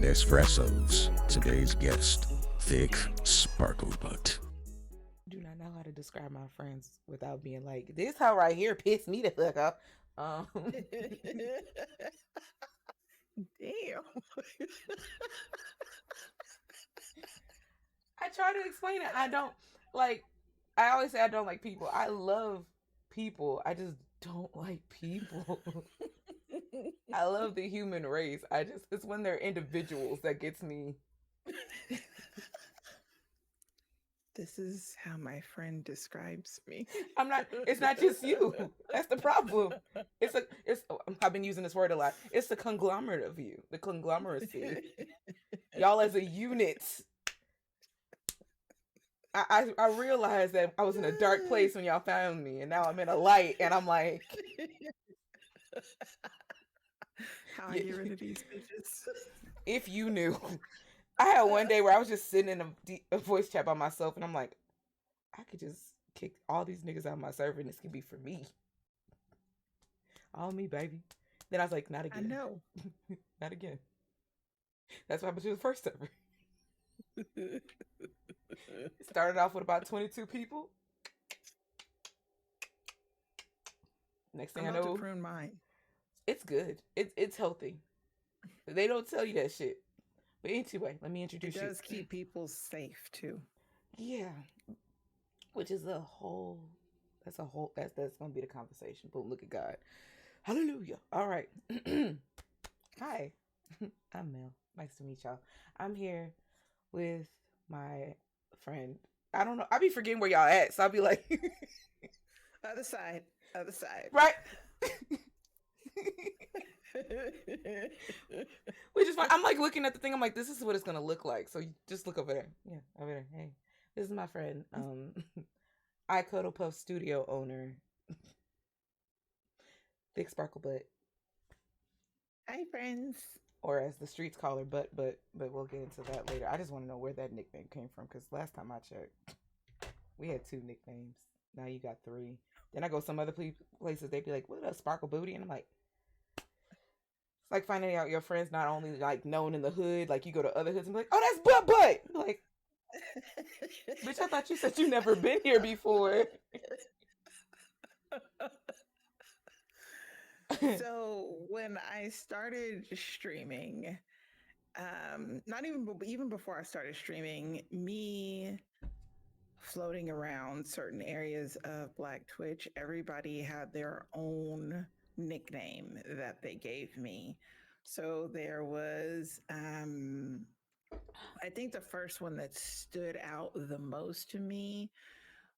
MelaninAndEspressos. Today's guest, Thiccsparklebutt. Do not know how to describe my friends without being like, this hoe right here pissed me the fuck off. Um, Damn. I try to explain it. I don't like. I always say I don't like people. I love people. I just don't like people. I love the human race. It's when they're individuals that gets me. This is how my friend describes me. It's not just you. That's the problem. I've been using this word a lot. It's the conglomerate of you, the conglomeracy. Y'all as a unit. I realized that I was in a dark place when y'all found me, and now I'm in a light, and I'm like, How I get rid of these bitches. if you knew. I had one day where I was just sitting in a voice chat by myself, and I'm like, I could just kick all these niggas out of my server, and this can be for me. All me, baby. Then I was like, not again. I know. Not again. That's what happened to the first server. Started off with about 22 people. Next thing I know, to prune mine. It's good. It's healthy. They don't tell you that shit. But anyway, let me introduce you. It does keep people safe too. Yeah. Which is that's gonna be the conversation. But look at God. Hallelujah. All right. Hi. I'm Mel. Nice to meet y'all. I'm here with my friend. I don't know. I be forgetting where y'all at, so I'll be like Other side. Right. Which is fine. I'm like looking at the thing. I'm like, this is what it's gonna look like. So you just look over there. Yeah, over there. Hey, this is my friend. I Cuddle Puff studio owner, Thiccsparklebutt. Hi, friends. Or as the streets call her, but we'll get into that later. I just want to know where that nickname came from, because last time I checked, we had 2 nicknames. Now you got 3. Then I go some other places, they'd be like, "What up, Sparkle Booty?" And I'm like, it's like finding out your friends not only like known in the hood, like you go to other hoods and be like, "Oh, that's Butt." I'm like, bitch, I thought you said you never been here before. So when I started streaming, not even before I started streaming, me floating around certain areas of Black Twitch, everybody had their own nickname that they gave me. So there was, I think the first one that stood out the most to me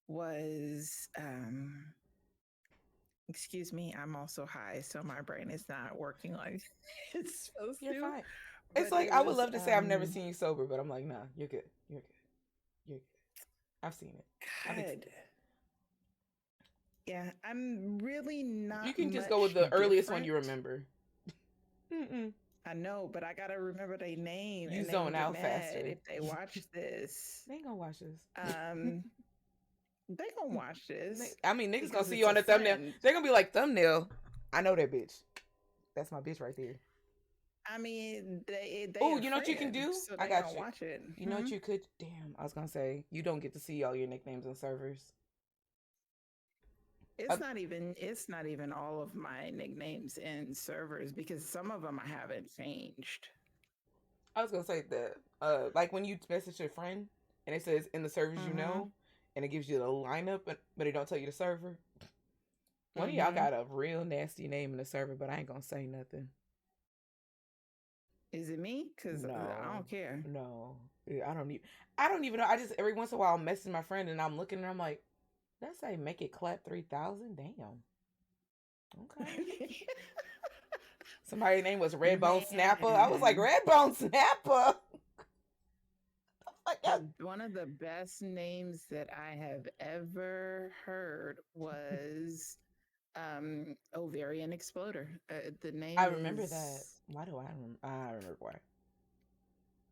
was, excuse me, I'm also high, so my brain is not working like it's supposed You're to. fine. But It's like I would love to say I've never seen you sober, but I'm like, nah, you're good. You're good. You're good. I've seen it. Good. Yeah, I'm really not. You can just go with the earliest one you remember. I know, but I gotta remember their name. You zone out faster if they watch this. They ain't gonna watch this. They gonna watch this. I mean, niggas gonna see you on the thumbnail. They're gonna be like, thumbnail. I know that bitch. That's my bitch right there. I mean, they oh, you know what you can do? So I got you. Watch it. You know what you could? Damn, I was gonna say you don't get to see all your nicknames on servers. It's not even all of my nicknames in servers, because some of them I haven't changed. I was gonna say that, like when you message your friend and it says in the servers you know, and it gives you the lineup, but it don't tell you the server. One of y'all got a real nasty name in the server, but I ain't gonna say nothing. Is it me? Because no, I don't care. No, I don't even know. I just every once in a while I'm messaging my friend and I'm looking and I'm like, let's say make it clap 3,000. Damn. Okay. Somebody's name was Redbone Snapper. I was like, Redbone Snapper. One of the best names that I have ever heard was Ovarian Exploder. The name I remember that. Why do I remember why?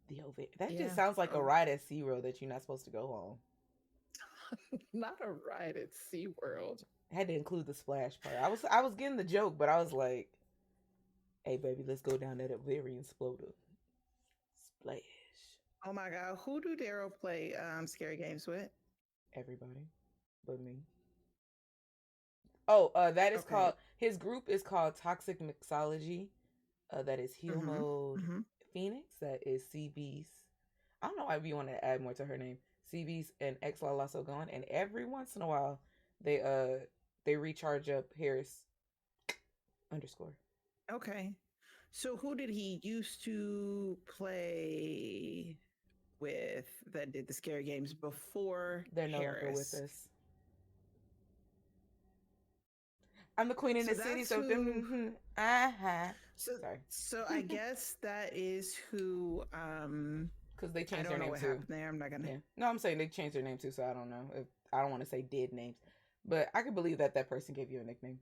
The ovarian. That just sounds like a ride at SeaWorld that you're not supposed to go on. Not a ride at SeaWorld. I had to include the splash part. I was getting the joke, but I was like, hey baby, let's go down that ovarian exploder. Flash. Oh my God, who do Daryl play scary games with? Everybody but me. Oh, that is Okay. called, his group is called Toxic Mixology. That is Heal Mm-hmm. Mode Mm-hmm. Phoenix. That is CB's. I don't know why we want to add more to her name. CB's and X also going, and every once in a while they recharge up Harris underscore. Okay. So who did he used to play with that did the scary games before They're no longer with Harris? us. I'm the queen in So the city, that's so who. them. So Sorry, so I guess that is who. because they I changed their don't know name what too. happened there. I'm not gonna. Yeah, no, I'm saying they changed their name too, so I don't know if I don't want to say dead names, but I can believe that that person gave you a nickname.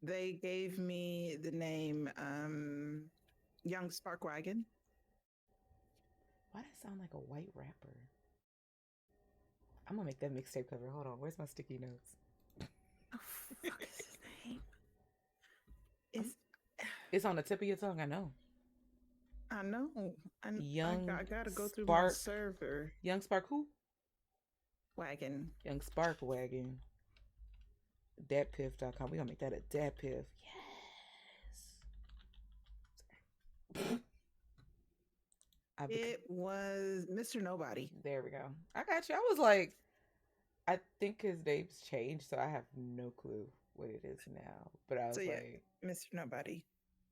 They gave me the name Young Sparkwagon. Why does that sound like a white rapper? I'm gonna make that mixtape cover. Hold on, where's my sticky notes? Oh, fuck is his name? It's It's on the tip of your tongue. I know. I know. Young I gotta go through my Spark. server. Young Spark who? Wagon. Young Spark Wagon. Datpiff.com. We gonna make that a Datpiff. Yes. It was Mr. Nobody. There we go. I got you. I was like, I think his name's changed, so I have no clue what it is now. But I was So yeah, like, Mr. Nobody.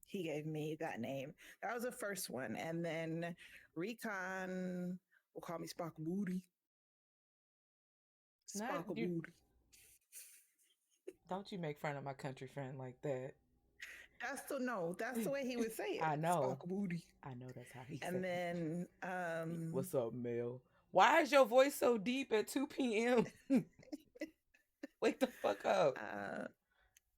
He gave me that name. That was the first one. And then Recon will call me Sparkle Booty. not Sparkle you. Booty. Don't you make fun of my country friend like that? That's the way he would say it. I know. Sparkle Booty. I know that's how he said And it. then What's up, Mel? Why is your voice so deep at 2 p.m.? Wake the fuck up.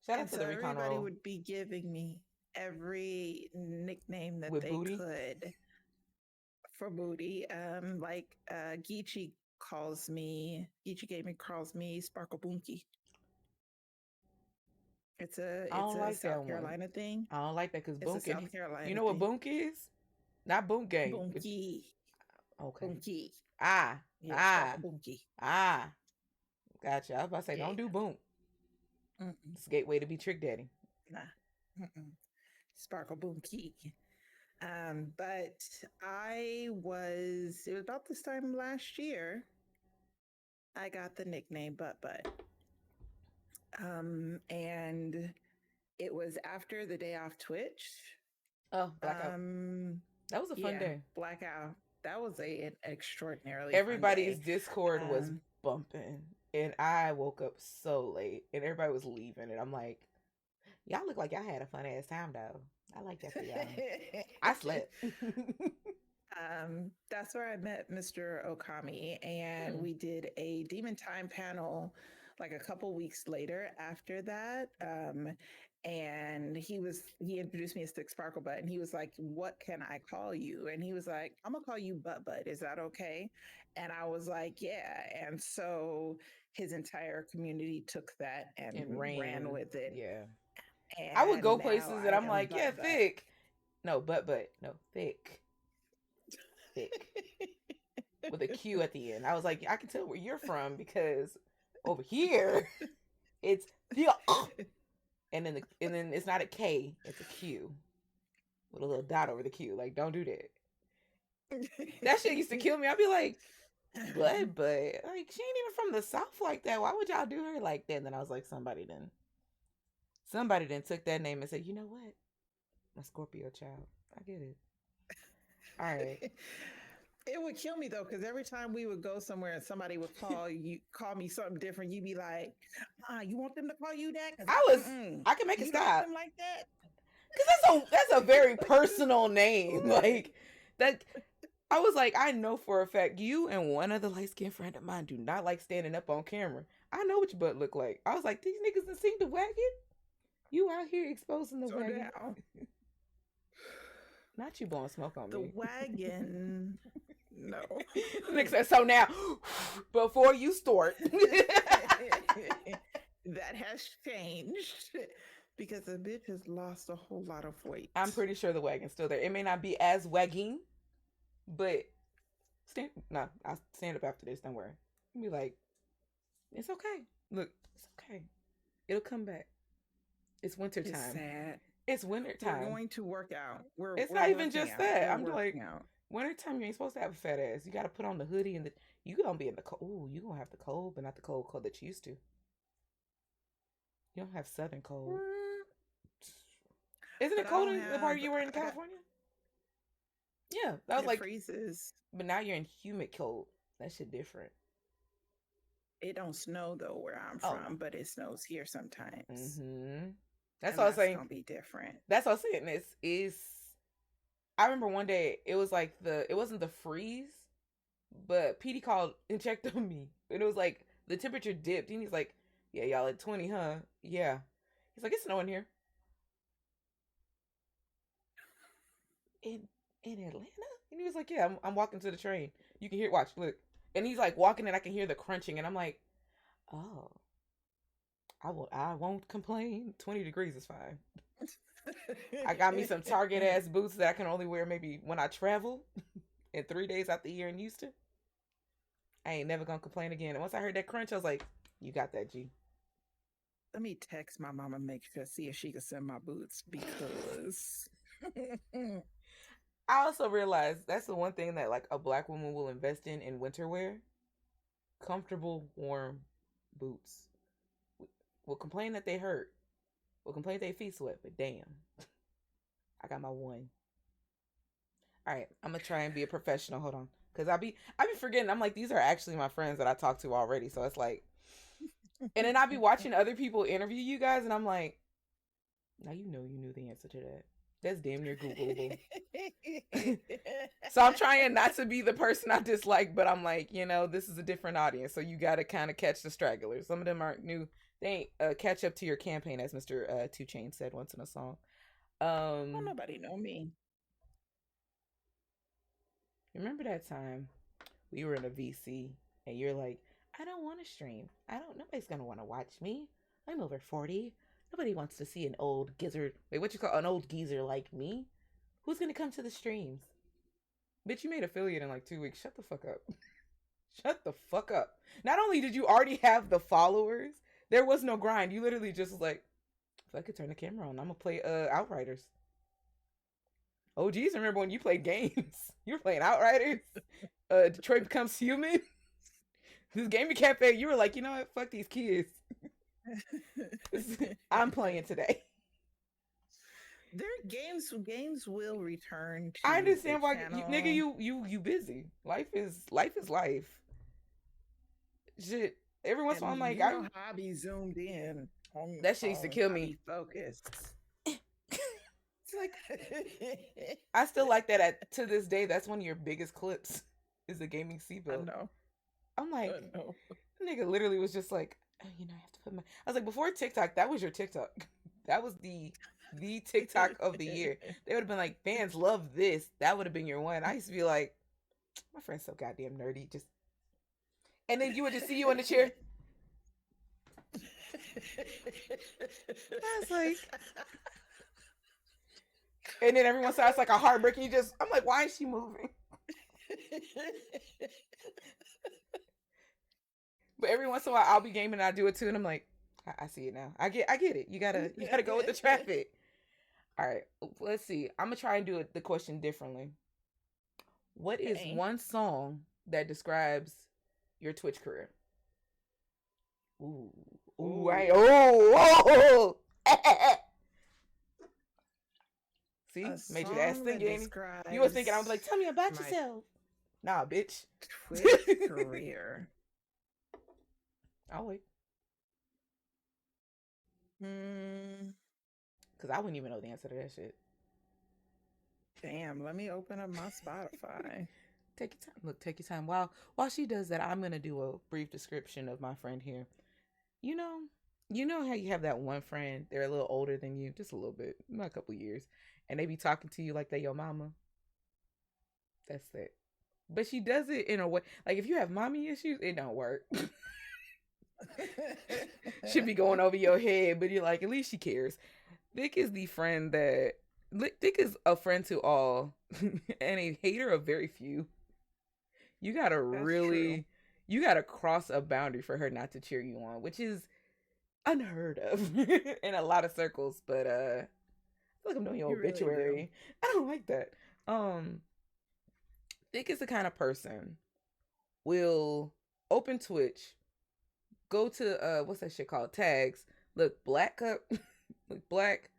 Shout out to the recon everybody roll. would be giving me every nickname that With they booty? could for booty. Like Geechee Gaming calls me Sparkle Boonky. It's I a don't like that South one. Carolina thing. I don't like that because It's a Boonk. South Carolina You know what thing. Boonk is? Not Boonk Gang. Boonky. Okay. Boonky. Ah. Yeah, Sparkle Boonky. Gotcha. I was about to say, Yeah. don't do Boonk. Mm-mm. It's a gateway to be Trick Daddy. Nah. Mm-mm. Sparkle Boonky. But it was about this time last year, I got the nickname Butt Butt. And it was after the day off Twitch. Oh, Blackout. That was a fun day. Blackout. That was an extraordinarily Everybody's fun day. Discord was bumping, and I woke up so late, and everybody was leaving, and I'm like, y'all look like y'all had a fun ass time though. I like that for y'all. I slept. That's where I met Mr. Okami, and we did a Demon Time panel like a couple weeks later after that. And he introduced me as Thiccsparklebutt, and he was like, "What can I call you?" And he was like, "I'm gonna call you Butt Butt. Is that okay?" And I was like, "Yeah." And so his entire community took that and ran with it. Yeah. And I would go places and I'm like, yeah, Butt. thick. No, but no, thick. Thick. With a Q at the end. I was like, I can tell where you're from because over here it's and then it's not a K, it's a Q with a little dot over the Q. Like, don't do that. That shit used to kill me. I'd be like, what? But like, she ain't even from the South like that. Why would y'all do her like that? And then I was like, somebody then took that name and said, you know what? My Scorpio child. I get it. All right. It would kill me though, because every time we would go somewhere and somebody would call me something different, you'd be like, you want them to call you that? I can make it stop. Them like that? Because that's a very personal name. Like that. I was like, I know for a fact you and one other light-skinned friend of mine do not like standing up on camera. I know what your butt look like. I was like, these niggas done seen the wagon? You out here exposing the wagon. Now, not you blowing smoke on me. The wagon. No. Nigga said, so now, before you start. That has changed. Because the bitch has lost a whole lot of weight. I'm pretty sure the wagon's still there. It may not be as wagging, But I'll stand up after this. Don't worry. Be like, it's okay. Look, it's okay. It'll come back. It's winter It's time. sad. It's winter We're time. going to work out. It's We're not even working just out. that. We're I'm like, working out. wintertime, you ain't supposed to have a fat ass. You got to put on the hoodie and you gonna be in the cold. Ooh, you gonna have the cold, but not the cold that you used to. You don't have southern cold. Isn't it But I cold don't in the part have. you were in I got. California? Yeah, that was It like, freezes. but now you're in humid cold. That shit different. It don't snow though where I'm Oh from, but it snows here sometimes, no. That's and what I was that's saying. gonna be different. That's what I was saying. Is I remember one day it was like it wasn't the freeze, but PD called and checked on me, and it was like the temperature dipped, and he's like, "Yeah, y'all at 20, huh? Yeah." He's like, "It's snowing here in Atlanta," and he was like, "Yeah, I'm walking to the train. You can hear. Watch, look." And he's like walking, and I can hear the crunching, and I'm like, "Oh, I won't complain. 20 degrees is fine." I got me some Target ass boots that I can only wear maybe when I travel and 3 days out the year in Houston. I ain't never gonna complain again. And once I heard that crunch, I was like, "You got that, G." Let me text my mama, make sure, see if she can send my boots because I also realized that's the one thing that like a black woman will invest in winter wear: comfortable, warm boots. We'll complain that they hurt. We'll complain that their feet sweat, but damn, I got my one. All right, I'm gonna try and be a professional. Hold on, cause I be forgetting. I'm like, these are actually my friends that I talked to already. So it's like, and then I be watching other people interview you guys, and I'm like, now you knew the answer to that. That's damn near Googleable. So I'm trying not to be the person I dislike, but I'm like, this is a different audience, so you got to kind of catch the stragglers. Some of them aren't new. They ain't catch up to your campaign, as Mr. 2 Chainz said once in a song. Don't nobody know me. Remember that time we were in a VC and you're like, I don't want to stream. Nobody's going to want to watch me. I'm over 40. Nobody wants to see an old gizzard. Wait, what you call an old geezer like me? Who's going to come to the streams? Bitch, you made affiliate in like 2 weeks. Shut the fuck up. Shut the fuck up. Not only did you already have the followers, there was no grind. You literally just was like, if I could turn the camera on, I'm going to play Outriders. Oh, geez, remember when you played games? You were playing Outriders. Detroit Becomes Human. This gaming cafe, you were like, you know what? Fuck these kids. I'm playing today. Their games will return to I understand why, nigga. you busy. Life is life. Shit. Every once in a while, I'm like, I be zoomed in. That shit used to kill me. Focused. It's like I still like that to this day. That's one of your biggest clips. Is the gaming seatbelt. I know. I'm like, nigga literally was just like, oh, I have to put my. I was like, before TikTok, that was your TikTok. That was the TikTok of the year. They would have been like, fans love this. That would have been your one. I used to be like, my friend's so goddamn nerdy. Just, and then you would just see you in the chair. I was like, and then everyone starts like a heartbreak. And I'm like, why is she moving? But every once in a while, I'll be gaming and I do it too, and I'm like, I see it now. I get it. You gotta go with the traffic. All right, let's see. I'm gonna try and do the question differently. What is one song that describes your Twitch career? Ooh, right. Oh. See, made you ask thinking. You was thinking I was like, tell me about yourself. Nah, bitch. Twitch career. I'll wait. Because I wouldn't even know the answer to that shit. Damn, let me open up my Spotify. Take your time. Look, take your time. While she does that, I'm going to do a brief description of my friend here. You know how you have that one friend, they're a little older than you, just a little bit, not a couple years, and they be talking to you like they your mama. That's it. But she does it in a way, like if you have mommy issues, it don't work. Should be going over your head, but you're like, at least she cares. Vic is the friend that Thick is a friend to all and a hater of very few. You gotta That's true. really, you gotta cross a boundary for her not to cheer you on, which is unheard of in a lot of circles. But I feel like I'm doing your You really do. obituary. I don't like that. Um, Thick is the kind of person will open Twitch, go to what's that shit called? Tags. Look black up, look black,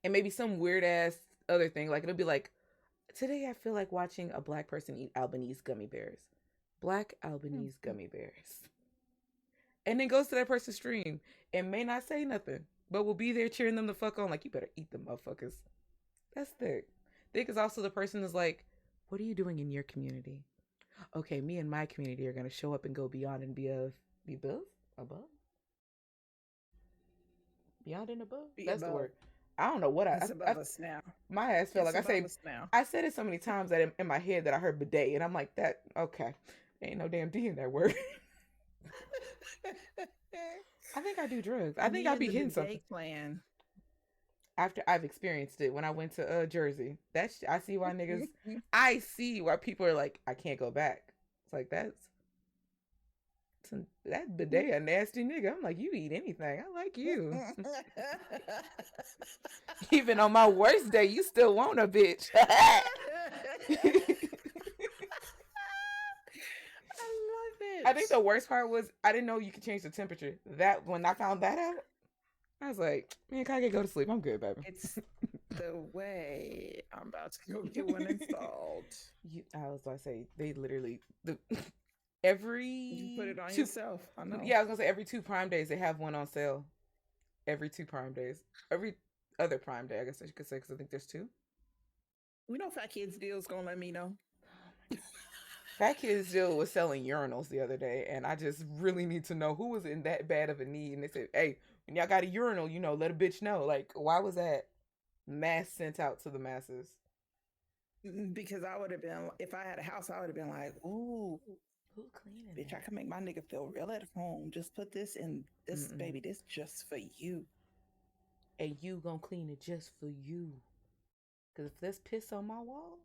and maybe some weird ass other thing. Like it'll be like, today I feel like watching a black person eat Albanese gummy bears. Black Albanese gummy bears. And then goes to that person's stream and may not say nothing, but will be there cheering them the fuck on, like, you better eat them motherfuckers. That's Thick. Thick is also the person that's like, what are you doing in your community? Okay, me and my community are gonna show up and go beyond and be above, beyond and above. Be That's the above. word. I don't know what It's above us now. my ass felt It's like above us now. I said it so many times that in my head that I heard bidet, and I'm like, that okay, ain't no damn D in that word. I think I do drugs. I think I be hitting something. Clan. After I've experienced it when I went to Jersey. That's I see why niggas. I see why people are like, I can't go back. It's like that bidet a nasty nigga. I'm like, you eat anything. I like you. Even on my worst day, you still want a bitch. I love it. I think the worst part was I didn't know you could change the temperature. That when I found that out, I was like, man, can I go to sleep? I'm good, baby. It's the way. I'm about to go get one installed. I was about to say, they literally every you put it on yourself. I know. Yeah, I was gonna say every 2 Prime days they have one on sale. Every 2 Prime days. Every other Prime day, I guess I could say, because I think there's 2. We know Fat Kids Deal's gonna let me know. Fat Kids Deal was selling urinals the other day, and I just really need to know who was in that bad of a need. And they said, hey, when y'all got a urinal, let a bitch know. Like, why was that mass sent out to the masses? Because I would have been, if I had a house, I would have been like, ooh, who cleaning bitch, that? I can make my nigga feel real at home. Just put this in this, baby, this just for you. And you gonna clean it just for you. Because if there's piss on my wall,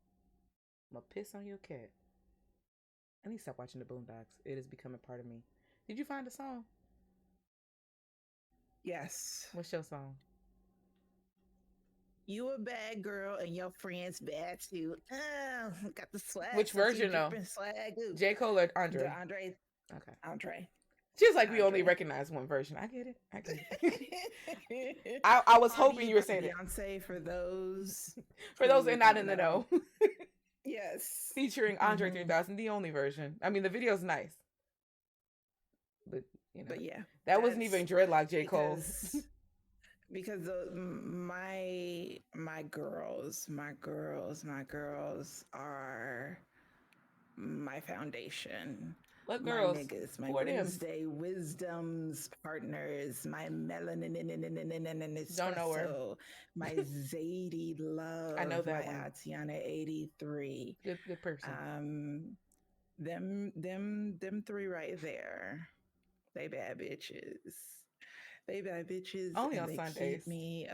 I'm gonna piss on your cat. I need to stop watching the Boondocks. It is becoming part of me. Did you find a song? Yes. What's your song? You a bad girl and your friends bad too. Got the swag. Which version though? J. Cole or Andre? The Andre. Okay. Andre. Just like we only recognize one version. I get it. I was hoping you were saying Beyonce for those. For those that are not in the know. Yes. Featuring Andre 3000, the only version. I mean, the video's nice. But, But yeah. That wasn't even dreadlock J. Cole. Because my girls are my foundation. What girls? My niggas, my Wednesday wisdoms partners, my MelaninAndEspressos. Don't know her. My Zadie love. I know that my one. Atiana 83. Good person. Them 3 right there. They bad bitches. They bad bitches. Only on they Sundays. Keep me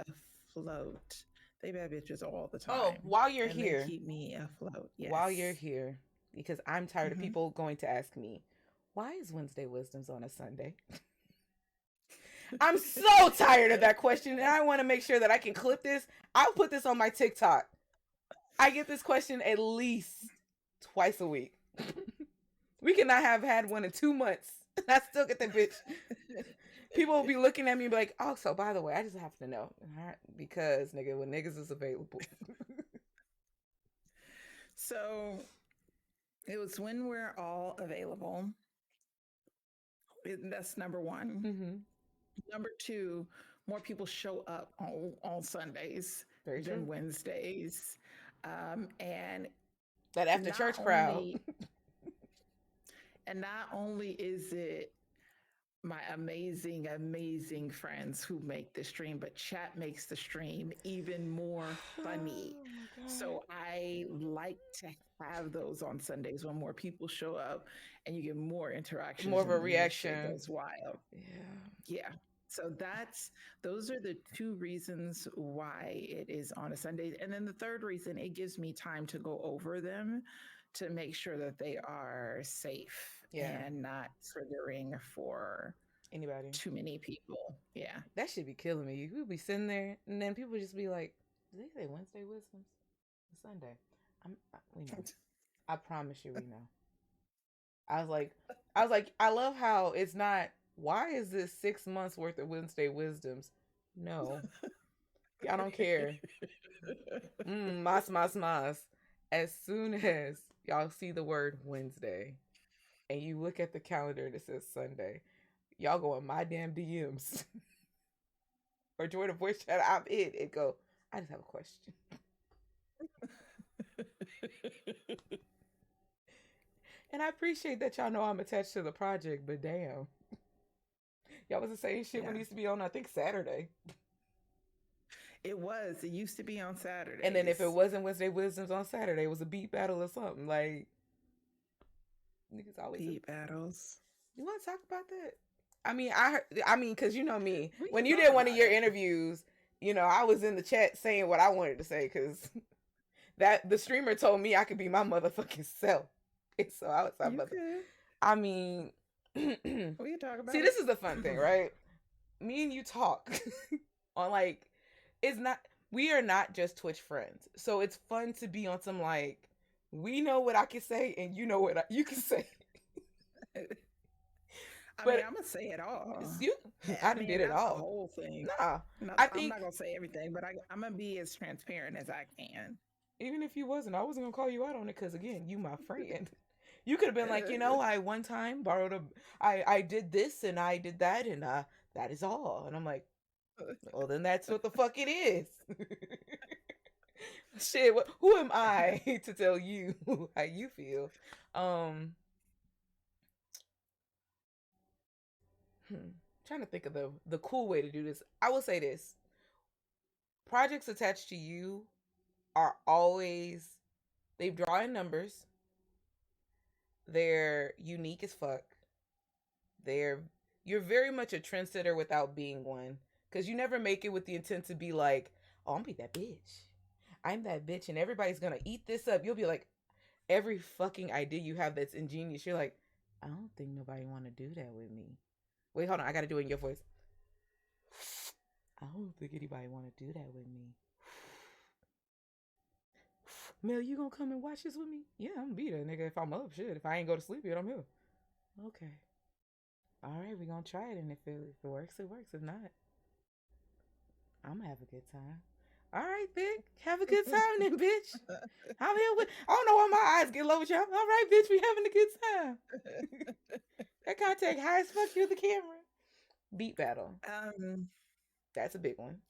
afloat. They bad bitches all the time. Oh, while you're here. They keep me afloat. Yes. While you're here. Because I'm tired of people going to ask me, why is Wednesday Wisdoms on a Sunday? I'm so tired of that question, and I want to make sure that I can clip this. I'll put this on my TikTok. I get this question at least twice a week. We cannot have had one in 2 months. I still get that bitch. People will be looking at me and be like, oh, so by the way, I just have to know. Because, nigga, when niggas is available. So... it was when we're all available. That's number 1. Mm-hmm. Number 2, more people show up on Sundays than Wednesdays. And that after church crowd. And not only is it my amazing, amazing friends who make the stream, but chat makes the stream even more funny. Oh, so I like to have those on Sundays when more people show up and you get more interaction. More of a reaction. It goes wild. Yeah. Yeah. So those are the two reasons why it is on a Sunday. And then the third reason, it gives me time to go over them to make sure that they are safe Yeah. and not triggering for Anybody. too many people. Yeah. That should be killing me. You would be sitting there, and then people just be like, "Did they say Wednesday wisdoms? It's Sunday." We know. I promise you, we know. I love how it's not. Why is this 6 months worth of Wednesday wisdoms? No, I don't care. Mas. As soon as y'all see the word Wednesday, and you look at the calendar and it says Sunday, y'all go in my damn DMs or join a voice chat. I'm in and go. I just have a question. And I appreciate that y'all know I'm attached to the project, but damn. Y'all was the same shit when it used to be on, I think, Saturday. It was. It used to be on Saturday. And then if it wasn't Wednesday Wisdoms on Saturday, it was a beat battle or something. Like, niggas always beat battles. You want to talk about that? I mean, because you know me. When you talk did one of about your it. interviews, you know, I was in the chat saying what I wanted to say because that the streamer told me I could be my motherfucking self. And so I was talking about that. I mean, we can talk about see, it. this is the fun thing, right? Me and you talk on like, it's not, we are not just Twitch friends. So it's fun to be on some like, we know what I can say and you know what you can say. I mean, I'm gonna say it all. I did it all. The whole thing. Nah, I'm not gonna say everything, but I'm gonna be as transparent as I can. Even if you wasn't, I wasn't gonna call you out on it because again, you my friend. You could have been like, you know, I one time borrowed I did this and I did that and that is all. And I'm like, well, then that's what the fuck it is. Shit, who am I to tell you how you feel? Trying to think of the cool way to do this. I will say this. Projects attached to you are always, they draw in numbers. They're unique as fuck. You're very much a trendsetter without being one. Cause you never make it with the intent to be like, oh, I'm be that bitch. I'm that bitch and everybody's gonna eat this up. You'll be like, every fucking idea you have that's ingenious, you're like, I don't think nobody wanna do that with me. Wait, hold on, I gotta do it in your voice. I don't think anybody wanna do that with me. Mel, you gonna come and watch this with me? Yeah, I'm gonna be there, nigga. If I'm up, shit. If I ain't go to sleep yet, I'm here. Okay. All right, we gonna try it, and if it works, it works. If not, I'm gonna have a good time. All right, Thick, have a good time then, bitch. I'm here with. I don't know why my eyes get low with y'all. All right, bitch, we having a good time. That contact high as fuck you the camera. Beat battle. That's a big one.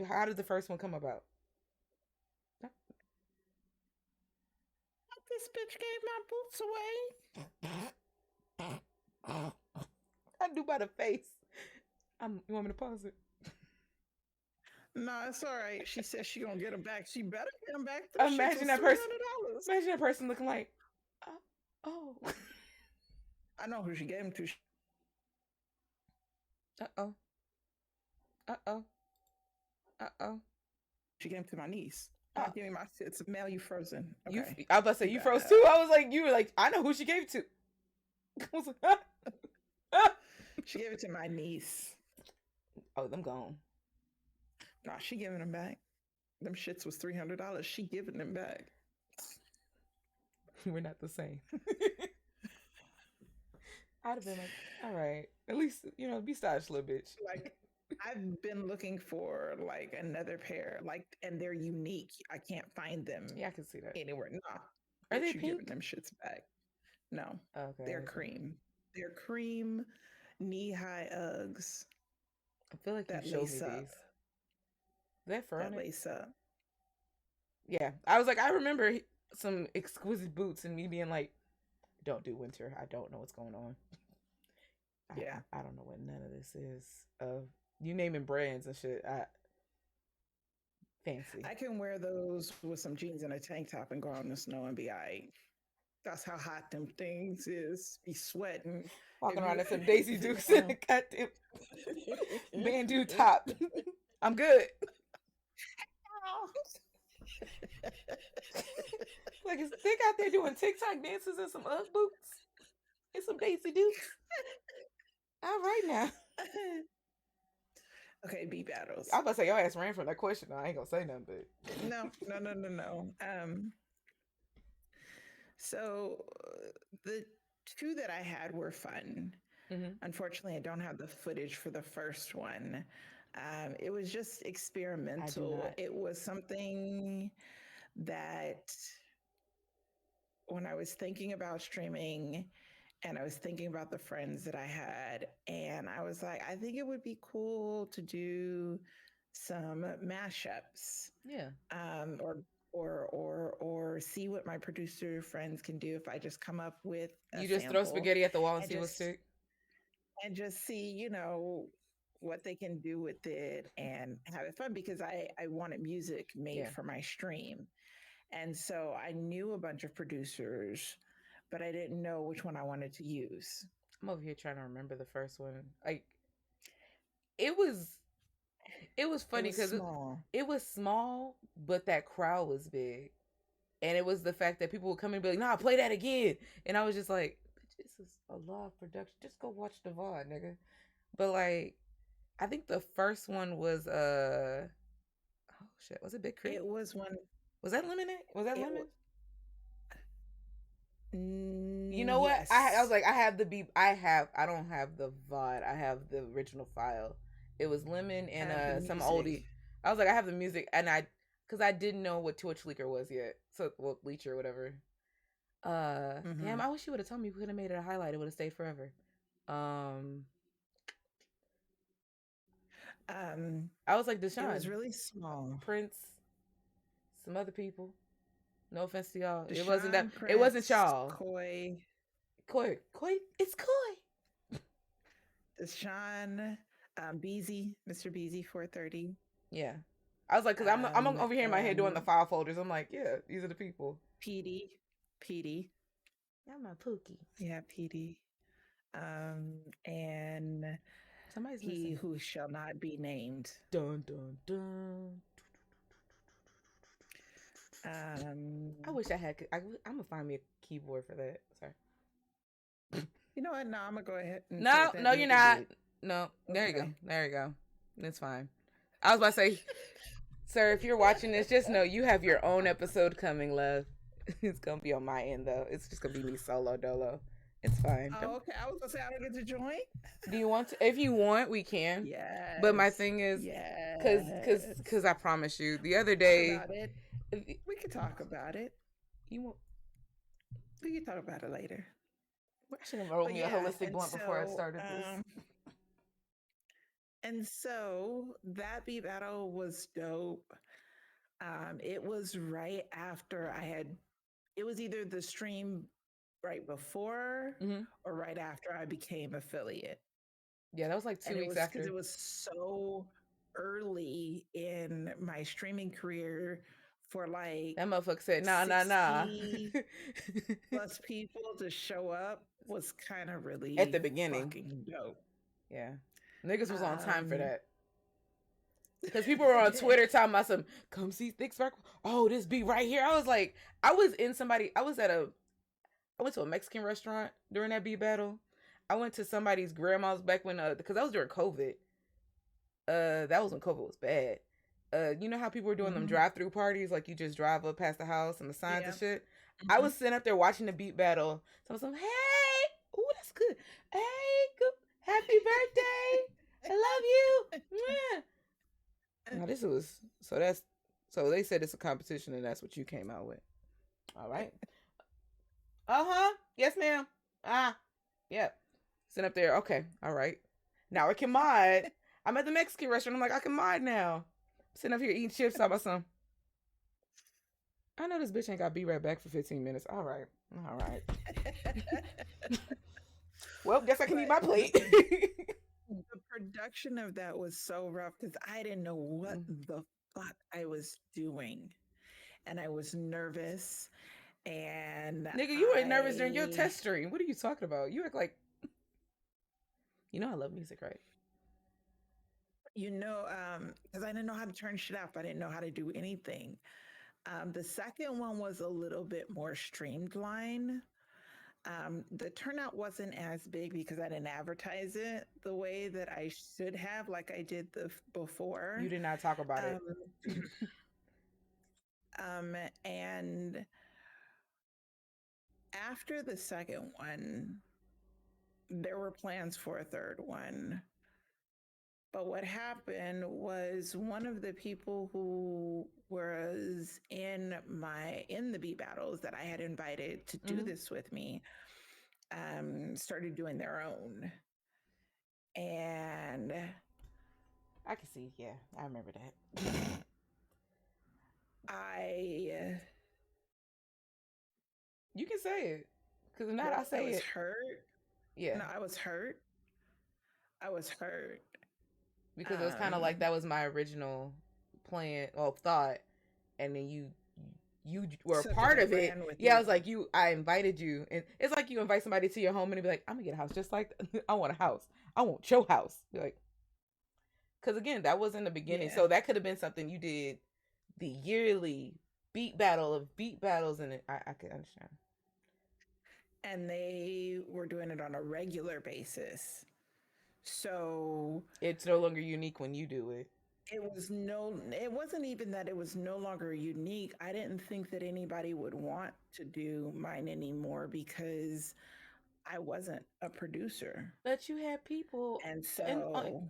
How did the first one come about? This bitch gave my boots away. I do by the face. You want me to pause it? No, it's all right. She said she gonna get them back. She better get them back. Imagine that person. Imagine that person looking like, oh. I know who she gave them to. She gave them to my niece. Oh, give me my shits. Mel, you frozen. Okay. I was about to say you froze too. I was like, you were like, I know who she gave it to. I was like, she gave it to my niece. Oh, them gone. Nah, she giving them back. Them shits was $300. She giving them back. We're not the same. I'd have been like, all right, at least, you know, be stylish, little bitch. Like, I've been looking for like another pair, like, and they're unique. I can't find them. Yeah, I can see that anywhere. Nah, are they pink? Giving them shits back? No, okay, they're cream. They're cream knee-high Uggs. I feel like that you showed me these. That fur on it? Lace up. Yeah, I was like, I remember some exquisite boots and me being like, don't do winter. I don't know what's going on. Yeah, I don't know what none of this is. You naming brands and shit. Fancy. I can wear those with some jeans and a tank top and go out in the snow and be alright. That's how hot them things is. Be sweating. Walking If around you in some Daisy if you Dukes and want a goddamn bandeau top. I'm good. Like, is Thick out there doing TikTok dances and some Ugg boots and some Daisy Dukes? All right now. okay, beat battles. I was about to say your ass ran from that question. I ain't gonna say nothing, but No. So the two that I had were fun. Unfortunately, I don't have the footage for the first one. It was just experimental. It was something that when I was thinking about streaming and I was thinking about the friends that I had, and I was like, I think it would be cool to do some mashups. Yeah. Or see what my producer friends can do if I just come up with you just throw spaghetti at the wall and see what's stick. And just see, you know, what they can do with it and have it fun because I wanted music made for my stream. And so I knew a bunch of producers, but I didn't know which one I wanted to use. I'm over here trying to remember the first one. Like, it was funny because it was small, but that crowd was big. And it was the fact that people would come in and be like, nah, play that again. And I was just like, this is a live production. Just go watch the VOD, nigga. But like, I think the first one was oh shit, was it Big Crit? It was one. Was that Lemon? Was that Lemon? You know what? I was like, I have the beat. I don't have the VOD. I have the original file. It was Lemon and some oldie. I was like, I have the music, and because I didn't know what Twitch Leaker was yet. So, well, Leecher or whatever. Damn, I wish you would have told me. We could have made it a highlight. It would have stayed forever. I was like, Deshaun. It was really small. Prince, some other people. No offense to y'all. Deshaun, it wasn't that. Prince, it wasn't y'all. Koi. It's Koi. Deshaun, Beezy, Mr. Beezy, 430. Yeah. I was like, because I'm over here in my head doing the file folders. I'm like, yeah, these are the people. PD. Yeah, my Pookie. Yeah, PD. And somebody's he missing. who shall not be named. Dun dun dun. I wish I had. I'm gonna find me a keyboard for that. Sorry. You know what? No, I'm gonna go ahead. And no, you're not. No, there you go. That's fine. I was about to say, sir, if you're watching this, just know you have your own episode coming, love. It's gonna be on my end though. It's just gonna be me solo dolo. It's fine. Oh, okay. I was gonna say I don't get to join. Do you want to? If you want, we can. Yeah. But my thing is, because I promise you, the other day, we could talk about it. We can talk about it later. I should have rolled me a holistic blunt before I started this. And so that beat battle was dope. It was right after it was either the stream right before or right after I became affiliate. Yeah, that was like 2 weeks after. Because it was so early in my streaming career for like that motherfucker said, nah. plus people to show up was kind of really at the beginning fucking dope. Yeah. Niggas was on time for that. Because people were on Twitter talking about some, come see Thiccsparklebutt. Oh, this beat right here. I was like, I went to a Mexican restaurant during that beat battle. I went to somebody's grandma's back when, because that was during COVID. That was when COVID was bad. You know how people were doing them drive-through parties? Like you just drive up past the house and the signs and shit? I was sitting up there watching the beat battle. So I was like, hey, ooh, that's good. Hey, good. Happy birthday. I love you. Yeah. Now this was, so they said it's a competition and that's what you came out with. All right. Yes, ma'am. Yep. Sitting up there. Okay. All right. Now I can mod. I'm at the Mexican restaurant. I'm like, I can mod now. Sitting up here eating chips. Talking about some. I know this bitch ain't got be right back for 15 minutes. All right. Well, guess I can eat my plate. The production of that was so rough because I didn't know what the fuck I was doing. And I was nervous. And Nigga, you were nervous during your test stream. What are you talking about? You act like, you know I love music, right? because I didn't know how to turn shit off. I didn't know how to do anything. The second one was a little bit more streamlined. The turnout wasn't as big because I didn't advertise it the way that I should have, like I did before. You did not talk about it. And after the second one, there were plans for a third one. But what happened was one of the people who was in the beat battles that I had invited to do this with me started doing their own. And I can see, yeah, I remember that. You can say it, because if not, I say it. I was hurt. Yeah. No, I was hurt. Because it was kind of like that was my original plan or thought, and then you were a part of it. Yeah, I was like, I invited you, and it's like you invite somebody to your home and be like, I'm gonna get a house just like I want a house. I want your house. Be like, because again, that was in the beginning, so that could have been something you did the yearly beat battle of beat battles, and I could understand. And they were doing it on a regular basis. So it's no longer unique when you do it. It wasn't even that it was no longer unique. I didn't think that anybody would want to do mine anymore because I wasn't a producer. But you had people. And so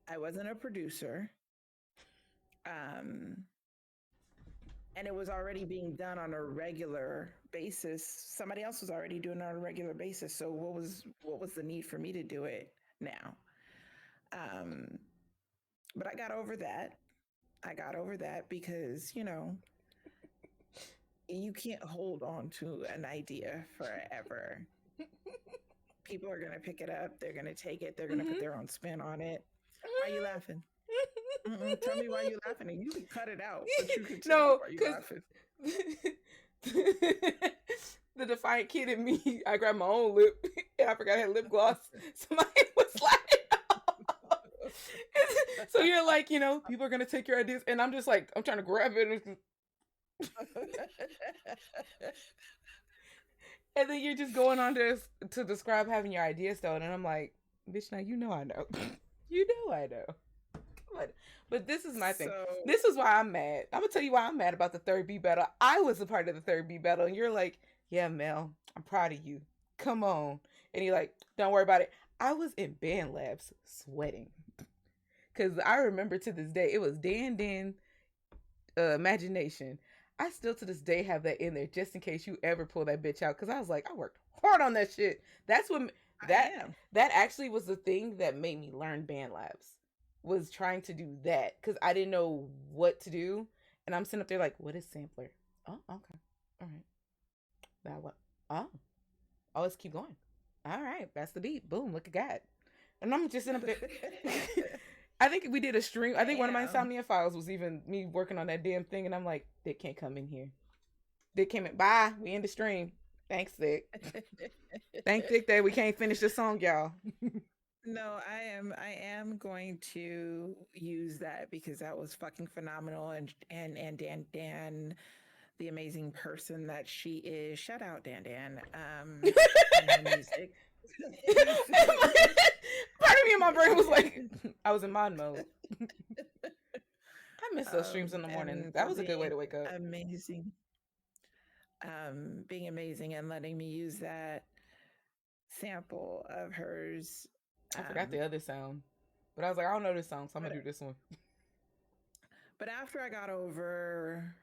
I wasn't a producer. And it was already being done on a regular basis. Somebody else was already doing it on a regular basis. So what was the need for me to do it now? But I got over that. Because, you can't hold on to an idea forever. People are going to pick it up. They're going to take it. They're going to put their own spin on it. Why are you laughing? Tell me why you're laughing. And you can cut it out, but you can tell me why you're laughing. The defiant kid in me, I grabbed my own lip and I forgot I had lip gloss. So my hand was sliding off. So you're like, people are going to take your ideas. And I'm just like, I'm trying to grab it. And then you're just going on to describe having your ideas stolen. And I'm like, bitch, now I know. You know I know. But this is my thing. This is why I'm mad. I'm going to tell you why I'm mad about the third beat battle. I was a part of the third beat battle. And you're like, yeah, Mel, I'm proud of you. Come on. And you're like, don't worry about it. I was in band labs sweating. Because I remember to this day, it was Dan, Imagination. I still to this day have that in there just in case you ever pull that bitch out. Because I was like, I worked hard on that shit. That's what that actually was the thing that made me learn band labs. Was trying to do that because I didn't know what to do, and I'm sitting up there like, what is sampler? Oh, okay, all right. Now what? Oh, let's keep going. All right, that's the beat. Boom, look at God. And I'm just sitting up there. I think we did a stream. I think one of my Insomnia files was even me working on that damn thing, and I'm like, Dick can't come in here. Dick came in. Bye. We end the stream. Thanks, Dick. Thank Dick that we can't finish the song, y'all. No, I am going to use that because that was fucking phenomenal, and Dan, the amazing person that she is. Shout out Dan. Music. Part of me in my brain was like, I was in mod mode. I miss those streams in the morning. That was a good way to wake up. Amazing. Being amazing and letting me use that sample of hers. I forgot the other sound, but I was like, I don't know this song, so I'm gonna do this one. But after I got over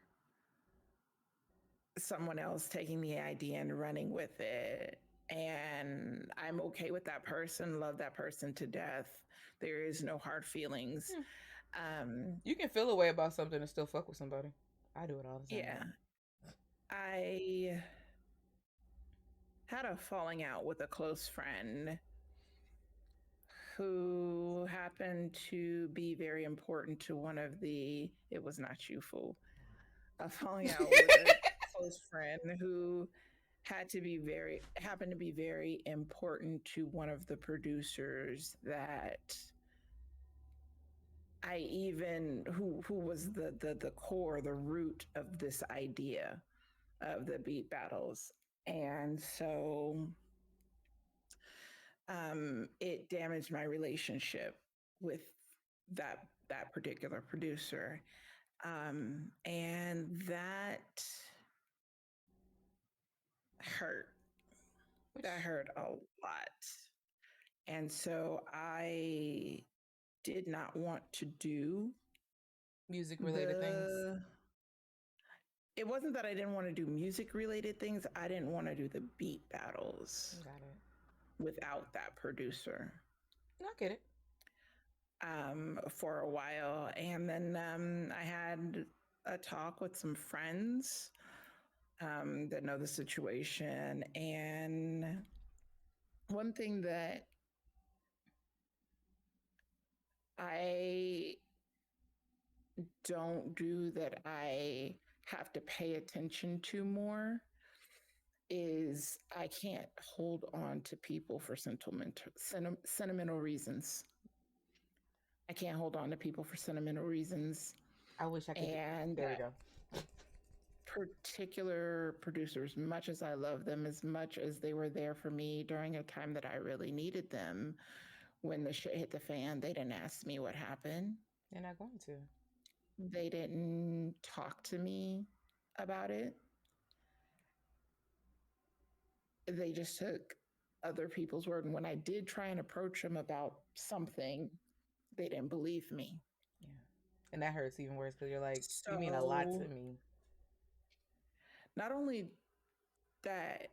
someone else taking the idea and running with it, and I'm okay with that person, love that person to death. There is no hard feelings. You can feel a way about something and still fuck with somebody. I do it all the time. Yeah. I had a falling out with a close friend who happened to be very important to one of the, it was not you, fool. A falling out with close friend who happened to be very important to one of the producers that who was the core, the root of this idea of the beat battles. And so it damaged my relationship with that particular producer. And that hurt. That hurt a lot. And so I did not want to do music related things. It wasn't that I didn't want to do music related things. I didn't want to do the beat battles. Got it. Without that producer. I get it. For a while. And then I had a talk with some friends that know the situation. And one thing that I don't do that I have to pay attention to more is I can't hold on to people for sentimental reasons. I can't hold on to people for sentimental reasons. I wish I could. And there we go. Particular producers, much as I love them, as much as they were there for me during a time that I really needed them, when the shit hit the fan, they didn't ask me what happened. They're not going to. They didn't talk to me about it. They just took other people's word. And when I did try and approach them about something, they didn't believe me. Yeah. And that hurts even worse because you're like, you mean a lot to me. Not only that,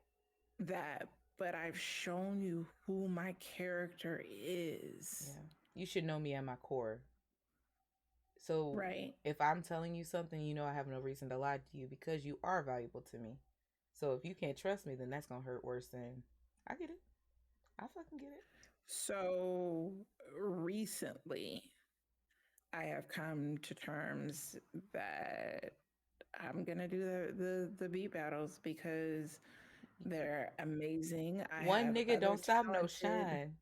but I've shown you who my character is. Yeah. You should know me at my core. So if I'm telling you something, you know I have no reason to lie to you because you are valuable to me. So if you can't trust me, then that's going to hurt worse than... I get it. I fucking get it. So recently, I have come to terms that I'm going to do the beat battles because they're amazing. One nigga don't stop no shine.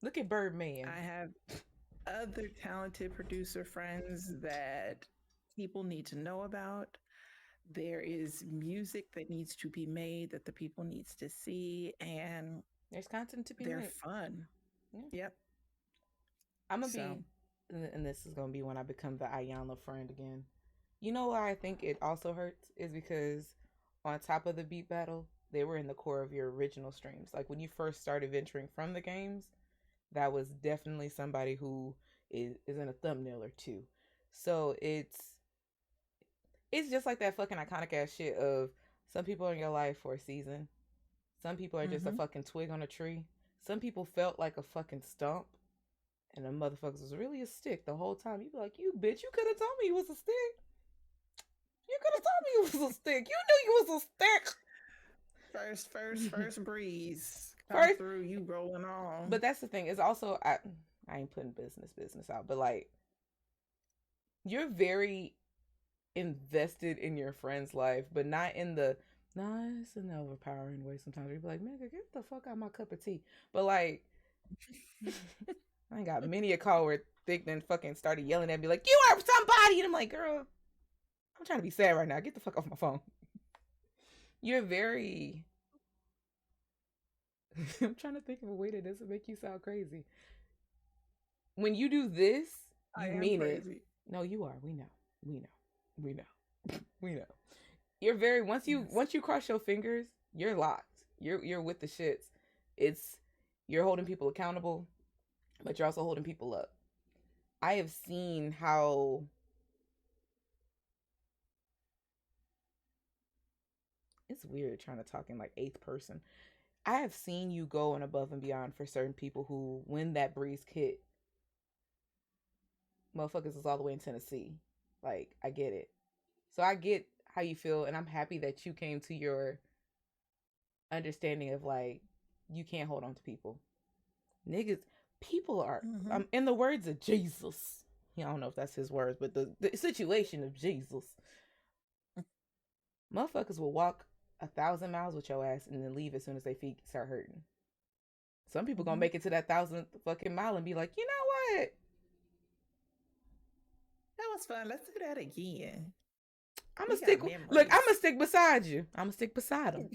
Look at Birdman. I have other talented producer friends that people need to know about. There is music that needs to be made that the people needs to see, and there's content to be made. They're fun. Yeah. Yep. I'm gonna be, and this is gonna be when I become the Ayanla friend again. You know why I think it also hurts is because on top of the beat battle, they were in the core of your original streams. Like when you first started venturing from the games, that was definitely somebody who is in a thumbnail or two. So it's just like that fucking iconic ass shit of some people in your life for a season. Some people are just a fucking twig on a tree. Some people felt like a fucking stump. And the motherfuckers was really a stick the whole time. You'd be like, you bitch, you could have told me you was a stick. You could have told me you was a stick. You knew you was a stick. First breeze. Come through, you rolling on. But that's the thing. It's also, I ain't putting business out. But like, you're very invested in your friend's life. But not in the, it's an overpowering way sometimes. You'd be like, man, get the fuck out of my cup of tea. But like... I ain't got many a call where Thick then fucking started yelling at me like, you are somebody! And I'm like, girl, I'm trying to be sad right now. Get the fuck off my phone. You're very... I'm trying to think of a way that doesn't make you sound crazy. When you do this, you mean crazy. It. No, you are. We know. You're very... Once you cross your fingers, you're locked. You're with the shits. You're holding people accountable. But you're also holding people up. I have seen how it's weird trying to talk in like 8th person. I have seen you go and above and beyond for certain people who, when that breeze hit, motherfuckers is all the way in Tennessee. Like, I get it. So I get how you feel, and I'm happy that you came to your understanding of like, you can't hold on to people. Niggas... People are, in the words of Jesus, I don't know if that's his words, but the situation of Jesus, Motherfuckers will walk 1,000 miles with your ass and then leave as soon as their feet start hurting. Some people gonna Mhm. make it to that 1,000th fucking mile and be like, you know what? That was fun. Let's do that again. I'm gonna We stick. got Look, I'm memories. gonna stick beside you. I'm gonna stick beside them.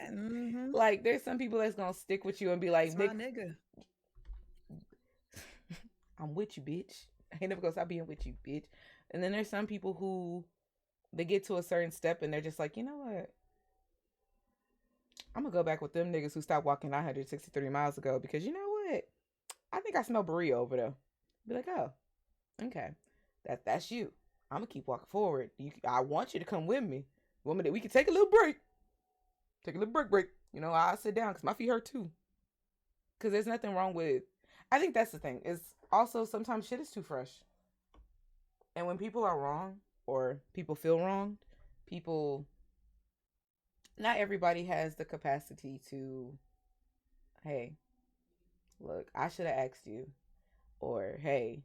Mm-hmm. Like, there's some people that's gonna stick with you and be like, That's my Nick, nigga. I'm with you, bitch. I ain't never gonna stop being with you, bitch. And then there's some people who they get to a certain step and they're just like, you know what? I'm gonna go back with them niggas who stopped walking 963 miles ago because you know what? I think I smell burrito over there. Be like, oh, okay, that's you. I'm gonna keep walking forward. I want you to come with me. Want me we can take a little break. Take a little break. You know, I'll sit down because my feet hurt too. Because there's nothing wrong with. I think that's the thing. Is also sometimes shit is too fresh. And when people are wrong or people feel wronged, people. Not everybody has the capacity to. Hey, look, I should have asked you. Or hey,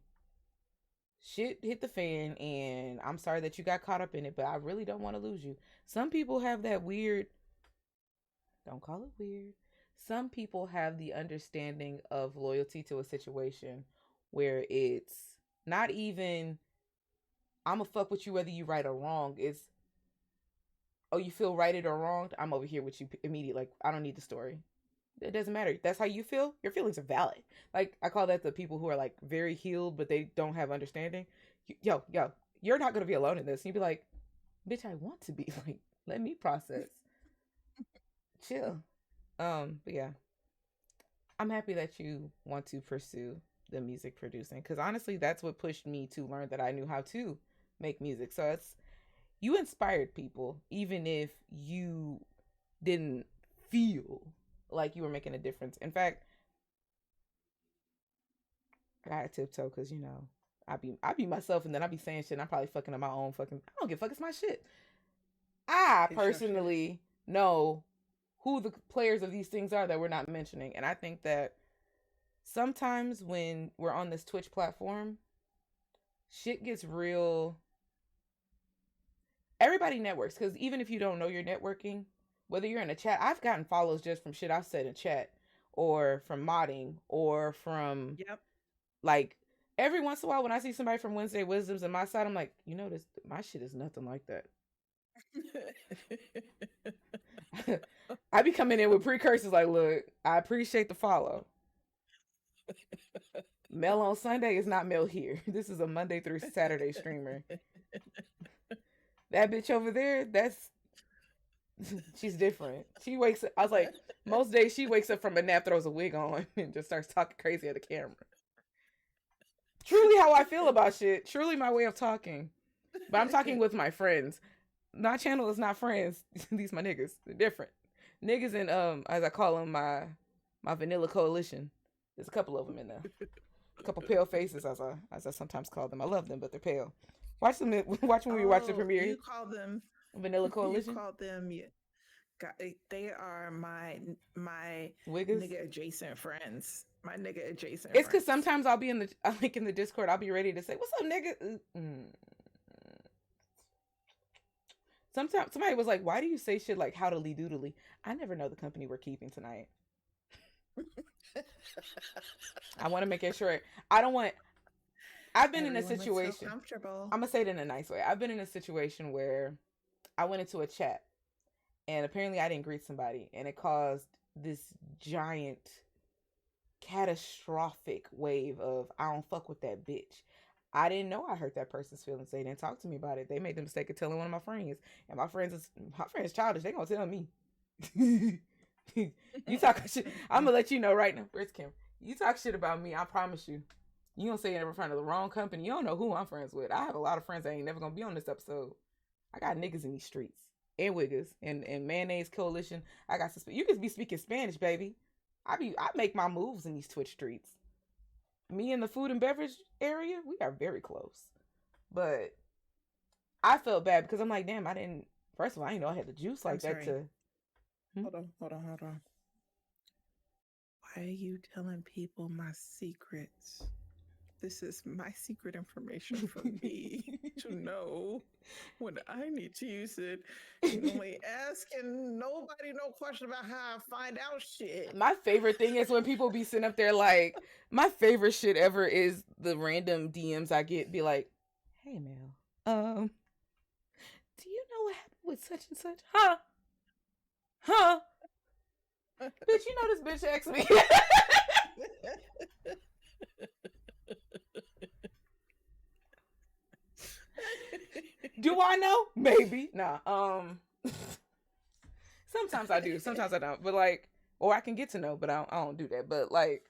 shit hit the fan and I'm sorry that you got caught up in it, but I really don't want to lose you. Some people have that weird, don't call it weird. Some people have the understanding of loyalty to a situation where it's not even I'm gonna fuck with you whether you right or wrong. It's oh you feel righted or wronged. I'm over here with you immediately. Like I don't need the story. It doesn't matter. That's how you feel. Your feelings are valid. Like I call that the people who are like very healed, but they don't have understanding. Yo, you're not gonna be alone in this. And you'd be like, bitch, I want to be. Like, let me process. Chill. But yeah, I'm happy that you want to pursue the music producing because honestly, that's what pushed me to learn that I knew how to make music. So it's you inspired people, even if you didn't feel like you were making a difference. In fact, I gotta tiptoe because you know I be myself and then I be saying shit and I'm probably fucking up my own fucking I don't give a fuck, it's my shit. I It's your shit. personally know who the players of these things are that we're not mentioning. And I think that sometimes when we're on this Twitch platform, shit gets real. Everybody networks because even if you don't know you're networking, whether you're in a chat, I've gotten follows just from shit I've said in chat or from modding or from Yep. like every once in a while when I see somebody from Wednesday Wisdoms in my side, I'm like, you know, this my shit is nothing like that. I be coming in with precursors like, look, I appreciate the follow. Mel on Sunday is not Mel here. This is a Monday through Saturday streamer. That bitch over there, that's she's different. She wakes up. I was like, most days she wakes up from a nap, throws a wig on, and just starts talking crazy at the camera. Truly, how I feel about shit. Truly, my way of talking. But I'm talking with my friends. My channel is not friends. These my niggas. They're different. Niggas in as I call them, my vanilla coalition. There's a couple of them in there. A couple pale faces, as I sometimes call them. I love them, but they're pale. Watch them. Watch when we watch the Oh, premiere. you call them. Vanilla You coalition. called them. They are my Wiggers. nigga adjacent friends. My nigga adjacent It's because friends. sometimes I'll be in the like in the Discord. I'll be ready to say, "What's up, nigga?" Sometimes somebody was like, "Why do you say shit like howdily doodly?" I never know the company we're keeping tonight. I want to make sure. I don't want. I've been in a Everyone looks so situation. comfortable. I'm gonna say it in a nice way. I've been in a situation where I went into a chat and apparently I didn't greet somebody, and it caused this giant, catastrophic wave of I don't fuck with that bitch. I didn't know I hurt that person's feelings. They didn't talk to me about it. They made the mistake of telling one of my friends, and my friends childish. They gonna tell me. You talk shit. I'm gonna let you know right now. Where's Kim? You talk shit about me. I promise you. You gonna say it in front of the wrong company. You don't know who I'm friends with. I have a lot of friends that ain't never gonna be on this episode. I got niggas in these streets and wiggers and mayonnaise coalition. I got you can be speaking Spanish, baby. I make my moves in these Twitch streets. Me in the food and beverage area, we are very close. But I felt bad because I'm like, damn, I didn't. First of all, I didn't know I had the juice I'm like that sorry. to. Hold on. Why are you telling people my secrets? This is my secret information for me. to know when I need to use it. You only asking nobody no question about how I find out shit. My favorite thing is when people be sitting up there like, my favorite shit ever is the random DMs I get. Be like, hey Mel, do you know what happened with such and such? Huh? Bitch, you know this bitch asked me. Do I know? Maybe. Nah. Sometimes I do. Sometimes I don't. But like, or I can get to know, but I don't do that. But like,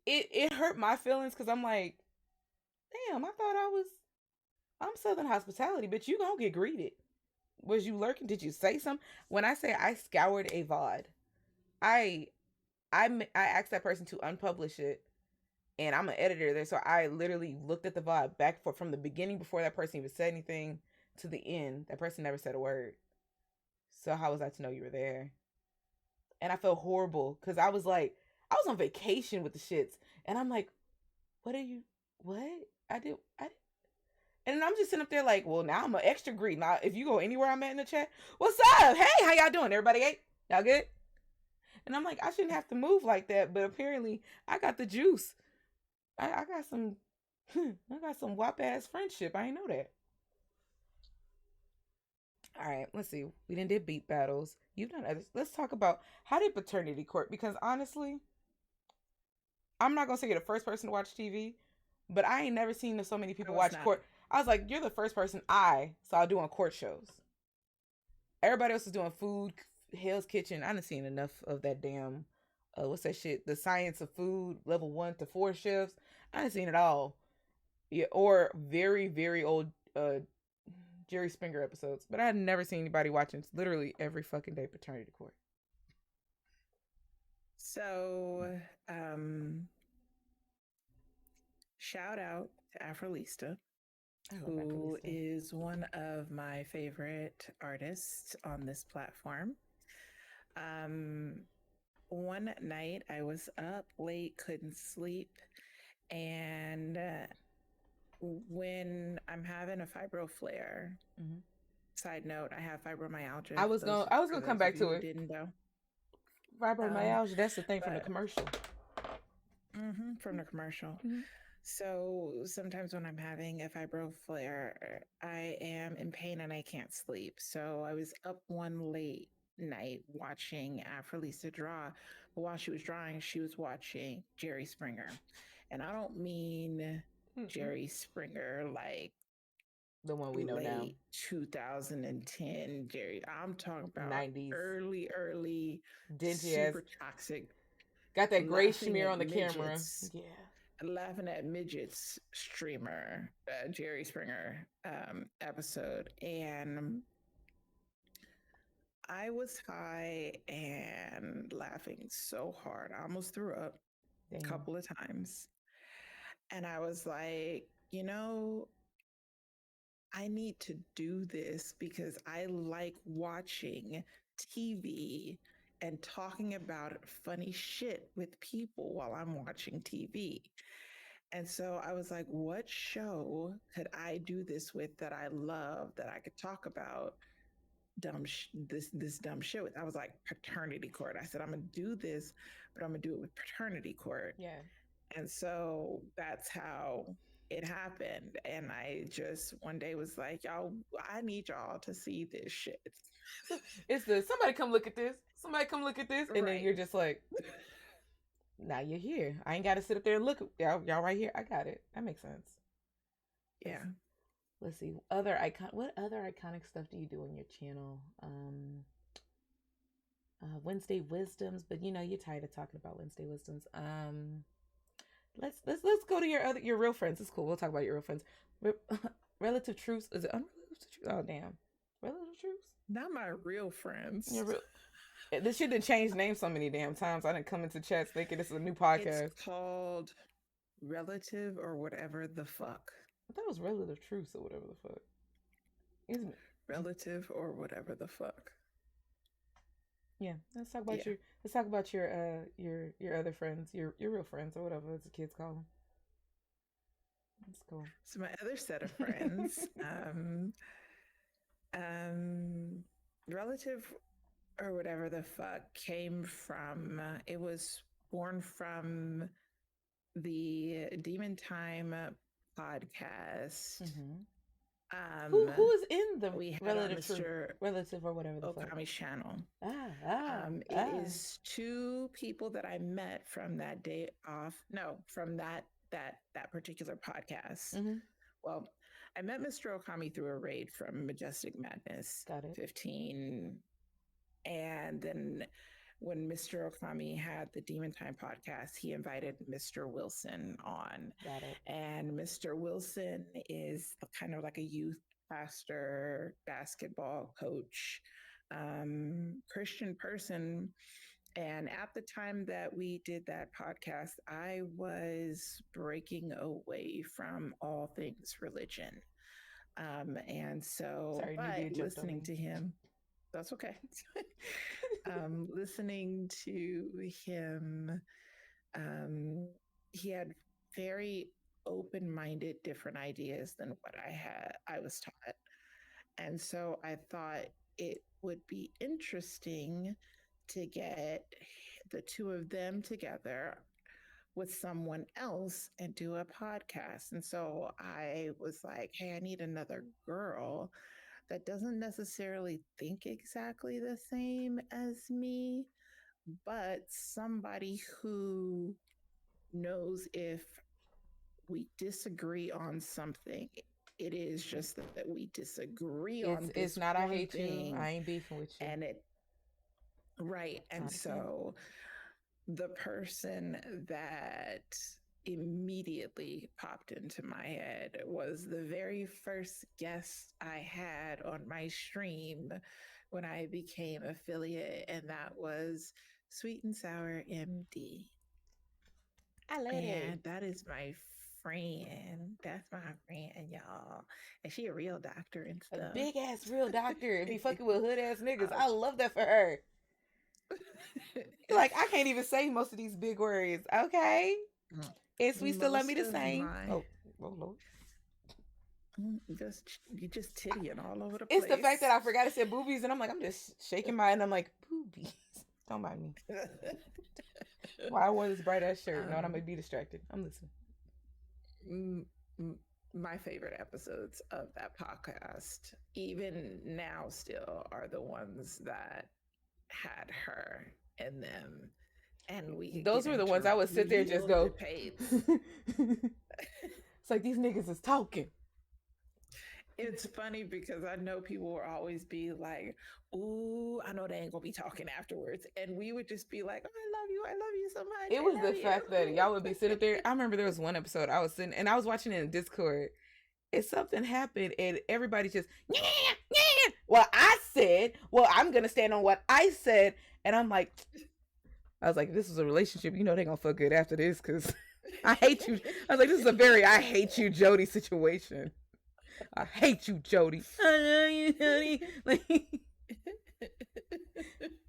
it hurt my feelings because I'm like, damn, I'm Southern hospitality, but you gonna get greeted. Was you lurking? Did you say something? When I say I scoured a VOD, I I asked that person to unpublish it, and I'm an editor there, so I literally looked at the VOD back for from the beginning before that person even said anything to the end. That person never said a word. So how was I to know you were there? And I felt horrible because I was like, I was on vacation with the shits, and I'm like, what are you? What? I did. And I'm just sitting up there like, well, now I'm an extra greet. Now, if you go anywhere I'm at in the chat, what's up? Hey, how y'all doing? Everybody ate? Y'all good? And I'm like, I shouldn't have to move like that, but apparently I got the juice. I got some, I got some whop ass friendship. I ain't know that. All right, let's see. We did beat battles. You've done others. Let's talk about how did paternity court? Because honestly, I'm not gonna say you're the first person to watch TV, but I ain't never seen so many people watch court. I was like, you're the first person I saw doing court shows. Everybody else is doing food, Hell's Kitchen. I done seen enough of that damn, what's that shit? The Science of Food, level 1 to 4 shifts. I done seen it all. Yeah, or very, very old Jerry Springer episodes. But I had never seen anybody watching literally every fucking day paternity court. So, shout out to Afrolista, who is one of my favorite artists on this platform. One night I was up late, couldn't sleep, and when I'm having a fibro flare, side note, I have fibromyalgia. I was gonna come back to it. Didn't know fibromyalgia? That's the thing from the commercial. From the commercial. So sometimes when I'm having a fibro flare, I am in pain and I can't sleep. So I was up one late night watching Afrolisa draw. But while she was drawing, she was watching Jerry Springer. And I don't mean Jerry Springer like the one we know now, 2010 Jerry. I'm talking about 90s, early, dingy super ass, toxic. Got that gray smear on the camera. Yeah. Laughing at midgets streamer, Jerry Springer episode. And I was high and laughing so hard. I almost threw up a couple of times. And I was like, you know, I need to do this because I like watching TV and talking about funny shit with people while I'm watching TV. And so I was like, what show could I do this with that I love, that I could talk about this dumb shit with? I was like, paternity court. I said, I'm going to do this, but I'm going to do it with paternity court. Yeah. And so that's how it happened. And I just one day was like, y'all, I need y'all to see this shit. It's somebody come look at this. Somebody come look at this. And then you're just like, now you're here. I ain't got to sit up there and look. Y'all right here. I got it. That makes sense. Yeah. Let's see. What other iconic stuff do you do on your channel? Wednesday Wisdoms, but you know you're tired of talking about Wednesday Wisdoms. Let's go to your real friends. It's cool. We'll talk about your real friends. Relative truths. Is it unrelative truths? Oh damn. Relative truths? Not my real friends. Your real. This shit done changed names so many damn times. I didn't come into chats thinking this is a new podcast. It's called Relative or whatever the fuck. I thought it was Relative Truths or whatever the fuck. Relative or whatever the fuck. Yeah, let's talk about your other friends, your real friends or whatever the kids call them. That's cool. So my other set of friends, relative or whatever the fuck, came from. It was born from the Demon Time podcast. Who is in the We had relative on Mr. relative or whatever the fuck? Okami's channel. It is two people that I met from that day off. No, from that particular podcast. Well, I met Mr. Okami through a raid from Majestic Madness. Got it. 15. And then when Mr. Okami had the Demon Time podcast, he invited Mr. Wilson on. Got it. And Mr. Wilson is kind of like a youth pastor, basketball coach, Christian person. And at the time that we did that podcast, I was breaking away from all things religion. And so, sorry, listening to him, that's okay. Listening to him, he had very open-minded, different ideas than what I was taught. And so I thought it would be interesting to get the two of them together with someone else and do a podcast. And so I was like, hey, I need another girl that doesn't necessarily think exactly the same as me, but somebody who knows if we disagree on something, it is just that we disagree on this. It's not I hate thing, you. I ain't beefing with you. And it right. And so the person that immediately popped into my head was the very first guest I had on my stream when I became affiliate, and that was Sweet and Sour MD. I love it. And that is my friend. That's my friend, y'all. And she a real doctor and stuff. A big ass real doctor. If you fucking with hood ass niggas, I love that for her. Like, I can't even say most of these big words. Okay. Is we still let me the same? Oh Lord. You just tittying all over the place. It's the fact that I forgot to say boobies, and I'm like, I'm just shaking my, and I'm like, boobies. Don't mind me. Why I wore this bright ass shirt? No, I'm gonna be distracted. I'm listening. My favorite episodes of that podcast, even now, still are the ones that had her in them. And those were the ones I would sit there and just go. It's like, these niggas is talking. It's funny because I know people will always be like, ooh, I know they ain't gonna be talking afterwards. And we would just be like, oh, I love you so much. It was the fact that y'all would be sitting there. I remember there was one episode I was sitting, and I was watching it in Discord, and something happened, and everybody just, yeah. Well, I said, well, I'm gonna stand on what I said. And I'm like, I was like, this is a relationship, you know they gonna fuck good after this, because I hate you. I was like, this is a very I hate you, Jody situation. I hate you, Jody. I love you, Jody. Like,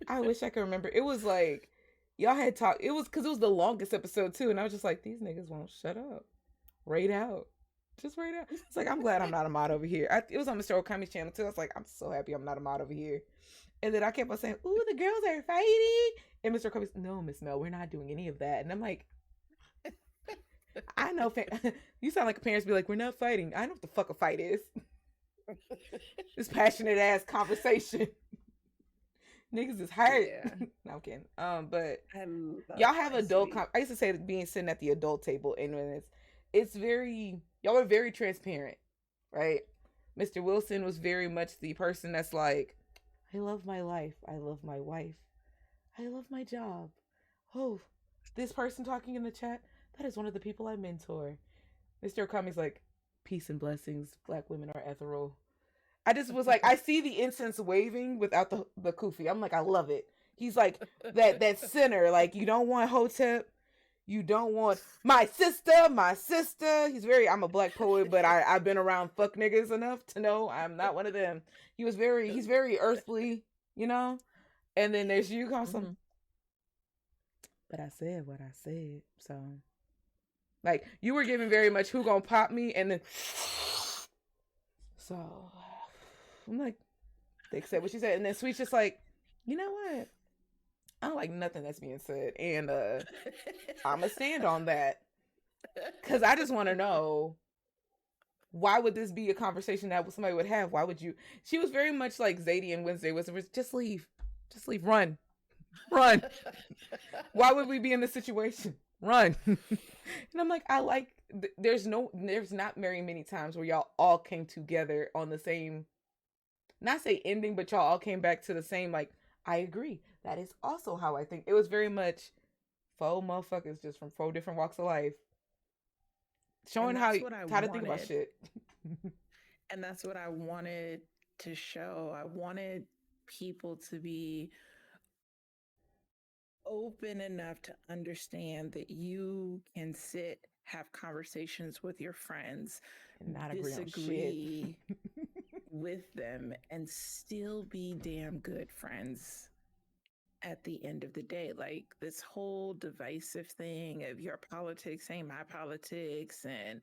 I wish I could remember. It was like, y'all had talked. It was because it was the longest episode too, and I was just like, these niggas won't shut up. Raid out. Just raid out. It's like, I'm glad I'm not a mod over here. It was on Mr. Okami's channel too. I was like, I'm so happy I'm not a mod over here. And then I kept on saying, ooh, the girls are fighting. And Mr. Okami's, no, Miss Mel, we're not doing any of that. And I'm like, I know. You sound like parents be like, we're not fighting. I know what the fuck a fight is. This passionate ass conversation. Niggas is hurt. Yeah. No, I'm kidding. But y'all have adult. I used to say being sitting at the adult table, and when it's very, y'all are very transparent, right? Mr. Wilson was very much the person that's like, I love my life. I love my wife. I love my job. Oh, this person talking in the chat, that is one of the people I mentor. Mr. Okami's like, peace and blessings. Black women are ethereal. I just was like, I see the incense waving without the kufi. I'm like, I love it. He's like that center. Like, you don't want Hotep. You don't want my sister. I'm a black poet, but I've been around fuck niggas enough to know I'm not one of them. He's very earthly, you know? And then there's you, Consum. Mm-hmm. But I said what I said, so Like, you were giving very much who gonna pop me, and then so I'm like, they said what she said, and then Sweet's just like, you know what? I don't like nothing that's being said, and I'ma stand on that because I just want to know, why would this be a conversation that somebody would have? Why would you? She was very much like Zadie and Wednesday was just leave, run. Why would we be in this situation? Run. And I'm like, I like. There's not very many times where y'all all came together on the same, not say ending, but y'all all came back to the same. Like, I agree. That is also how I think. It was very much four motherfuckers just from four different walks of life, showing how to think about shit. And that's what I wanted to show. I wanted people to be open enough to understand that you can have conversations with your friends, and not disagree with them, and still be damn good friends at the end of the day. Like, this whole divisive thing of your politics ain't my politics and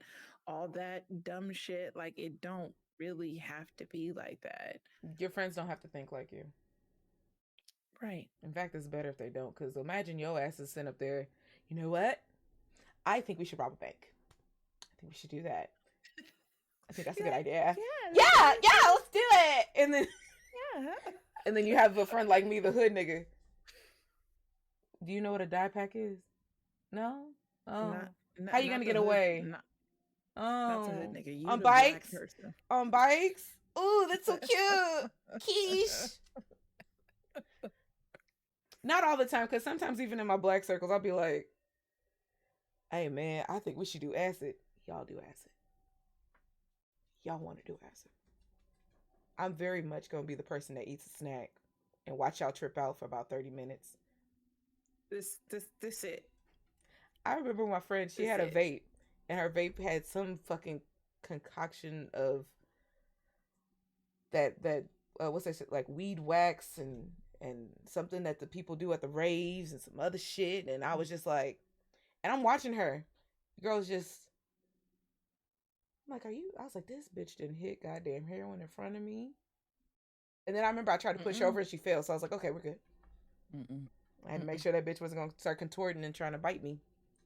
all that dumb shit, like, it don't really have to be like that. Your friends don't have to think like you. Right. In fact, it's better if they don't, because imagine your ass is sitting up there, you know what? I think we should rob a bank. I think we should do that. I think that's a good idea. Yeah, let's do it. And then, and then you have a friend like me, the hood nigga. Do you know what a die pack is? No? Oh. How you gonna get away? That's a hood nigga. You on bikes? On bikes? Ooh, that's so cute. Quiche. Not all the time, because sometimes even in my black circles, I'll be like, hey, man, I think we should do acid. Y'all do acid. Y'all want to do acid. I'm very much going to be the person that eats a snack and watch y'all trip out for about 30 minutes. This it. I remember my friend, she had a vape, and her vape had some fucking concoction of that what's that shit, like weed wax and something that the people do at the raves and some other shit. And I was just like, and I'm watching her. The girl's just, I'm like, I was like, this bitch didn't hit goddamn heroin in front of me. And then I remember I tried to push her over and she failed. So I was like, okay, we're good. I had to make sure that bitch wasn't going to start contorting and trying to bite me.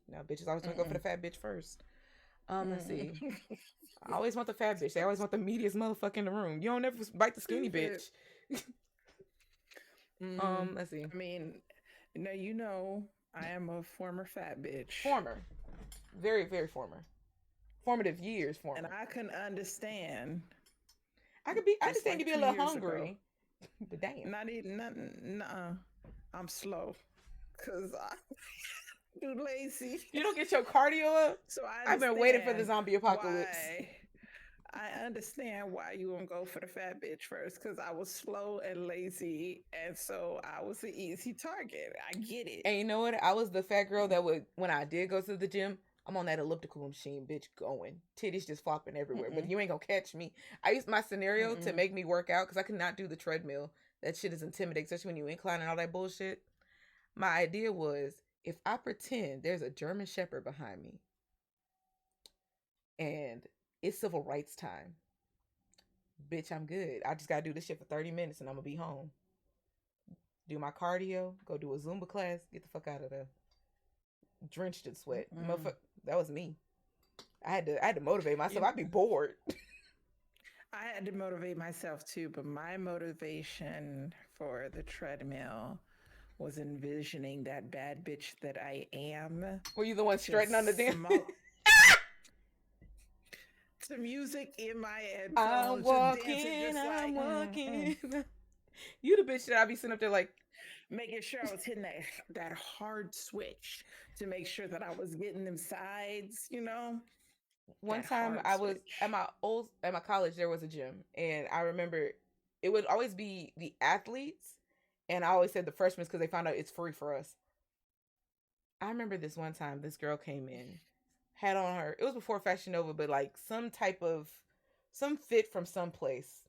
Now, bitches always going to go for the fat bitch first. Let's see. I always want the fat bitch. They always want the meatiest motherfucker in the room. You don't ever bite the skinny bitch. Let's see. I mean, I am a former fat bitch. Former. Very, very former. Formative years former. And I can understand. I understand you be a little hungry. But damn. Not eating nothing. I'm slow. Because I'm too lazy. You don't get your cardio up? So I've been waiting for the zombie apocalypse. I understand why you won't go for the fat bitch first, because I was slow and lazy, and so I was an easy target. I get it. And you know what? I was the fat girl that would, when I did go to the gym, I'm on that elliptical machine, bitch, going. Titties just flopping everywhere. But you ain't gonna catch me. I used my scenario to make me work out, because I could not do the treadmill. That shit is intimidating, especially when you incline and all that bullshit. My idea was, if I pretend there's a German Shepherd behind me, and it's civil rights time, bitch, I'm good. I just gotta do this shit for 30 minutes and I'm gonna be home. Do my cardio, go do a Zumba class, get the fuck out of there. Drenched in sweat. That was me. I had to motivate myself. I'd be bored. I had to motivate myself too, but my motivation for the treadmill was envisioning that bad bitch that I am. Were you the one strutting on the damn? To music in my head. I'm walking. You the bitch that I be sitting up there like, making sure I was hitting that hard switch to make sure that I was getting them sides, One time I was at my college, there was a gym, and I remember it would always be the athletes, and I always said the freshmen because they found out it's free for us. I remember this one time, this girl came in, had on her, it was before Fashion Nova, but like some fit from someplace.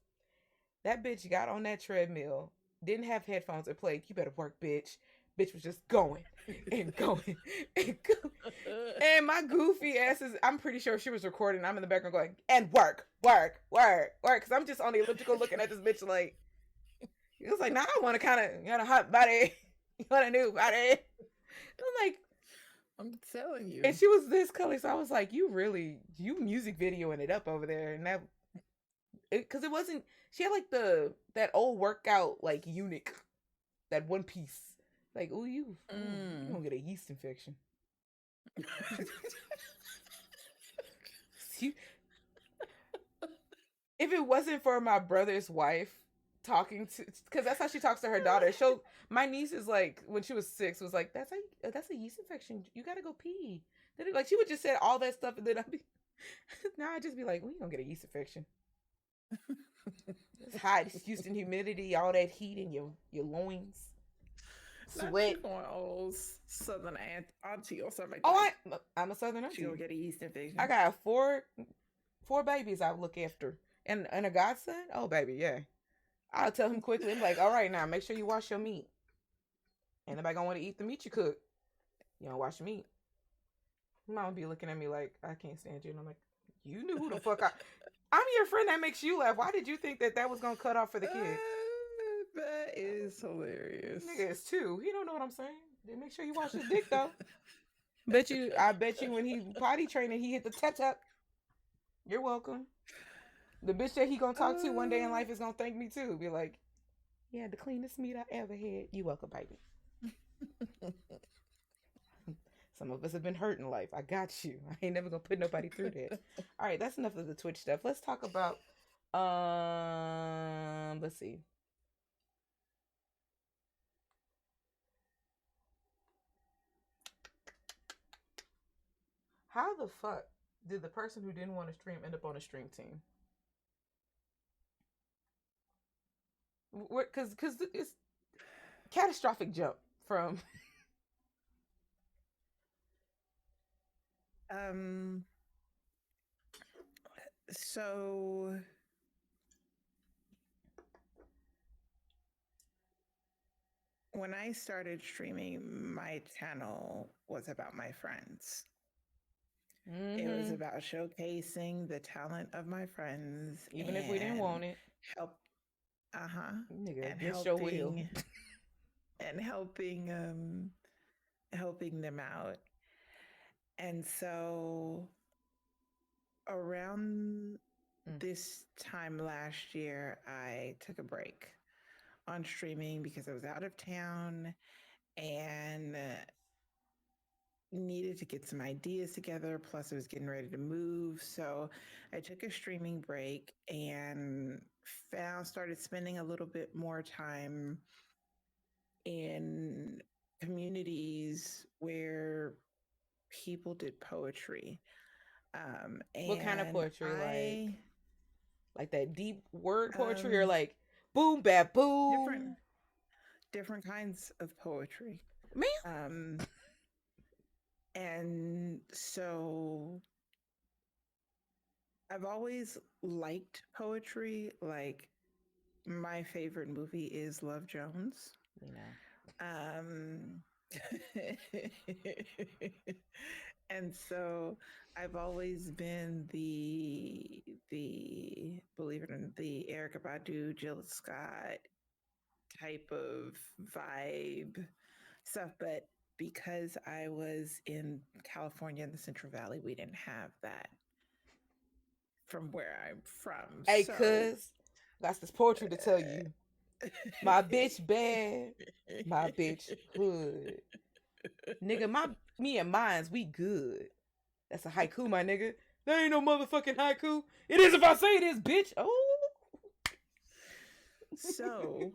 That bitch got on that treadmill, didn't have headphones, and played "You Better Work, Bitch." Bitch was just going and going and going. And my goofy ass is, I'm pretty sure she was recording. I'm in the background going, and work. Because I'm just on the elliptical looking at this bitch like, it was like, nah, I want to kind of, got a hot body. You want a new body. I'm like, I'm telling you. And she was this color. So I was like, you music videoing it up over there. And that, because it wasn't, she had like that old workout, like eunuch, that one piece. Like, oh, you gonna get a yeast infection. If it wasn't for my brother's wife talking to, because that's how she talks to her daughter. My niece is like, when she was 6, was like, that's a yeast infection. You gotta go pee. Then like she would just say all that stuff, and then I'd just be like, well, you gonna get a yeast infection. It's hot. It's Houston humidity, all that heat in your loins. Sweat. Going all southern auntie or something like that. Oh, I'm a southern auntie. She gonna get a yeast infection. I got four babies I look after. And a godson? Oh, baby, yeah. I'll tell him quickly. I'm like, all right, now, make sure you wash your meat. Ain't nobody gonna want to eat the meat you cook. You don't wash your meat. Mom be looking at me like, I can't stand you. And I'm like, you knew who the fuck I'm your friend that makes you laugh. Why did you think that was gonna cut off for the kid? That is hilarious. Nigga is 2. He don't know what I'm saying. Then make sure you wash his dick though. I bet you when he potty training, he hit the tap. You're welcome. The bitch that he gonna talk to one day in life is gonna thank me too. Be like, yeah, the cleanest meat I ever had. You welcome, baby. Some of us have been hurt in life. I got you. I ain't never gonna put nobody through that. All right, that's enough of the Twitch stuff. Let's talk about let's see. How the fuck did the person who didn't want to stream end up on a stream team? Because it's catastrophic jump from so when I started streaming, my channel was about my friends. Mm-hmm. It was about showcasing the talent of my friends, even if we didn't want it. Nigga, and helping and helping them out. And so around this time last year, I took a break on streaming because I was out of town and needed to get some ideas together. Plus I was getting ready to move. So I took a streaming break and started spending a little bit more time in communities where people did poetry. What kind of poetry? Like that deep word poetry or like boom, bap, boom? Different kinds of poetry. Man. And so I've always liked poetry. Like my favorite movie is Love Jones. You know. And so I've always been the believe it or not, the Erykah Badu, Jill Scott type of vibe stuff. But because I was in California in the Central Valley, we didn't have that from where I'm from. Hey, cuz, that's this poetry to tell you. My bitch bad, my bitch hood. Nigga, me and mines, we good. That's a haiku, my nigga. There ain't no motherfucking haiku. It is if I say it is, bitch. Oh. So,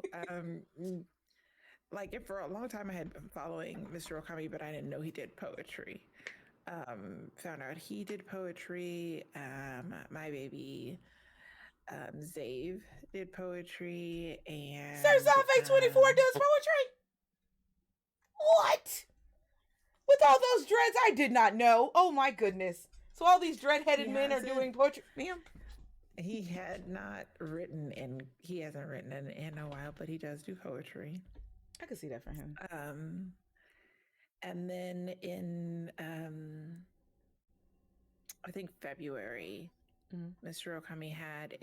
like for a long time I had been following Mr. Okami, but I didn't know he did poetry. Found out he did poetry. My baby Zave did poetry, and Sir Zave 24 does poetry? What? With all those dreads, I did not know. Oh my goodness. So all these dread-headed men are doing poetry. Ma'am? He hasn't written in a while, but he does do poetry. I could see that for him. And then in I think February, Mr. Okami had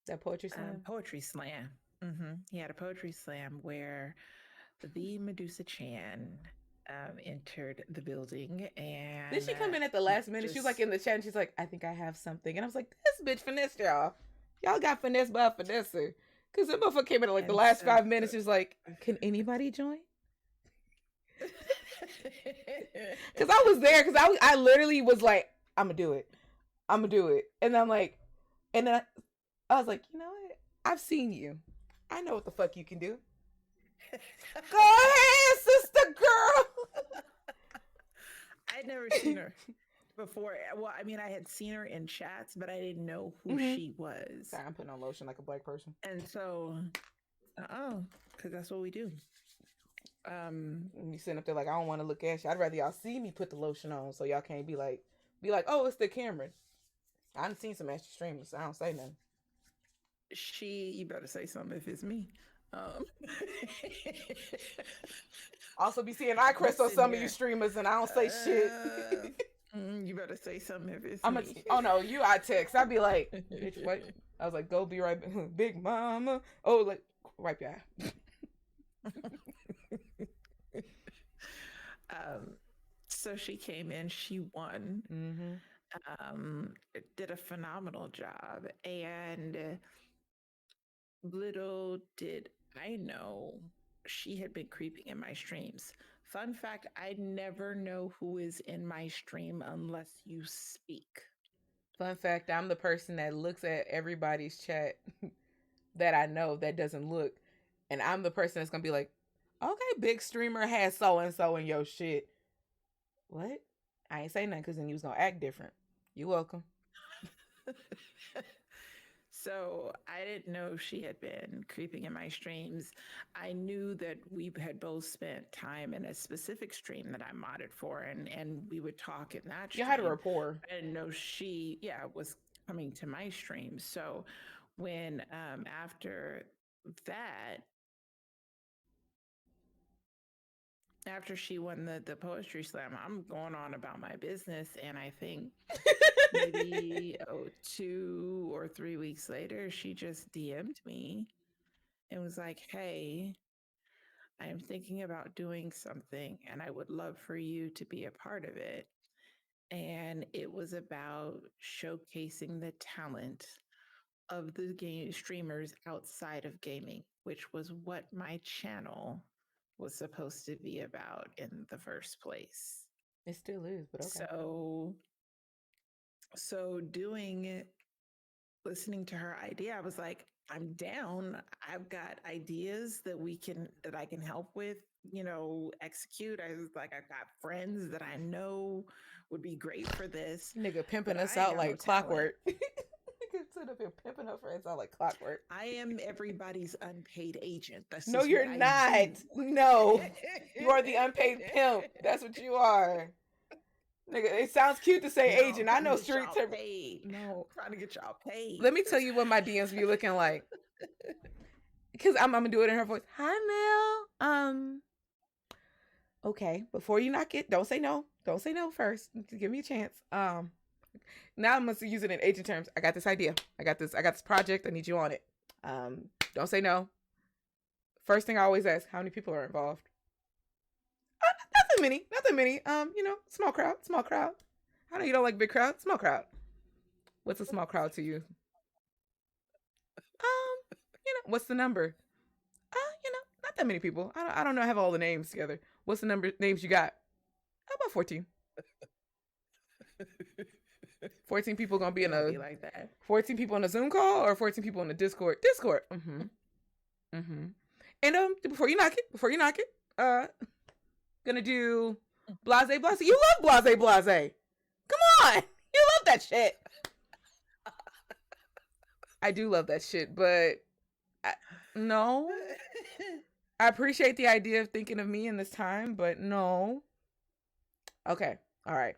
that poetry slam. Poetry slam. He had a poetry slam where the Medusa Chan entered the building, and did she come in at the last minute? She was like in the chat and she's like, I think I have something. And I was like, this bitch finessed y'all. Y'all got finessed by a finesser. Because the motherfucker came in at like the last 5 minutes. She was like, can anybody join? Because I was there. Because I literally was like, I'm going to do it. I'm going to do it. And I'm like, and then I was like, you know what? I've seen you. I know what the fuck you can do. Go ahead, sister girl. I'd never seen her before. Well, I mean, I had seen her in chats, but I didn't know who she was. Sorry, I'm putting on lotion like a black person. And so, because that's what we do. You sitting up there like, I don't want to look at you. I'd rather y'all see me put the lotion on so y'all can't be like, oh, it's the Cameron. I done seen some extra streamers, so I don't say nothing. You better say something if it's me. Also be seeing eye crest on some of you streamers and I don't say shit. You better say something if it's me. Oh no, you I text. I'd be like, bitch, what? I was like, go be right back. Big mama. Oh, like, wipe your eye. So she came in, she won. Did a phenomenal job. And little did I know she had been creeping in my streams. Fun fact, I never know who is in my stream unless you speak. Fun fact, I'm the person that looks at everybody's chat that I know that doesn't look. And I'm the person that's going to be like, okay, big streamer has so-and-so in your shit. What? I ain't say nothing because then you was going to act different. You're welcome. So I didn't know she had been creeping in my streams. I knew that we had both spent time in a specific stream that I modded for, and we would talk in that stream. You had a rapport. I didn't know she, was coming to my stream. So when after that, after she won the poetry slam, I'm going on about my business, and I think maybe 2 or 3 weeks later, she just DM'd me and was like, hey, I am thinking about doing something and I would love for you to be a part of it. And it was about showcasing the talent of the game streamers outside of gaming, which was what my channel was supposed to be about in the first place. It still is, but okay. So listening to her idea, I was like, I'm down. I've got ideas that I can help with, execute. I was like, I've got friends that I know would be great for this. Nigga pimping us out like clockwork. Sit up here pimping her friends out like clockwork. I am everybody's unpaid agent. No, you're not. No, you are the unpaid pimp. That's what you are. Nigga, it sounds cute to say agent. I know street term. No, trying to get y'all paid. Let me tell you what my DMs be looking like. Because I'm gonna do it in her voice. Hi, Mel. Okay, before you knock it, don't say no. Don't say no first. Give me a chance. Now I'm gonna use it in agent terms. I got this idea. I got this project. I need you on it. Don't say no. First thing I always ask, how many people are involved? Not that many. Small crowd. I know you don't like big crowd. Small crowd. What's a small crowd to you? What's the number? Not that many people. I don't know. I have all the names together. What's the names you got? About 14. 14 people gonna be in a like that. 14 people on a Zoom call or 14 people on the Discord? Discord. And before you knock it, gonna do blase. You love blase. Come on, you love that shit. I do love that shit, but no. I appreciate the idea of thinking of me in this time, but no. Okay, all right.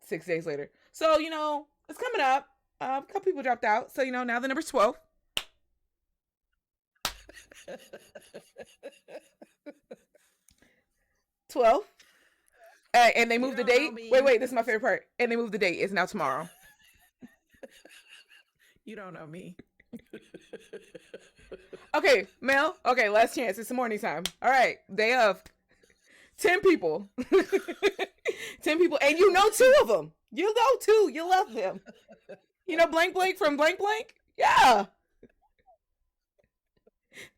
6 days later. So, it's coming up. A couple people dropped out. So, now the number's 12. 12. And they You moved the don't know date. Wait, me. wait. This is my favorite part. And they moved the date. It's now tomorrow. You don't know me. Okay, Mel. Okay, last chance. It's the morning time. All right, day of. 10 people. 10 people. And you know 2 of them. You know 2. You love them. You know blank blank from blank blank? Yeah.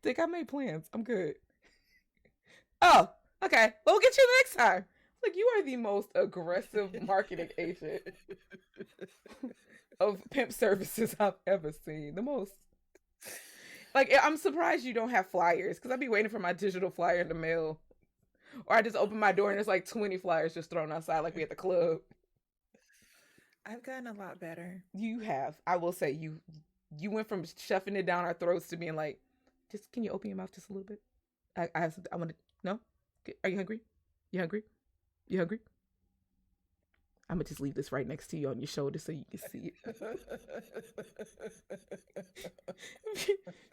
Think I made plans. I'm good. Oh, okay. We'll get you next time. Like, you are the most aggressive marketing agent of pimp services I've ever seen. The most. Like, I'm surprised you don't have flyers, because I'd be waiting for my digital flyer in the mail. Or I just open my door and there's like 20 flyers just thrown outside like we at the club. I've gotten a lot better. You have. I will say you went from shoving it down our throats to being like, just can you open your mouth just a little bit? I want to. No? Are you hungry? You hungry? You hungry? I'm gonna just leave this right next to you on your shoulder so you can see it.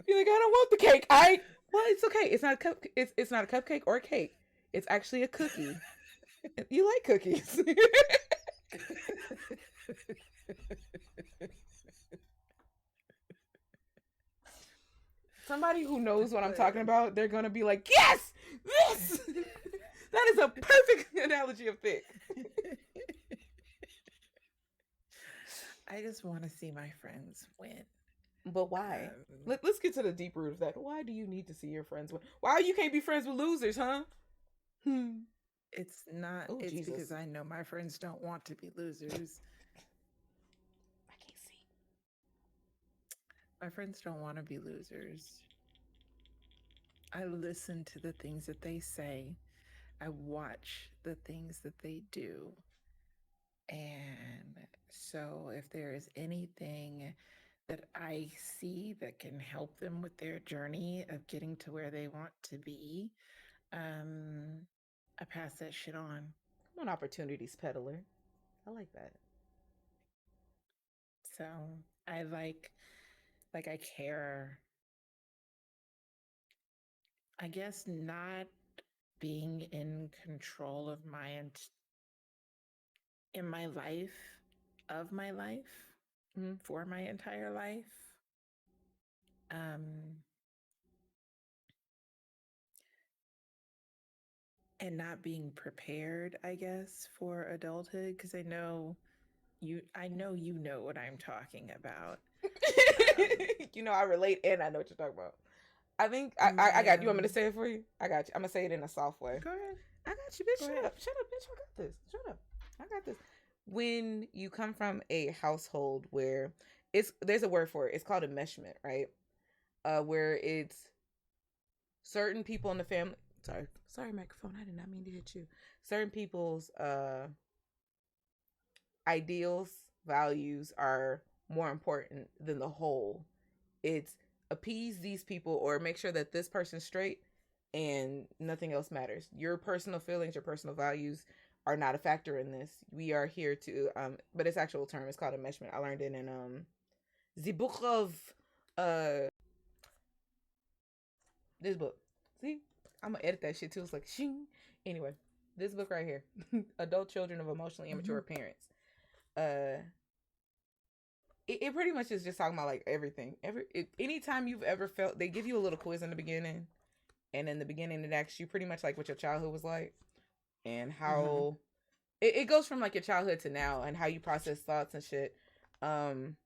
You're like, I don't want the cake. Well, it's okay. It's not a cup. It's not a cupcake or a cake. It's actually a cookie. You like cookies. Somebody who knows what I'm talking about, they're gonna be like, yes, this. That is a perfect analogy of thick. I just want to see my friends win. But why? Let's get to the deep root of that. Why do you need to see your friends win? Why you can't be friends with losers, huh? It's not. Oh, it's Jesus. because I know my friends don't want to be losers. I can't see. My friends don't want to be losers. I listen to the things that they say. I watch the things that they do. And so if there is anything that I see that can help them with their journey of getting to where they want to be, I pass that shit on. I'm an opportunities peddler. I like that. So I I care. I guess not being in control of in my life, of my life, for my entire life. And not being prepared, I guess, for adulthood, because I know you know what I'm talking about. You know, I relate and I know what you're talking about. I think I got you. Want me to say it for you? I got you. I'm gonna say it in a soft way. Go ahead. I got you, bitch. Shut up, bitch. I got this. Shut up. I got this. When you come from a household where there's a word for it. It's called enmeshment, right? Where it's certain people in the family. Sorry, microphone. I did not mean to hit you. Certain people's ideals, values are more important than the whole. It's appease these people or make sure that this person's straight and nothing else matters. Your personal feelings, your personal values are not a factor in this. We are here to but its actual term is called enmeshment. I learned it in the book of this book. See? I'm gonna edit that shit too. It's like shing. Anyway, this book right here. Adult Children of Emotionally Immature Parents. It pretty much is just talking about like everything. Anytime you've ever felt, they give you a little quiz in the beginning, and in the beginning it asks you pretty much like what your childhood was like, and how it goes from like your childhood to now, and how you process thoughts and shit. And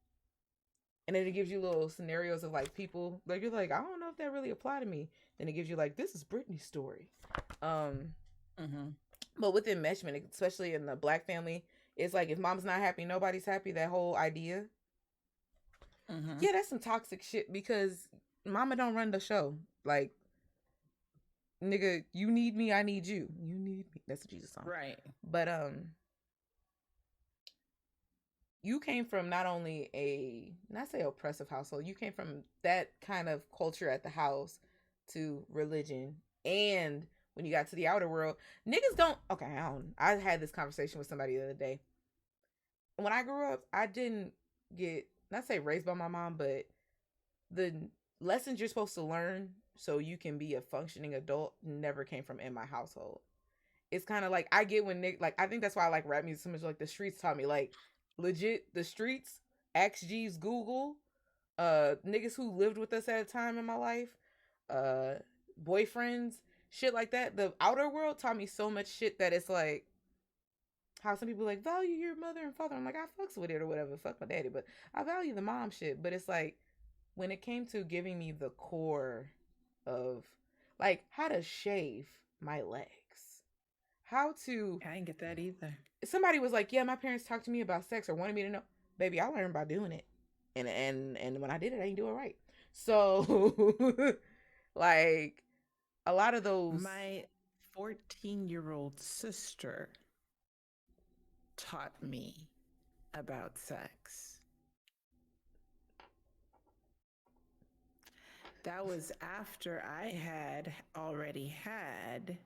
then it gives you little scenarios of like people like you're like, I don't know if that really apply to me. Then it gives you like, this is Brittany's story. But with enmeshment, especially in the Black family, it's like if mom's not happy, nobody's happy. That whole idea. Yeah, that's some toxic shit because mama don't run the show. Like, nigga, you need me, I need you. You need me. That's a Jesus song. Right. But you came from not only not say oppressive household, you came from that kind of culture at the house to religion, and when you got to the outer world, niggas don't. Okay, I had this conversation with somebody the other day. When I grew up, I didn't get, not say raised by my mom, but the lessons you're supposed to learn so you can be a functioning adult never came from in my household. It's kind of like, I get when Nick, like, I think that's why I like rap music so much. Like, the streets taught me, like, legit, the streets, XG's, Google, niggas who lived with us at a time in my life, uh, boyfriends, shit like that. The outer world taught me so much shit that it's like, how some people like value your mother and father. I'm like, I fucks with it or whatever, fuck my daddy, but I value the mom shit. But it's like, when it came to giving me the core of, like, how to shave my legs, how to, I didn't get that either. somebody was like, yeah, my parents talked to me about sex or wanted me to know. Baby, I learned by doing it. And when I did it, I didn't do it right. So like, a lot of those, My 14-year-old sister taught me about sex. That was after I had already had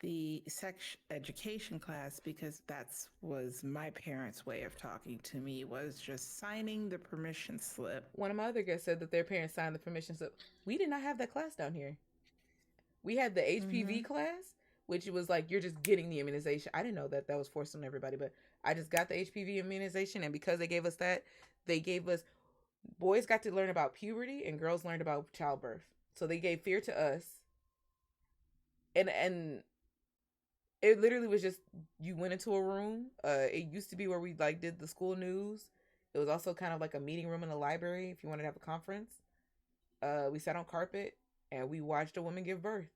the sex education class, because that's was my parents' way of talking to me, was just signing the permission slip. one of my other guests said that their parents signed the permission slip. We did not have that class down here. We had the HPV class, which was like, you're just getting the immunization. I didn't know that that was forced on everybody, but I just got the HPV immunization. And because they gave us that, they gave us, boys got to learn about puberty and girls learned about childbirth. So they gave fear to us. And it literally was just, you went into a room. It used to be where we like did the school news. It was also kind of like a meeting room in the library if you wanted to have a conference. We sat on carpet and we watched a woman give birth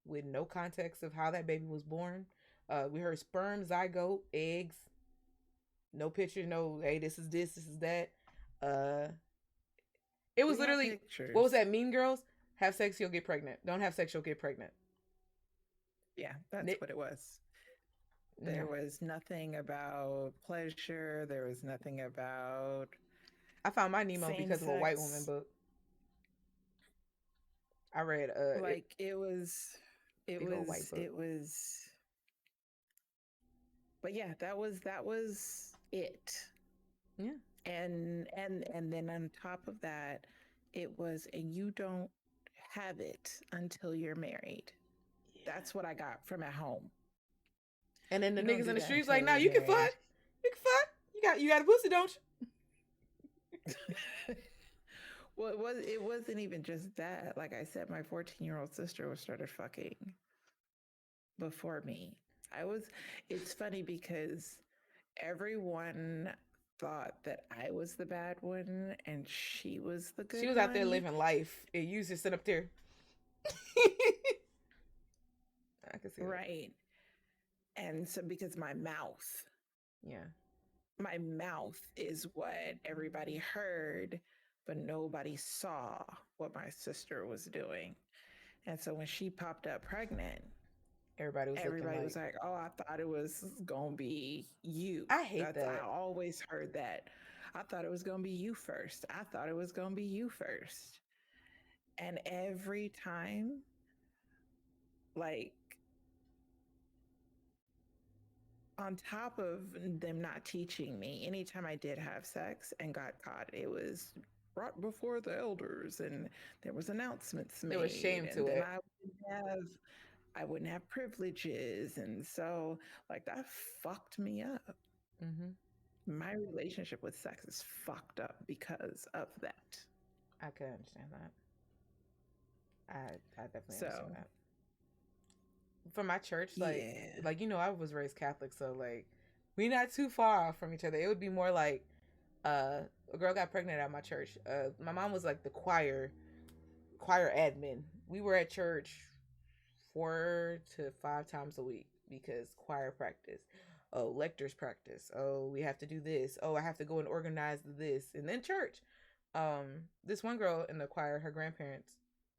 with no context of how that baby was born. We heard sperm, zygote, eggs, no picture, no, hey, this is that. It was literally, what was that, Mean Girls? Have sex, you'll get pregnant. Don't have sex, you'll get pregnant. Yeah, that's what it was. There was nothing about pleasure. There was nothing about. I found my Nemo because of a white woman book. I read it was but yeah, that was it. Yeah. And then on top of that, it was, and you don't have it until you're married. Yeah. That's what I got from at home. And then the niggas in the streets like, no, you can fuck. You can fuck. You got a pussy, don't you? Well, it wasn't even just that. Like I said, my 14-year-old sister started fucking before me. It's funny because everyone thought that I was the bad one and she was the good one. She was out there living life and you just sit up there. I can see right. That. And so because my mouth is what everybody heard, but nobody saw what my sister was doing. And so when she popped up pregnant, everybody was like, oh, I thought it was gonna be you. I hate that. I always heard that. I thought it was gonna be you first. I thought it was gonna be you first. And every time, like, on top of them not teaching me, anytime I did have sex and got caught, it was brought before the elders and there was announcements made. There was shame to it. I wouldn't have privileges. And so, like, that fucked me up. Mm-hmm. My relationship with sex is fucked up because of that. I could understand that. I definitely understand that. For my church, like, you know, I was raised Catholic, so, like, we're not too far off from each other. It would be more like, a girl got pregnant at my church. My mom was, like, the choir admin. We were at church 4 to 5 times a week because choir practice. Oh, lectors practice. Oh, we have to do this. Oh, I have to go and organize this. And then church. This one girl in the choir, her grandparents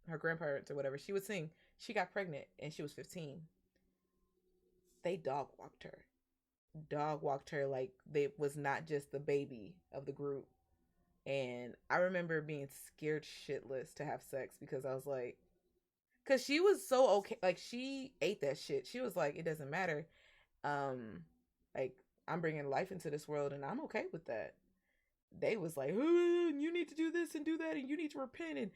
or whatever, she would sing. She got pregnant and she was 15. They dog walked her like they was not just the baby of the group. And I remember being scared shitless to have sex because I was like, because she was so okay. Like, she ate that shit. She was like, it doesn't matter. Like, I'm bringing life into this world and I'm okay with that. they was like, "Ooh, you need to do this and do that, and you need to repent, and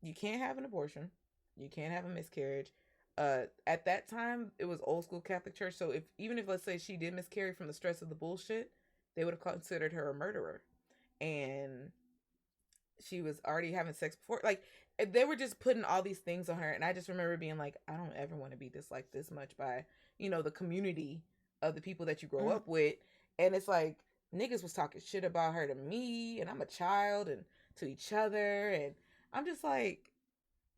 you can't have an abortion, you can't have a miscarriage." At that time, it was old school Catholic Church. So if even if let's say she did miscarry from the stress of the bullshit, they would have considered her a murderer, and she was already having sex before. Like they were just putting all these things on her, and I just remember being like, I don't ever want to be disliked this much by the community of the people that you grow Mhm. up with, and it's like niggas was talking shit about her to me, and I'm a child, and to each other, and I'm just like,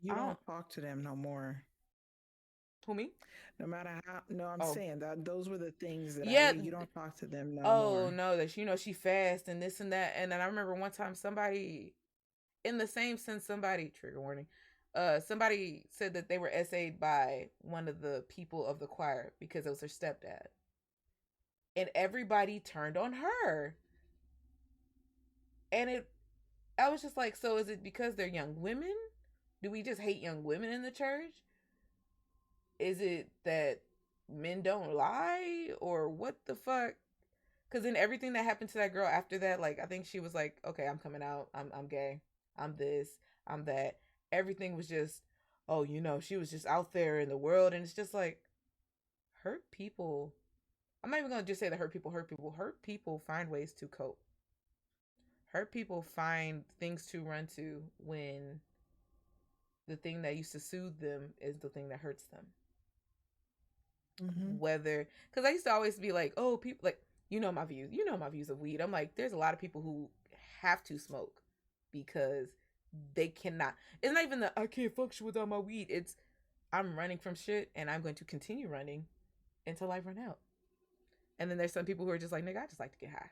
You I don't. don't talk to them no more. Who, me? No matter how, no, I'm Oh saying that those were the things that I yeah. would, you don't talk to them no Oh more. no, that she fast and this and that, and then I remember one time somebody, in the same sense, somebody, trigger warning, somebody said that they were essayed by one of the people of the choir because it was her stepdad, and everybody turned on her, and I was just like, so is it because they're young women? Do we just hate young women in the church? Is it that men don't lie, or what the fuck? Because then everything that happened to that girl after that, like I think she was like, okay, I'm coming out, I'm gay, I'm this, I'm that. Everything was just, oh, she was just out there in the world, and it's just like, hurt people. I'm not even gonna just say that hurt people hurt people. Hurt people find ways to cope. Hurt people find things to run to when the thing that used to soothe them is the thing that hurts them. Mm-hmm. Whether, because I used to always be like, oh, people, like, my views of weed. I'm like, there's a lot of people who have to smoke because they cannot. It's not even that I can't function without my weed. It's I'm running from shit, and I'm going to continue running until I run out. And then there's some people who are just like, nigga, I just like to get high.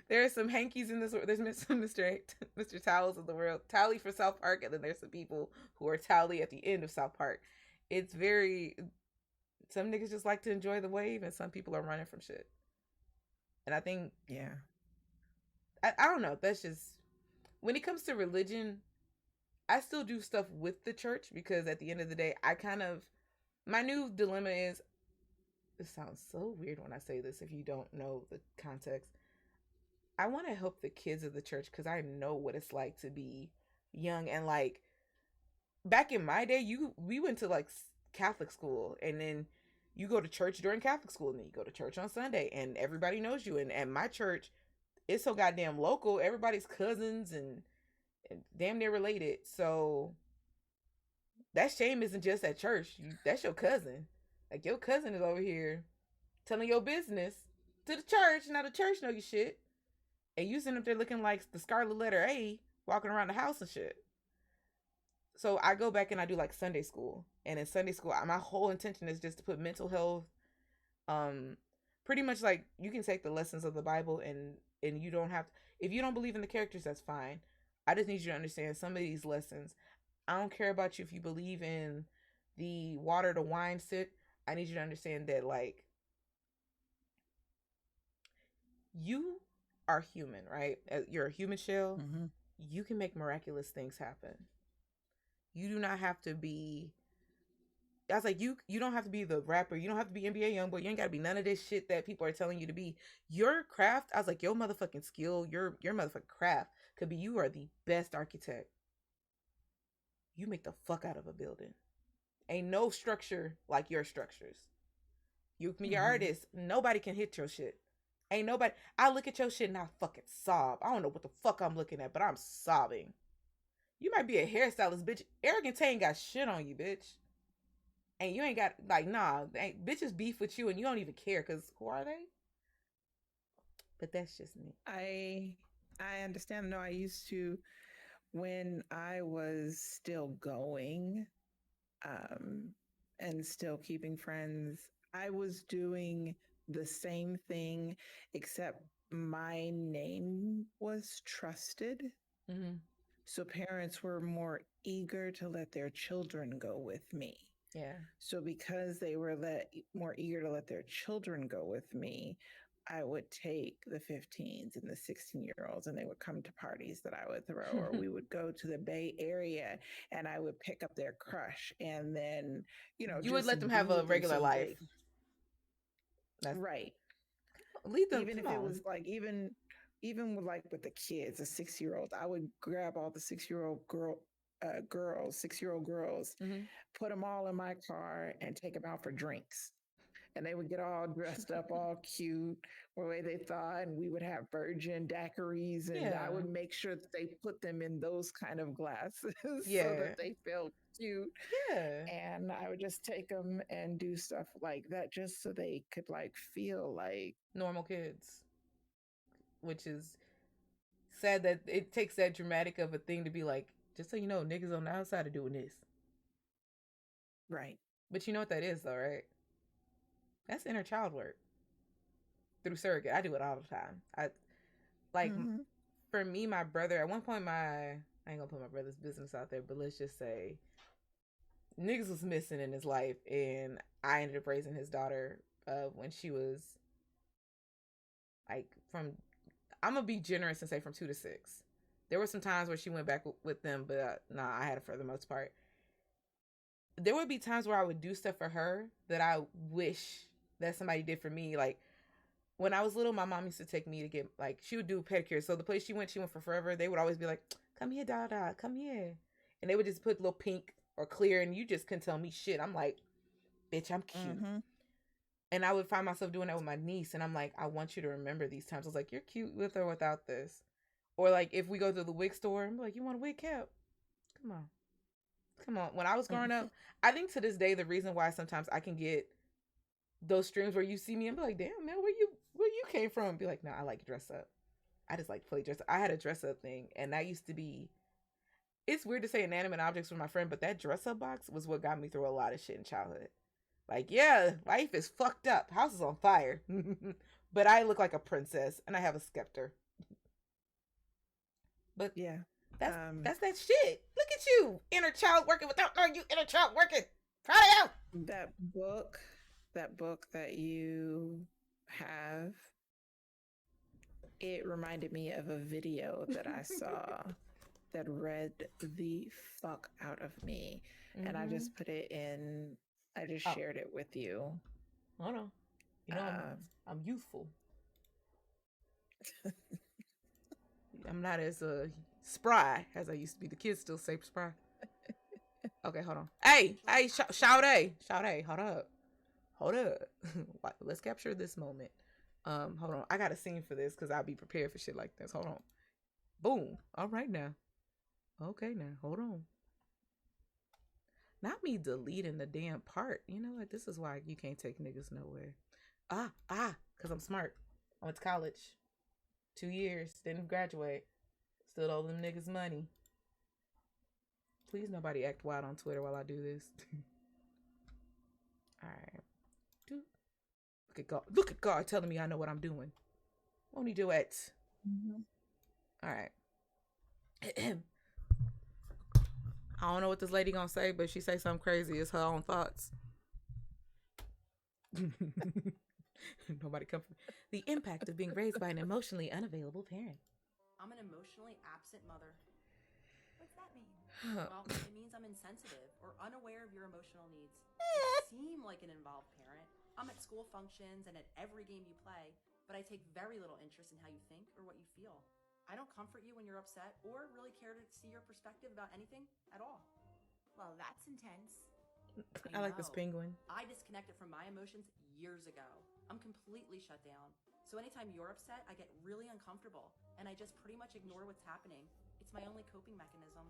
There are some hankies in this world. There's some Mr. Towels of the world. Tally for South Park, and then there's some people who are Tally at the end of South Park. It's very, some niggas just like to enjoy the wave, and some people are running from shit. And I think, Yeah. I don't know, that's just, when it comes to religion, I still do stuff with the church because at the end of the day, my new dilemma is, this sounds so weird when I say this if you don't know the context. I want to help the kids of the church because I know what it's like to be young, and like back in my day, we went to like Catholic school, and then you go to church during Catholic school, and then you go to church on Sunday, and everybody knows you. And my church is so goddamn local; everybody's cousins and damn near related. So that shame isn't just at church. That's your cousin. Like your cousin is over here telling your business to the church. Now the church know your shit, and you sitting up there looking like the scarlet letter A, walking around the house and shit. So I go back and I do like Sunday school, and in Sunday school, my whole intention is just to put mental health, um, pretty much like you can take the lessons of the Bible, and you don't have to, if you don't believe in the characters, that's fine. I just need you to understand some of these lessons. I don't care about you if you believe in the water to wine sit. I need you to understand that like you are human, right? You're a human shell. Mm-hmm. You can make miraculous things happen. You do not have to be. I was like, you don't have to be the rapper. You don't have to be NBA YoungBoy. You ain't got to be none of this shit that people are telling you to be. Your craft, I was like, your motherfucking skill, your motherfucking craft could be, you are the best architect. You make the fuck out of a building. Ain't no structure like your structures. You can be an Mm-hmm. artist. Nobody can hit your shit. Ain't nobody. I look at your shit and I fucking sob. I don't know what the fuck I'm looking at, but I'm sobbing. You might be a hairstylist, bitch. Arrogant ain't got shit on you, bitch. And you ain't got, like, nah, ain't, bitches beef with you and you don't even care because who are they? But that's just me. I understand. No, I used to, when I was still going, um, and still keeping friends, I was doing the same thing, except my name was trusted. Mm-hmm. So parents were more eager to let their children go with me. Yeah. So because they were more eager to let their children go with me, I would take the 15s and the 16-year-olds and they would come to parties that I would throw, or we would go to the Bay Area and I would pick up their crush and then, You would just let them be have a with them. regular So life. That's right. leave them. Even Come if it on. was like even with like with the kids, the 6-year-olds, I would grab all the 6-year-old girls, Mm-hmm. put them all in my car, and take them out for drinks. And they would get all dressed up, all cute, the way they thought, and we would have virgin daiquiris, and I Yeah. would make sure that they put them in those kind of glasses so Yeah. that they felt cute. Yeah. And I would just take them and do stuff like that just so they could like feel like Normal kids, which is sad that it takes that dramatic of a thing to be like, just so you know, niggas on the outside are doing this. right. But you know what that is, though, right? That's inner child work through surrogate. I do it all the time. I like Mm-hmm. for me, my brother. At one point, I ain't gonna put my brother's business out there, but let's just say niggas was missing in his life, and I ended up raising his daughter when she was like from. I'm gonna be generous and say from 2 to 6. There were some times where she went back with them, but nah, I had it for the most part. There would be times where I would do stuff for her that I wish that somebody did for me. Like when I was little, my mom used to take me to get like she would do pedicures. So the place she went for forever. They would always be like, "Come here, Dada, come here," and they would just put little pink or clear, and you just couldn't tell me shit. I'm like, "Bitch, I'm cute." Mm-hmm. And I would find myself doing that with my niece, and I'm like, "I want you to remember these times." I was like, "You're cute with or without this." Or like if we go to the wig store, I'm like, "You want a wig cap? Come on, come on." When I was growing up, I think to this day the reason why sometimes I can get those streams where you see me and be like, "Damn man, where you came from?" And be like, "No, I like dress up. I just like to play dress up." I had a dress up thing, and that used to be. It's weird to say inanimate objects for my friend, but that dress up box was what got me through a lot of shit in childhood. Like, yeah, life is fucked up. House is on fire, but I look like a princess, and I have a scepter. But Yeah. that's that's that shit. Look at you, inner child working without knowing you inner child working. Proud of you. That book, that book that you have, it reminded me of a video that I saw that read the fuck out of me. And I just put it in, I just Oh, shared it with you. I know. You know, I'm youthful. I'm not as spry as I used to be. The kids still say spry. Okay, hold on. Hey, Sade, hold up. Let's capture this moment. Hold on. I got a scene for this because I'll be prepared for shit like this. Hold on. Boom. All right now. Okay now. Hold on. Not me deleting the damn part. You know what? This is why you can't take niggas nowhere. Because I'm smart. I went to college. 2 years. Didn't graduate. Still owe them niggas money. Please nobody act wild on Twitter while I do this. Alright. Look at God. Look at God telling me I know what I'm doing. Won't he do it? Mm-hmm. Alright. I don't know what this lady gonna say, but if she say something crazy, it's her own thoughts. Nobody come from the impact of being raised by an emotionally unavailable parent. I'm an emotionally absent mother. What's that mean? Well, it means I'm insensitive or unaware of your emotional needs. I seem like an involved parent. I'm at school functions and at every game you play, but I take very little interest in how you think or what you feel. I don't comfort you when you're upset or really care to see your perspective about anything at all. Well, that's intense. I like this penguin. I disconnected from my emotions years ago. I'm completely shut down. So anytime you're upset, I get really uncomfortable and I just pretty much ignore what's happening. It's my only coping mechanism.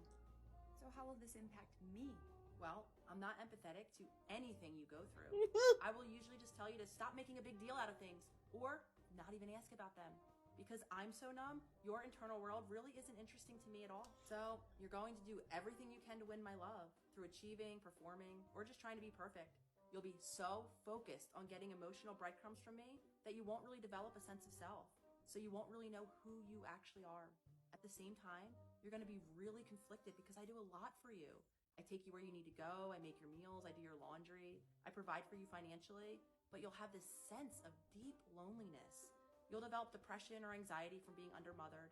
So how will this impact me? Well, I'm not empathetic to anything you go through. I will usually just tell you to stop making a big deal out of things or not even ask about them. Because I'm so numb, your internal world really isn't interesting to me at all. So you're going to do everything you can to win my love through achieving, performing, or just trying to be perfect. You'll be so focused on getting emotional breadcrumbs from me that you won't really develop a sense of self. So you won't really know who you actually are. At the same time, you're going to be really conflicted because I do a lot for you. I take you where you need to go, I make your meals, I do your laundry, I provide for you financially, but you'll have this sense of deep loneliness. You'll develop depression or anxiety from being undermothered.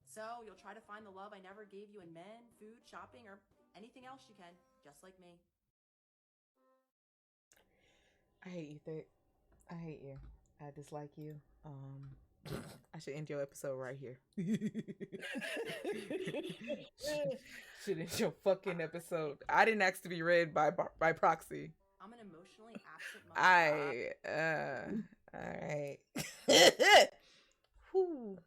So you'll try to find the love I never gave you in men, food, shopping, or anything else you can, just like me. I hate you, Thick. I hate you. I dislike you. I should end your episode right here. Should end your fucking episode. I didn't ask to be read by proxy. I'm an emotionally absent mother. All right. Whew.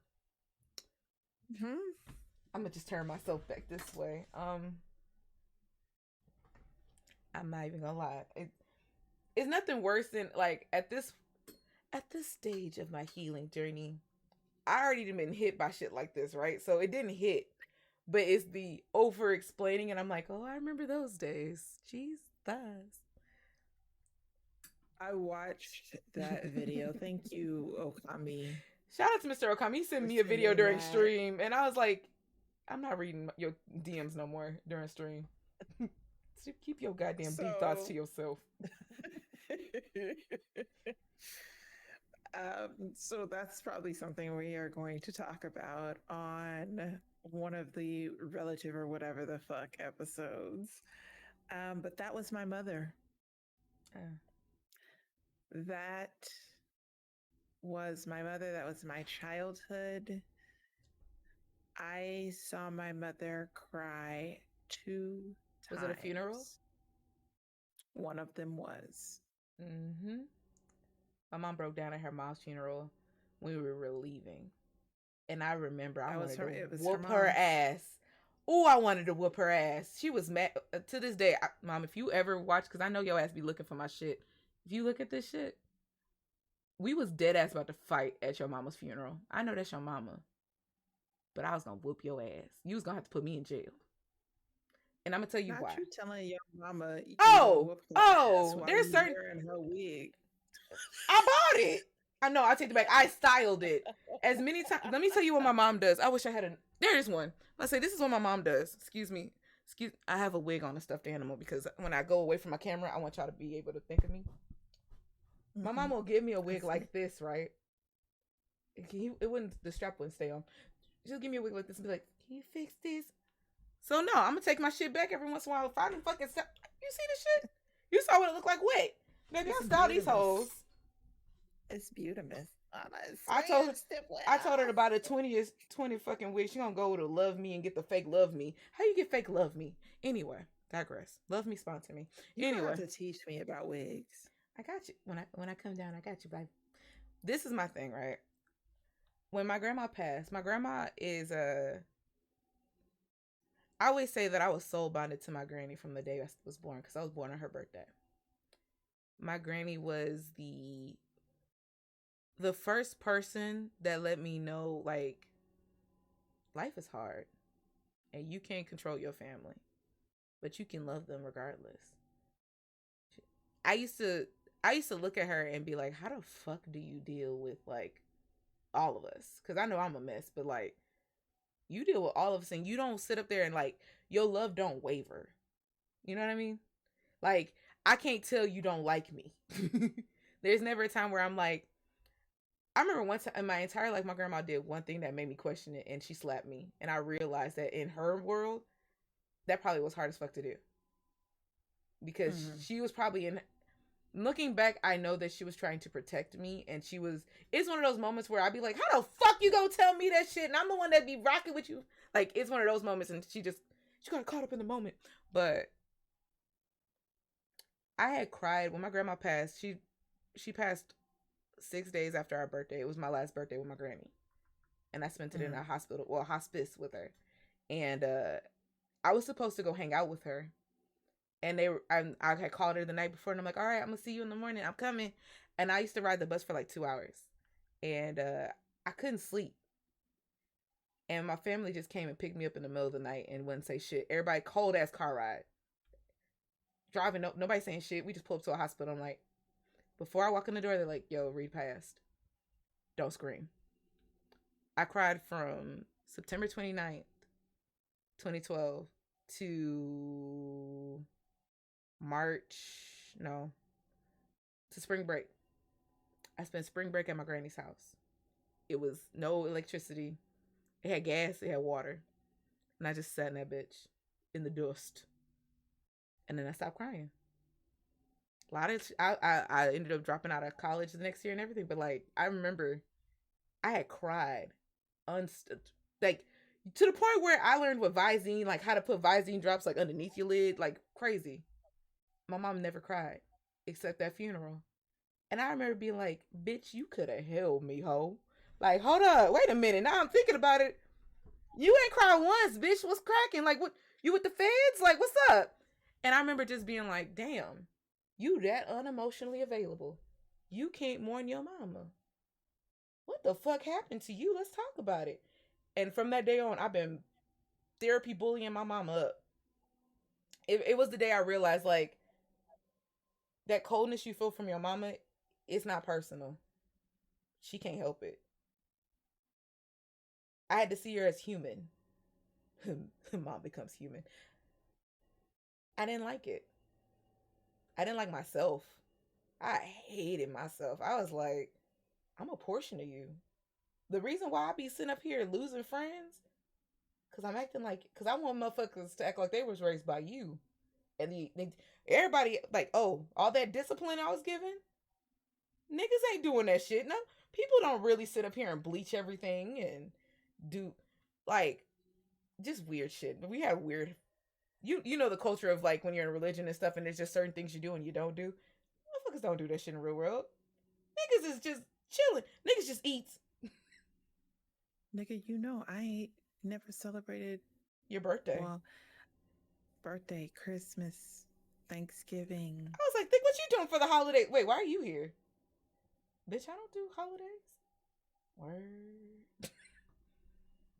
I'm gonna just turn myself back this way. I'm not even gonna lie. It's nothing worse than like at this stage of my healing journey. I already been hit by shit like this, right? So it didn't hit, but it's the over explaining, and I'm like, oh, I remember those days. Jeez, thighs. I watched that video. Thank you, Okami. Shout out to Mr. Okami. He sent me a video during stream, and I was like, I'm not reading your DMs no more during stream. Keep your goddamn deep thoughts to yourself. So that's probably something we are going to talk about on one of the relative or whatever the fuck episodes. But that was my mother. That was my mother. That was my childhood. I saw my mother cry 2 times. Was it a funeral? One of them was. Mm-hmm. My mom broke down at her mom's funeral when we were leaving. And I remember I wanted to whoop her ass. Oh, I wanted to whoop her ass. She was mad. To this day, Mom, if you ever watch, because I know your ass be looking for my shit. If you look at this shit, we was dead ass about to fight at your mama's funeral. I know that's your mama. But I was going to whoop your ass. You was going to have to put me in jail. And I'm going to tell you why. Not you telling your mama. There's certain. Her wig. I bought it. I know. I take it back. I styled it as many times. Let me tell you what my mom does. I wish I had a. There is one. Let's say this is what my mom does. Excuse me. I have a wig on a stuffed animal because when I go away from my camera, I want y'all to be able to think of me. My mom will give me a wig like this, right? The strap wouldn't stay on. She'll give me a wig like this and be like, "Can you fix this?" So no, I'm gonna take my shit back every once in a while. If I don't fucking stop, you see the shit? You saw what it looked like wet. Baby, I style these hoes. It's beautiful. I told her about a 20 fucking wig. She gonna go to Love Me and get the fake Love Me. How you get fake Love Me? Anyway, digress. Love Me sponsor me. You have to teach me about wigs. I got you. When I come down, I got you, babe. This is my thing, right? When my grandma passed, my grandma is I always say that I was soul bonded to my granny from the day I was born because I was born on her birthday. My granny was the first person that let me know, like, life is hard and you can't control your family, but you can love them regardless. I used to look at her and be like, how the fuck do you deal with, like, all of us? Because I know I'm a mess, but, like, you deal with all of us and you don't sit up there and, like, your love don't waver. You know what I mean? Like, I can't tell you don't like me. There's never a time where I'm like, I remember one time in my entire life, my grandma did one thing that made me question it, and she slapped me. And I realized that in her world, that probably was hard as fuck to do. Because she was probably looking back, I know that she was trying to protect me, and it's one of those moments where I'd be like, how the fuck you gonna tell me that shit? And I'm the one that be rocking with you. Like, it's one of those moments, and she got caught up in the moment. But I had cried when my grandma passed. She passed 6 days after our birthday. It was my last birthday with my granny. And I spent it in a hospice with her. And I was supposed to go hang out with her. And I had called her the night before, and I'm like, all right, I'm going to see you in the morning. I'm coming. And I used to ride the bus for like 2 hours. And I couldn't sleep. And my family just came and picked me up in the middle of the night and wouldn't say shit. Everybody, cold ass car ride. Driving, nobody saying shit. We just pulled up to a hospital. I'm like, before I walk in the door, they're like, yo, read past. Don't scream. I cried from September 29th, 2012 to to spring break. I spent spring break at my granny's house. It was no electricity. It had gas, it had water. And I just sat in that bitch in the dust. And then I stopped crying. lot of I ended up dropping out of college the next year and everything. But like, I remember I had cried, like to the point where I learned what Visine, like how to put Visine drops like underneath your lid, like crazy. My mom never cried except that funeral. And I remember being like, bitch, you could have held me, ho. Like, hold up, wait a minute. Now I'm thinking about it. You ain't cried once, bitch. What's cracking? Like, what? You with the feds? Like, what's up? And I remember just being like, damn, you that unemotionally available. You can't mourn your mama. What the fuck happened to you? Let's talk about it. And from that day on, I've been therapy bullying my mama up. It was the day I realized, like, that coldness you feel from your mama, it's not personal. She can't help it. I had to see her as human. Mom becomes human. I didn't like it. I didn't like myself. I hated myself. I was like, I'm a portion of you. The reason why I be sitting up here losing friends, because I'm acting like, because I want motherfuckers to act like they was raised by you. And everybody, like, oh, all that discipline I was given? Niggas ain't doing that shit. No, people don't really sit up here and bleach everything and do, like, just weird shit. But we have weird, you know the culture of, like, when you're in religion and stuff and there's just certain things you do and you don't do. Motherfuckers don't do that shit in the real world. Niggas is just chilling. Niggas just eats. Nigga, you know, I ain't never celebrated Your birthday. Well, birthday, Christmas, Thanksgiving. I was like, think what you doing for the holiday. Wait, why are you here? Bitch, I don't do holidays. Word.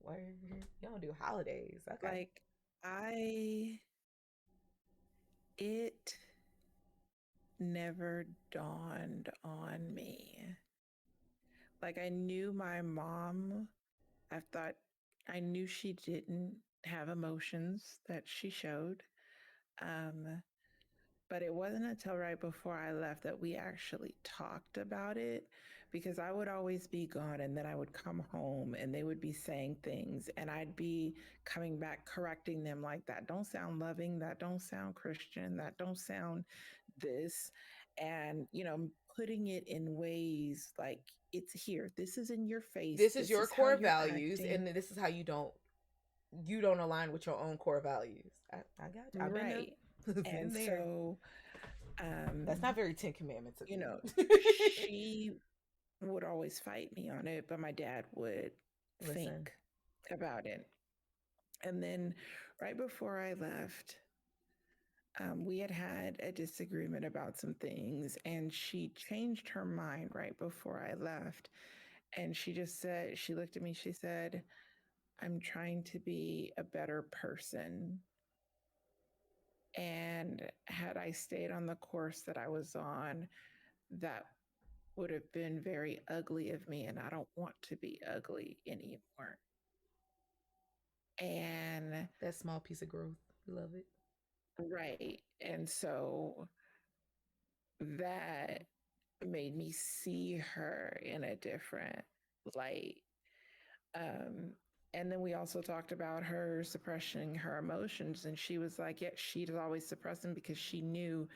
Word. You don't do holidays. Okay. Like, it never dawned on me. Like, I knew my mom, I knew she didn't have emotions that she showed. But it wasn't until right before I left that we actually talked about it, because I would always be gone and then I would come home and they would be saying things and I'd be coming back correcting them like, that don't sound loving, that don't sound Christian, that don't sound this. And, you know, putting it in ways like, it's here, this is in your face, This is your core values, acting. and this is how you don't align with your own core values. I got you. I've Right. been And there. so That's not very 10 Commandments of you know, she would always fight me on it, but my dad would think about it. And then right before I left, we had a disagreement about some things, and she changed her mind right before I left. And she just said, she looked at me, she said, I'm trying to be a better person. And had I stayed on the course that I was on, that would have been very ugly of me, and I don't want to be ugly anymore. And that small piece of growth, we love it. Right. And so that made me see her in a different light. And then we also talked about her suppressing her emotions. And she was like, yeah, she'd always suppress them because she knew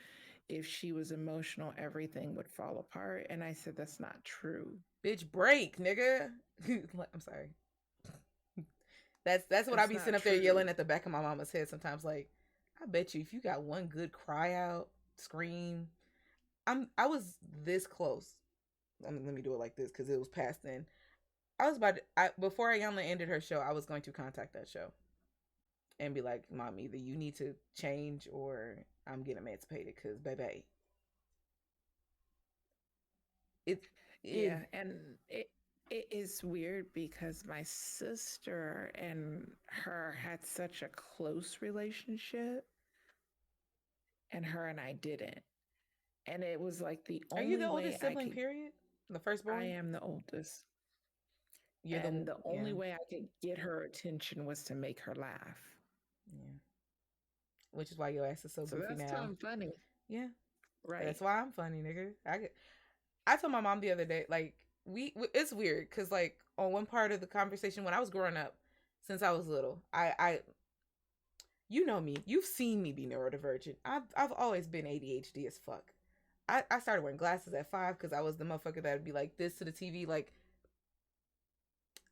if she was emotional, everything would fall apart. And I said, that's not true. Bitch, break, nigga. I'm sorry. That's what I be sitting up there yelling at the back of my mama's head sometimes. Like, I bet you if you got one good cry out, scream. I was this close. Let me do it like this because it was past then. I was before Ayanna ended her show, I was going to contact that show and be like, Mom, either you need to change or I'm getting emancipated because baby. And it is weird because my sister and her had such a close relationship, and her and I didn't. And it was like the only way. Are you the oldest sibling, period? The firstborn? I am the oldest. And the only way I could get her attention was to make her laugh. Yeah. Which is why your ass is so goofy now. That's kind of funny. Yeah. Right. That's why I'm funny, nigga. I told my mom the other day, like, it's weird because, like, on one part of the conversation when I was growing up, since I was little, I you know me, you've seen me be neurodivergent. I've always been ADHD as fuck. I started wearing glasses at 5 because I was the motherfucker that would be like this to the TV. Like,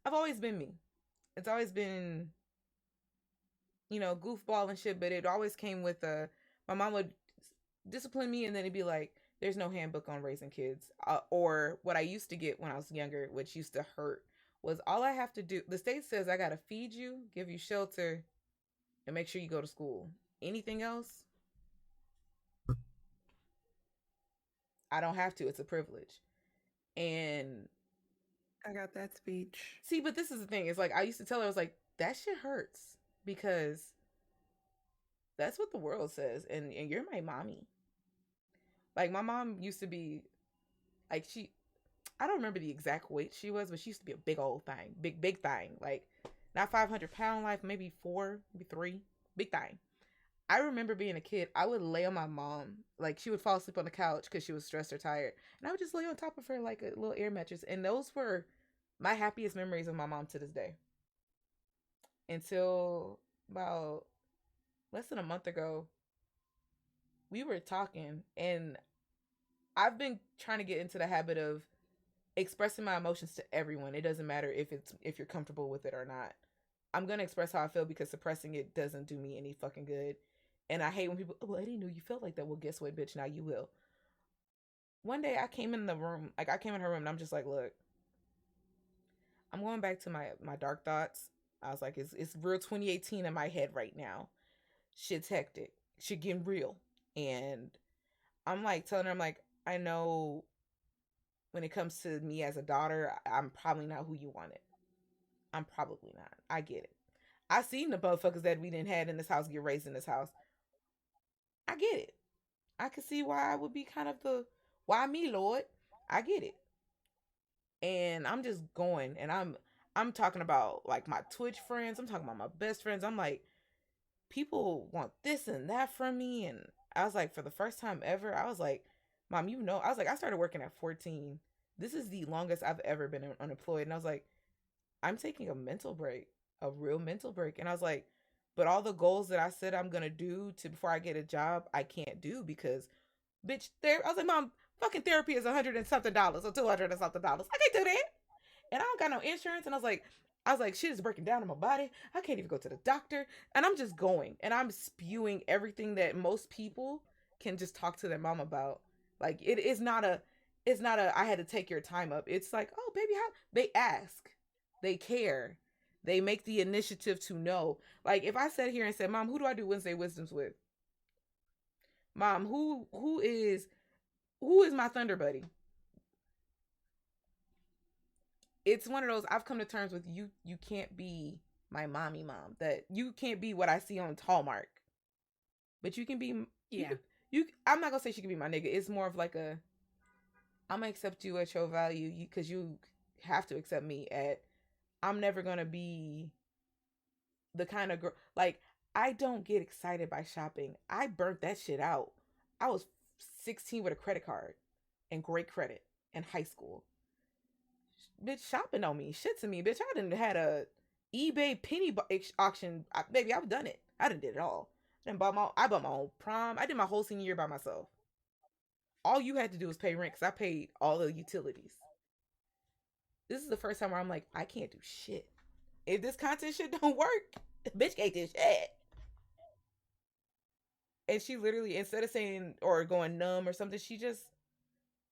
I've always been me. It's always been, goofball and shit, but it always came with my mom would discipline me, and then it'd be like, there's no handbook on raising kids. Or what I used to get when I was younger, which used to hurt, was all I have to do, the state says I gotta feed you, give you shelter, and make sure you go to school. Anything else, I don't have to. It's a privilege. And I got that speech. see, but this is the thing. It's like, I used to tell her, I was like, that shit hurts because that's what the world says. And you're my mommy. Like, my mom used to be, like, I don't remember the exact weight she was, but she used to be a big old thing. Big thing. Like, not 500-pound life, maybe 4, maybe 3. Big thing. I remember being a kid, I would lay on my mom. Like, she would fall asleep on the couch because she was stressed or tired. And I would just lay on top of her like a little air mattress. And those were my happiest memories of my mom to this day. Until about less than a month ago, we were talking, and I've been trying to get into the habit of expressing my emotions to everyone. It doesn't matter if you're comfortable with it or not. I'm gonna express how I feel because suppressing it doesn't do me any fucking good. And I hate when people, well, I didn't know you felt like that. Well, guess what, bitch? Now you will. One day I came in her room, and I'm just like, look, I'm going back to my dark thoughts. I was like, it's real 2018 in my head right now. Shit's hectic. Shit getting real. And I'm like telling her, I'm like, I know when it comes to me as a daughter, I'm probably not who you wanted. I'm probably not. I get it. I seen the motherfuckers that we didn't have in this house get raised in this house. I get it. I can see why I would be kind of why me, Lord? I get it. And I'm just going, and I'm talking about like my Twitch friends. I'm talking about my best friends. I'm like, people want this and that from me. And I was like, for the first time ever, I was like, Mom, I was like, I started working at 14. This is the longest I've ever been unemployed. And I was like, I'm taking a mental break, a real mental break. And I was like, but all the goals that I said I'm going to do before I get a job, I can't do because, bitch, I was like, Mom, fucking therapy is $100 and something or $200 and something. I can't do that. And I don't got no insurance. And I was like, shit is breaking down in my body. I can't even go to the doctor. And I'm just going, and I'm spewing everything that most people can just talk to their mom about. Like, it's not a, I had to take your time up. It's like, oh, baby, how? They ask. They care. They make the initiative to know. Like, if I sat here and said, Mom, who do I do Wednesday Wisdoms with? Mom, who is my Thunder Buddy? It's one of those, I've come to terms with you can't be my mommy mom. That you can't be what I see on Hallmark. But you can be, Yeah. I'm not gonna say she can be my nigga. It's more of like I'm gonna accept you at your value because you have to accept me at, I'm never gonna be the kind of girl, like, I don't get excited by shopping. I burnt that shit out. I was 16 with a credit card and great credit in high school. Bitch, shopping on me, shit to me, bitch. I done had a eBay penny auction. Baby, I've done it. I done did it all. I bought my own prom. I did my whole senior year by myself. All you had to do was pay rent because I paid all the utilities. This is the first time where I'm like, I can't do shit. If this content shit don't work, bitch can't do shit. And she literally, instead of saying or going numb or something, she just,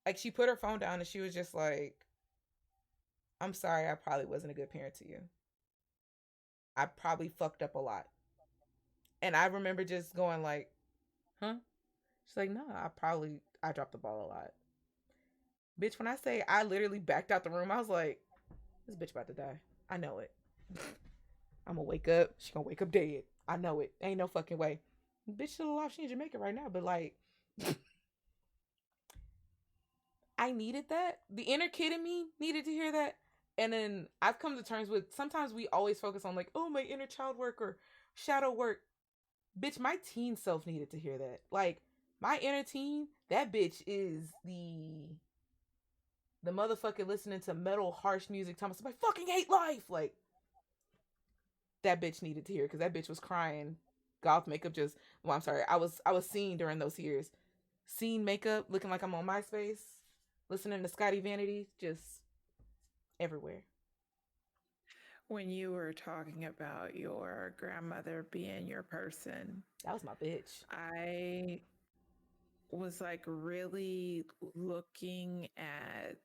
like, she put her phone down and she was just like, I'm sorry, I probably wasn't a good parent to you. I probably fucked up a lot. And I remember just going like, huh? She's like, no, I dropped the ball a lot. Bitch, when I say I literally backed out the room, I was like, this bitch about to die. I know it. I'm gonna wake up. She gonna wake up dead. I know it. Ain't no fucking way. Bitch still alive. She in Jamaica right now. But like, I needed that. The inner kid in me needed to hear that. And then I've come to terms with, sometimes we always focus on like, oh, my inner child work or shadow work. Bitch, my teen self needed to hear that. Like, my inner teen, that bitch is the motherfucker listening to metal, harsh music, Thomas, I fucking hate life. Like, that bitch needed to hear, because that bitch was crying. Goth makeup just, well, I'm sorry. I was seen during those years. scene makeup, looking like I'm on MySpace, listening to Scotty Vanity, just everywhere. When you were talking about your grandmother being your person, That was my bitch. I was like really looking at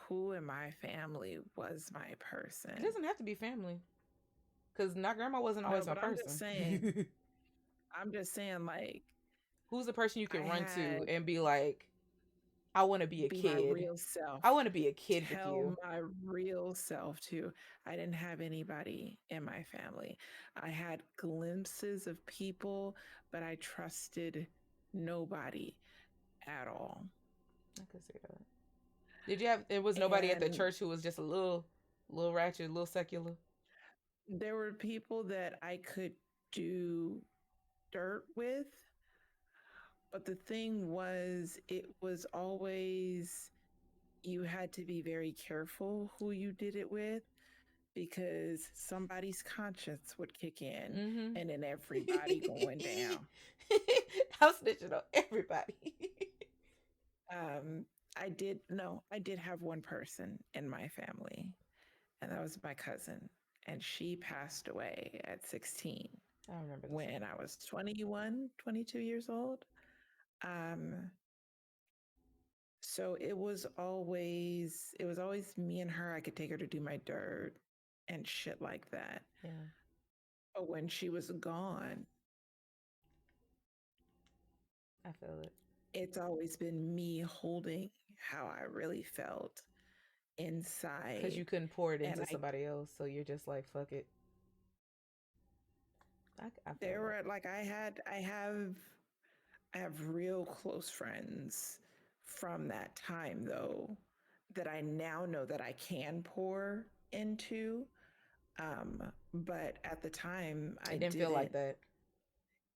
who in my family was my person. It doesn't have to be family. Because my grandma wasn't always my but person. I'm just saying, like, Who's the person you can I run to had and be like, I want to be a be my kid. real self. I want to be a kid with Tell you. my real self too. I didn't have anybody in my family. I had glimpses of people, but I trusted nobody at all. I could say that. Did you have? There was nobody at the church who was just a little ratchet, a little secular. There were people that I could do dirt with, but the thing was, it was always you had to be very careful who you did it with because somebody's conscience would kick in and then everybody going down. I'm snitching on everybody. I did have one person in my family, and that was my cousin, and she passed away at 16. I remember this. When I was 21, 22 years old. So it was always me and her. I could take her to do my dirt and shit like that. Yeah. But when she was gone, I feel it. It's always been me holding how I really felt inside. Because you couldn't pour it into somebody else, so you're just like, fuck it. There were like I have real close friends from that time though that I now know that I can pour into. But at the time I didn't feel like that.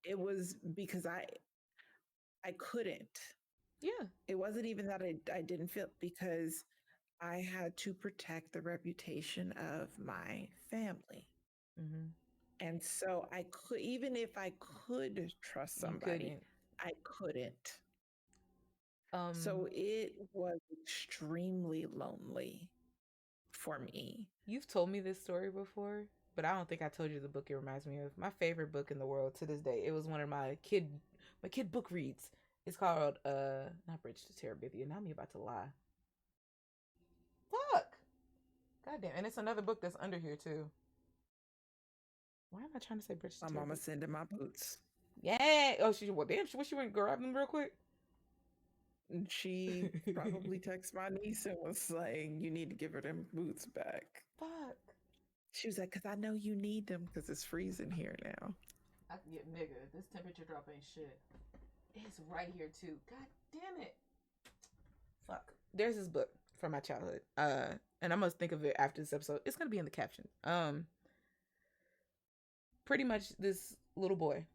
It was because I couldn't. Yeah. It wasn't even that I didn't feel, because I had to protect the reputation of my family. Mm-hmm. And so I could, even if I could trust somebody, I couldn't. So it was extremely lonely for me. You've told me this story before, but I don't think I told you the book it reminds me of. My favorite book in the world to this day. It was one of my kid book reads. It's called not Bridge to Terabithia. Now I'm about to lie. Fuck. Goddamn. And it's another book that's under here too. Why am I trying to say Bridge to Terabithia? My mama sending my boots. Yeah. Oh, she went grab them real quick. She probably texted my niece and was like, "You need to give her them boots back." Fuck. She was like, "Cause I know you need them because it's freezing here now." I can get nigga. This temperature drop ain't shit. It's right here too. God damn it. Fuck. There's this book from my childhood. And I must think of it after this episode. It's gonna be in the caption. Pretty much this little boy.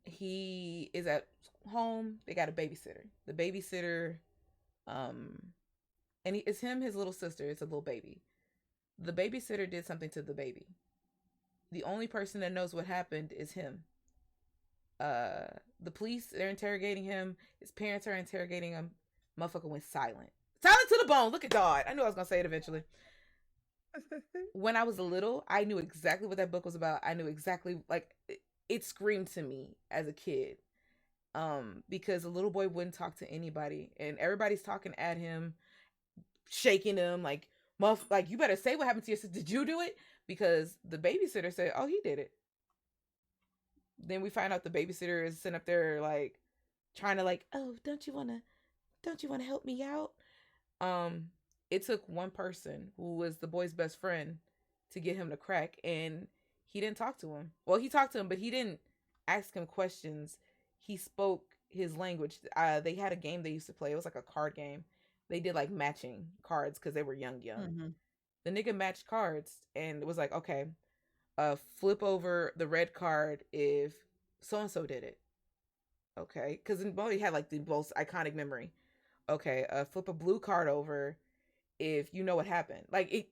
He is at home. They got a babysitter. The babysitter, and it's him, his little sister. It's a little baby. The babysitter did something to the baby. The only person that knows what happened is him. The police, they're interrogating him. His parents are interrogating him. Motherfucker went silent. Silent to the bone. Look at God. I knew I was gonna say it eventually. When I was little, I knew exactly what that book was about. I knew exactly, like, it screamed to me as a kid. Because the little boy wouldn't talk to anybody, and everybody's talking at him, shaking him, like, you better say what happened to your sister. Did you do it? Because the babysitter said, oh, he did it. Then we find out the babysitter is sitting up there, like, trying to, like, oh, don't you want to help me out? It took one person who was the boy's best friend to get him to crack, and he didn't talk to him. Well, he talked to him, but he didn't ask him questions. He spoke his language. They had a game they used to play. It was like a card game. They did like matching cards because they were young. Mm-hmm. The nigga matched cards and it was like, okay, flip over the red card if so-and-so did it. Okay. Because he had like the most iconic memory. Okay. Flip a blue card over if you know what happened. Like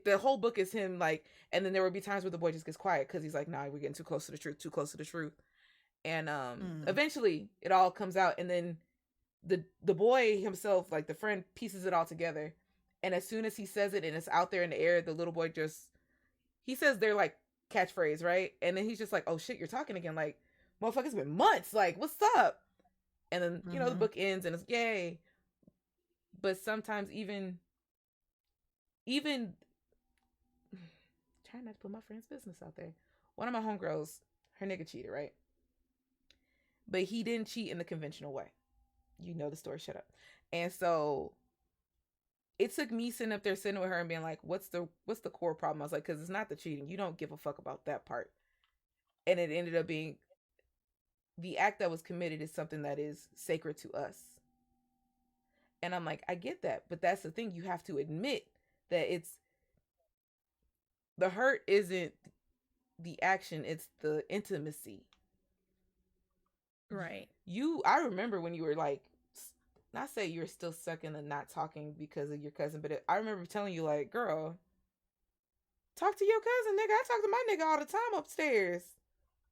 the whole book is him like, and then there would be times where the boy just gets quiet because he's like, nah, we're getting too close to the truth. And eventually it all comes out, and then the boy himself, like the friend, pieces it all together. And as soon as he says it and it's out there in the air, the little boy just, he says their like catchphrase, right? And then he's just like, oh shit, you're talking again. Like, motherfucker, it's been months. Like, what's up? And then, you know, the book ends and it's yay. But sometimes even trying not to put my friend's business out there. One of my homegirls, her nigga cheated, right? But he didn't cheat in the conventional way. You know the story, shut up. And so it took me sitting up there sitting with her and being like, what's the core problem? I was like, because it's not the cheating. You don't give a fuck about that part. And it ended up being the act that was committed is something that is sacred to us. And I'm like, I get that. But that's the thing. You have to admit that it's the hurt isn't the action. It's the intimacy. Right. I remember when you were like, not say you're still sucking and not talking because of your cousin, but I remember telling you like, girl, talk to your cousin, nigga. I talk to my nigga all the time upstairs.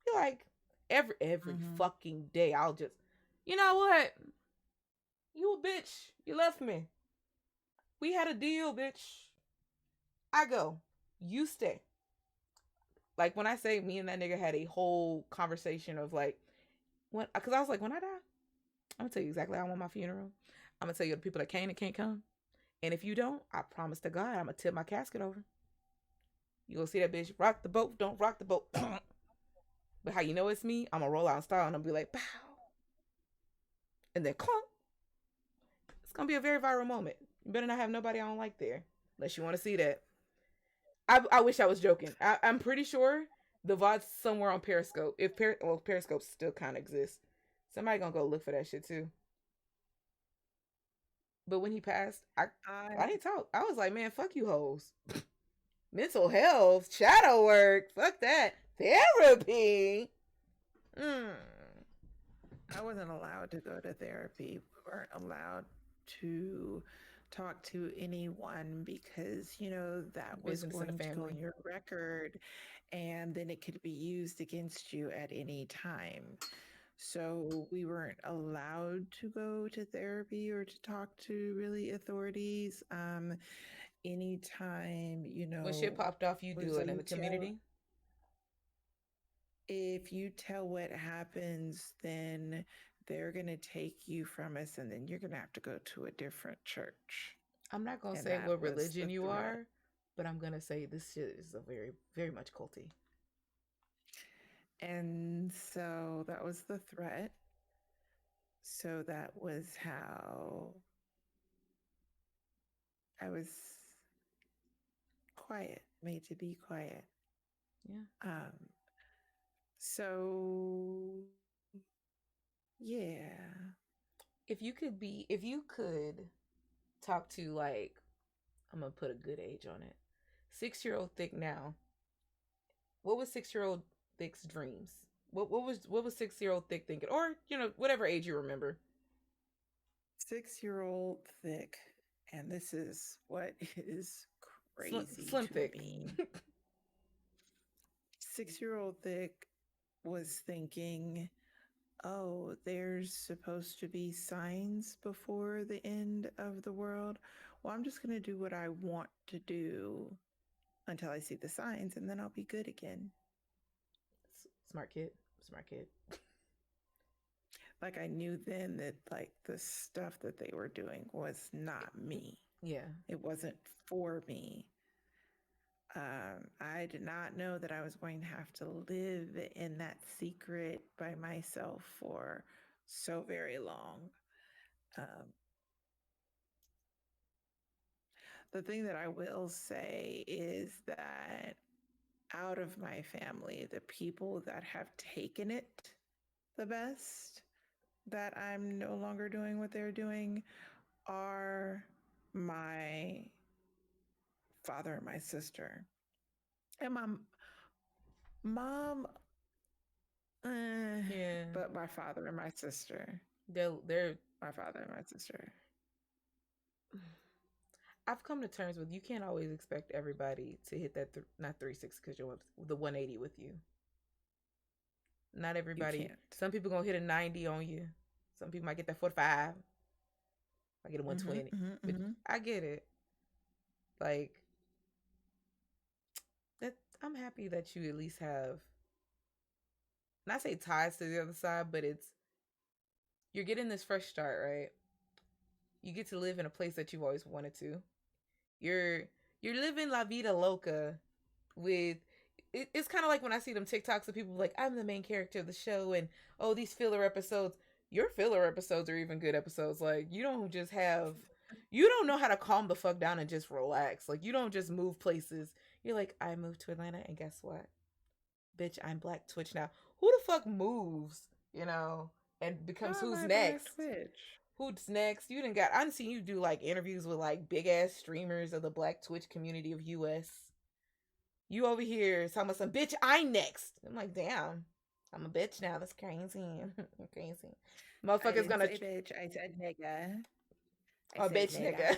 Be like, every fucking day, I'll just, you know what? You a bitch. You left me. We had a deal, bitch. I go. You stay. Like when I say me and that nigga had a whole conversation of like, because I was like, when I die, I'm gonna tell you exactly how I want my funeral. I'm gonna tell you the people that can and can't come. And if you don't, I promise to God, I'm gonna tip my casket over. You gonna see that bitch rock the boat, don't rock the boat. But how you know it's me? I'm gonna roll out in style and I'm gonna be like, pow. And then clunk. It's gonna be a very viral moment. You better not have nobody I don't like there. Unless you want to see that. I wish I was joking. I'm pretty sure the VOD's somewhere on Periscope. Periscope still kind of exists. Somebody gonna go look for that shit too. But when he passed, I didn't talk. I was like, man, fuck you hoes. Mental health, shadow work, fuck that. Therapy. I wasn't allowed to go to therapy. We weren't allowed to talk to anyone because, you know, that was going to go in your record and then it could be used against you at any time. So we weren't allowed to go to therapy or to talk to really authorities. Anytime, you know, when shit popped off, you do it in the community. If you tell what happens, then they're going to take you from us and then you're going to have to go to a different church. I'm not going to say what religion you are, but I'm going to say this shit is a very, very much culty. And so that was the threat. So that was how I was made to be quiet. Yeah. So yeah. If you could talk to, like, I'm gonna put a good age on it. 6-year-old Thick now. What was 6-year-old Thick's dreams? What was 6-year-old Thick thinking? Or, you know, whatever age you remember. 6-year-old Thick, and this is what is crazy. Slim Thick. 6-year-old Thick was thinking, oh, there's supposed to be signs before the end of the world. Well, I'm just going to do what I want to do until I see the signs, and then I'll be good again. Smart kid. Like, I knew then that, like, the stuff that they were doing was not me. Yeah. It wasn't for me. I did not know that I was going to have to live in that secret by myself for so very long. The thing that I will say is that out of my family, the people that have taken it the best, that I'm no longer doing what they're doing, are my father and my sister. And my mom, yeah. But my father and my sister. They're my father and my sister. I've come to terms with you can't always expect everybody to hit that not 360 because you're the 180 with you. Not everybody. can't. Some people gonna hit a 90 on you. Some people might get that 45. I get a 120. But I get it. Like that. I'm happy that you at least have, not say ties to the other side, but you're getting this fresh start, right? You get to live in a place that you've always wanted to. You're living la vida loca with. It's kind of like when I see them TikToks of people like, I'm the main character of the show, and oh, these filler episodes. Your filler episodes are even good episodes. Like, you don't know how to calm the fuck down and just relax. Like, you don't just move places. You're like, I moved to Atlanta, and guess what? Bitch, I'm Black Twitch now. Who the fuck moves, and becomes who's next? Who's next? I've seen you do like interviews with like big ass streamers of the Black Twitch community of US. You over here talking about some bitch, I'm next. I'm like, damn, I'm a bitch now. That's crazy. Crazy. Motherfucker's gonna say bitch. I said nigga. Oh, bitch, nigga.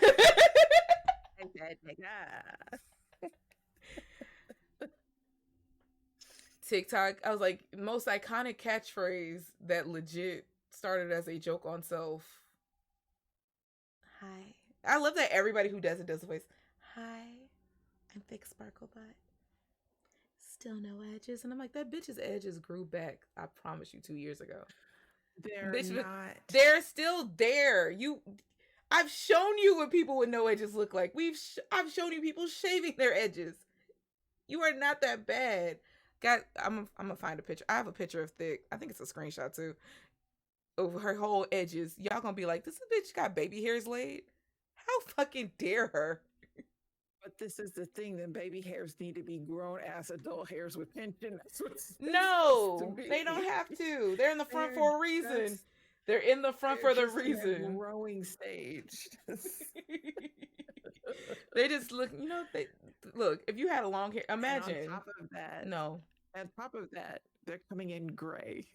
I said nigga. TikTok, I was like, most iconic catchphrase that legit started as a joke on self. Hi. I love that everybody who does the voice. Hi, I'm Thiccsparklebutt. Still no edges. And I'm like, that bitch's edges grew back, I promise you, 2 years ago. They're still there. I've shown you what people with no edges look like. I've shown you people shaving their edges. You are not that bad. I'm gonna find a picture. I have a picture of Thick. I think it's a screenshot too. Over her whole edges. Y'all gonna be like, this bitch got baby hairs laid? How fucking dare her? But this is the thing, then baby hairs need to be grown as adult hairs with tension. No, they don't have to. They're in the front for a reason. They're in the front for the reason. Growing stage. They just look, look, if you had a long hair, imagine. And on top of that, no. On top of that, they're coming in gray.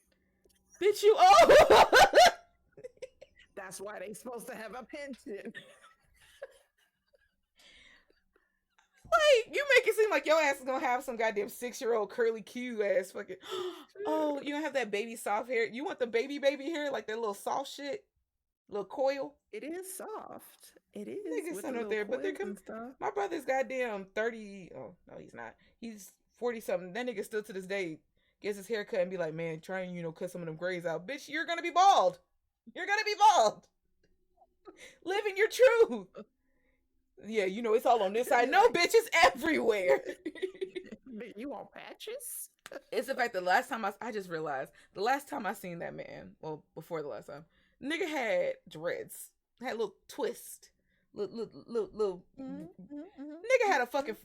Bitch, you oh! That's why they supposed to have a pension. Like, you make it seem like your ass is gonna have some goddamn 6-year-old curly Q ass fucking. Oh, you gonna have that baby soft hair? You want the baby hair, like that little soft shit, little coil? It is soft. It is. Niggas sitting up there, but they're coming. My brother's goddamn 30. Oh no, he's not. He's 40 something. That nigga still to this day gets his hair cut and be like, man, try and cut some of them grays out. Bitch, you're gonna be bald. You're gonna be bald. Living your truth. Yeah, it's all on this side. No, bitch, it's everywhere. You want patches? It's the fact that last time I just realized, the last time I seen that man, well, before the last time, nigga had dreads. Had a little twist. Little nigga had a fucking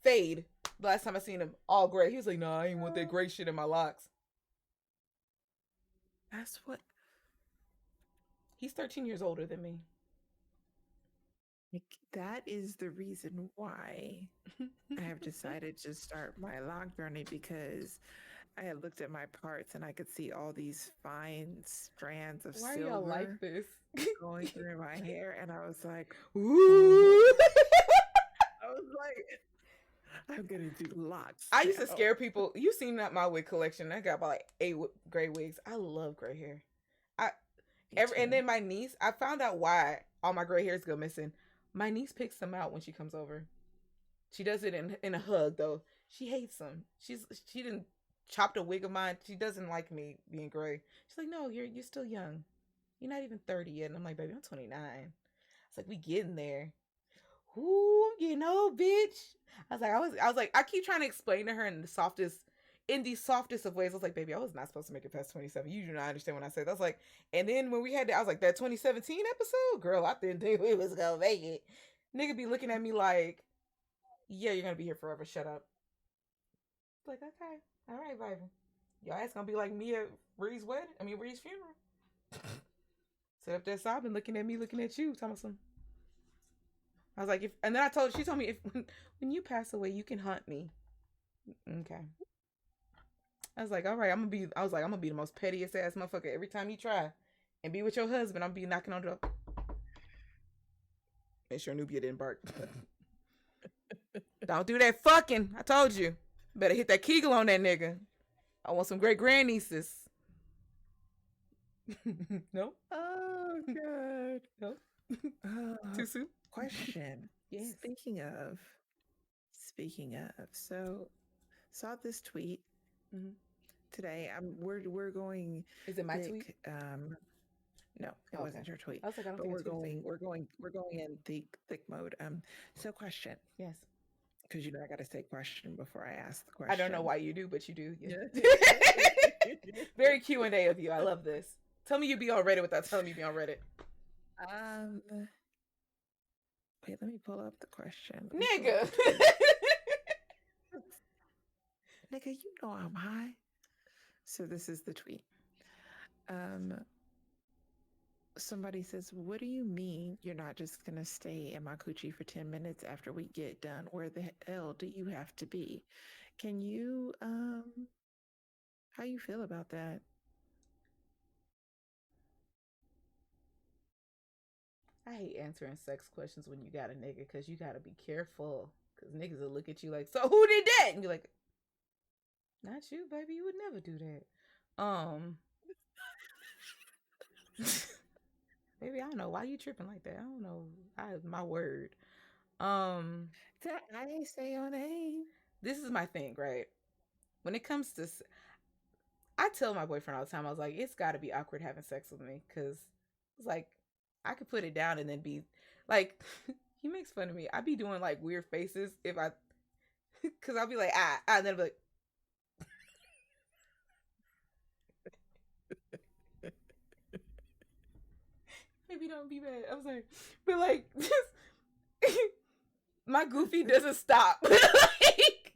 fade. The last time I seen him, all gray. He was like, nah, I ain't want that gray shit in my locks. That's what... He's 13 years older than me. That is the reason why I have decided to start my lock journey, because I had looked at my parts and I could see all these fine strands of why silver y'all like this? going through my hair, and I was like, ooh. I was like, I'm gonna do locks. I used to scare people. You seen that my wig collection? I got about like 8 gray wigs. I love gray hair. And then my niece, I found out why all my gray hairs go missing. My niece picks them out when she comes over. She does it in a hug though. She hates them. She didn't chop a wig of mine. She doesn't like me being gray. She's like, no, you're still young. You're not even 30 yet. And I'm like, baby, I'm 29. It's like, we getting there. Ooh, I'm getting old, bitch. I was like, I keep trying to explain to her in the softest of ways. I was like, baby, I was not supposed to make it past 27. You do not understand when I say that. I was like, and then when we had that, I was like, that 2017 episode, girl, I didn't think we was gonna make it. Nigga be looking at me like, yeah, you're gonna be here forever. Shut up. Like, okay, all right, baby. Your ass gonna be like me at Ree's funeral. Sit up there sobbing, looking at me, looking at you, talking some. I was like, and then she told me, when you pass away, you can hunt me. Okay. I was like, all right, I'm gonna be the most pettiest ass motherfucker every time you try and be with your husband. I'm gonna be knocking on the door. Make sure Nubia didn't bark. Don't do that fucking. I told you. Better hit that Kegel on that nigga. I want some great grandnieces. No? Oh, good. No? Uh, Too soon? question. Yes. Speaking of, so saw this tweet Mhm. today. We're going. Is it my thick, tweet? No, it Okay. wasn't your tweet. I was like, I don't But think I we're tweeted that. going in thick mode. So question, Yes. because I got to say question before I ask the question. I don't know why you do, but you do. Yeah. Yeah. Very Q&A of you. I love this. Tell me you be on Reddit without telling me you be on Reddit. Wait, let me pull up the question. Nigga. Nigga, you know I'm high. So this is the tweet. Somebody says, "What do you mean you're not just gonna stay in my coochie for 10 minutes after we get done? Where the hell do you have to be? Can you how you feel about that?" I hate answering sex questions when you got a nigga because you got to be careful. Because niggas will look at you like, so who did that? And be like, not you, baby. You would never do that. Baby, I don't know why you tripping like that. I don't know. My word. Did I say your name? This is my thing, right? When it comes to, I tell my boyfriend all the time, I was like, it's got to be awkward having sex with me because it's like I could put it down and then be like, he makes fun of me. I be doing like weird faces if I, because I'll be like and then I'll be like. Maybe don't be mad. I was like, but like, just, my goofy doesn't stop. Like,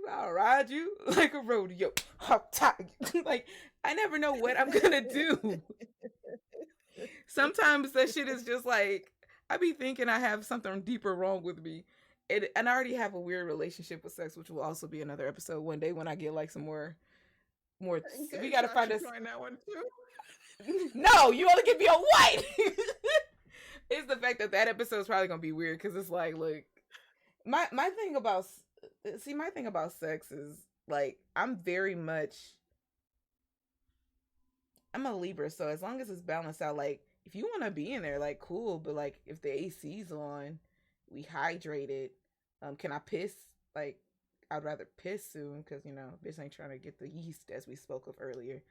I'll ride you like a rodeo. Like, I never know what I'm gonna do. Sometimes that shit is just like, I be thinking I have something deeper wrong with me. And I already have a weird relationship with sex, which will also be another episode one day when I get like some more. We gotta find us. That one too. No, you only give me a white. It's the fact that episode is probably gonna be weird because it's like, look, my thing about sex is like I'm a Libra, so as long as it's balanced out, like if you want to be in there, like cool, but like if the AC's on, we hydrated. Can I piss? Like I'd rather piss soon because bitch ain't trying to get the yeast as we spoke of earlier.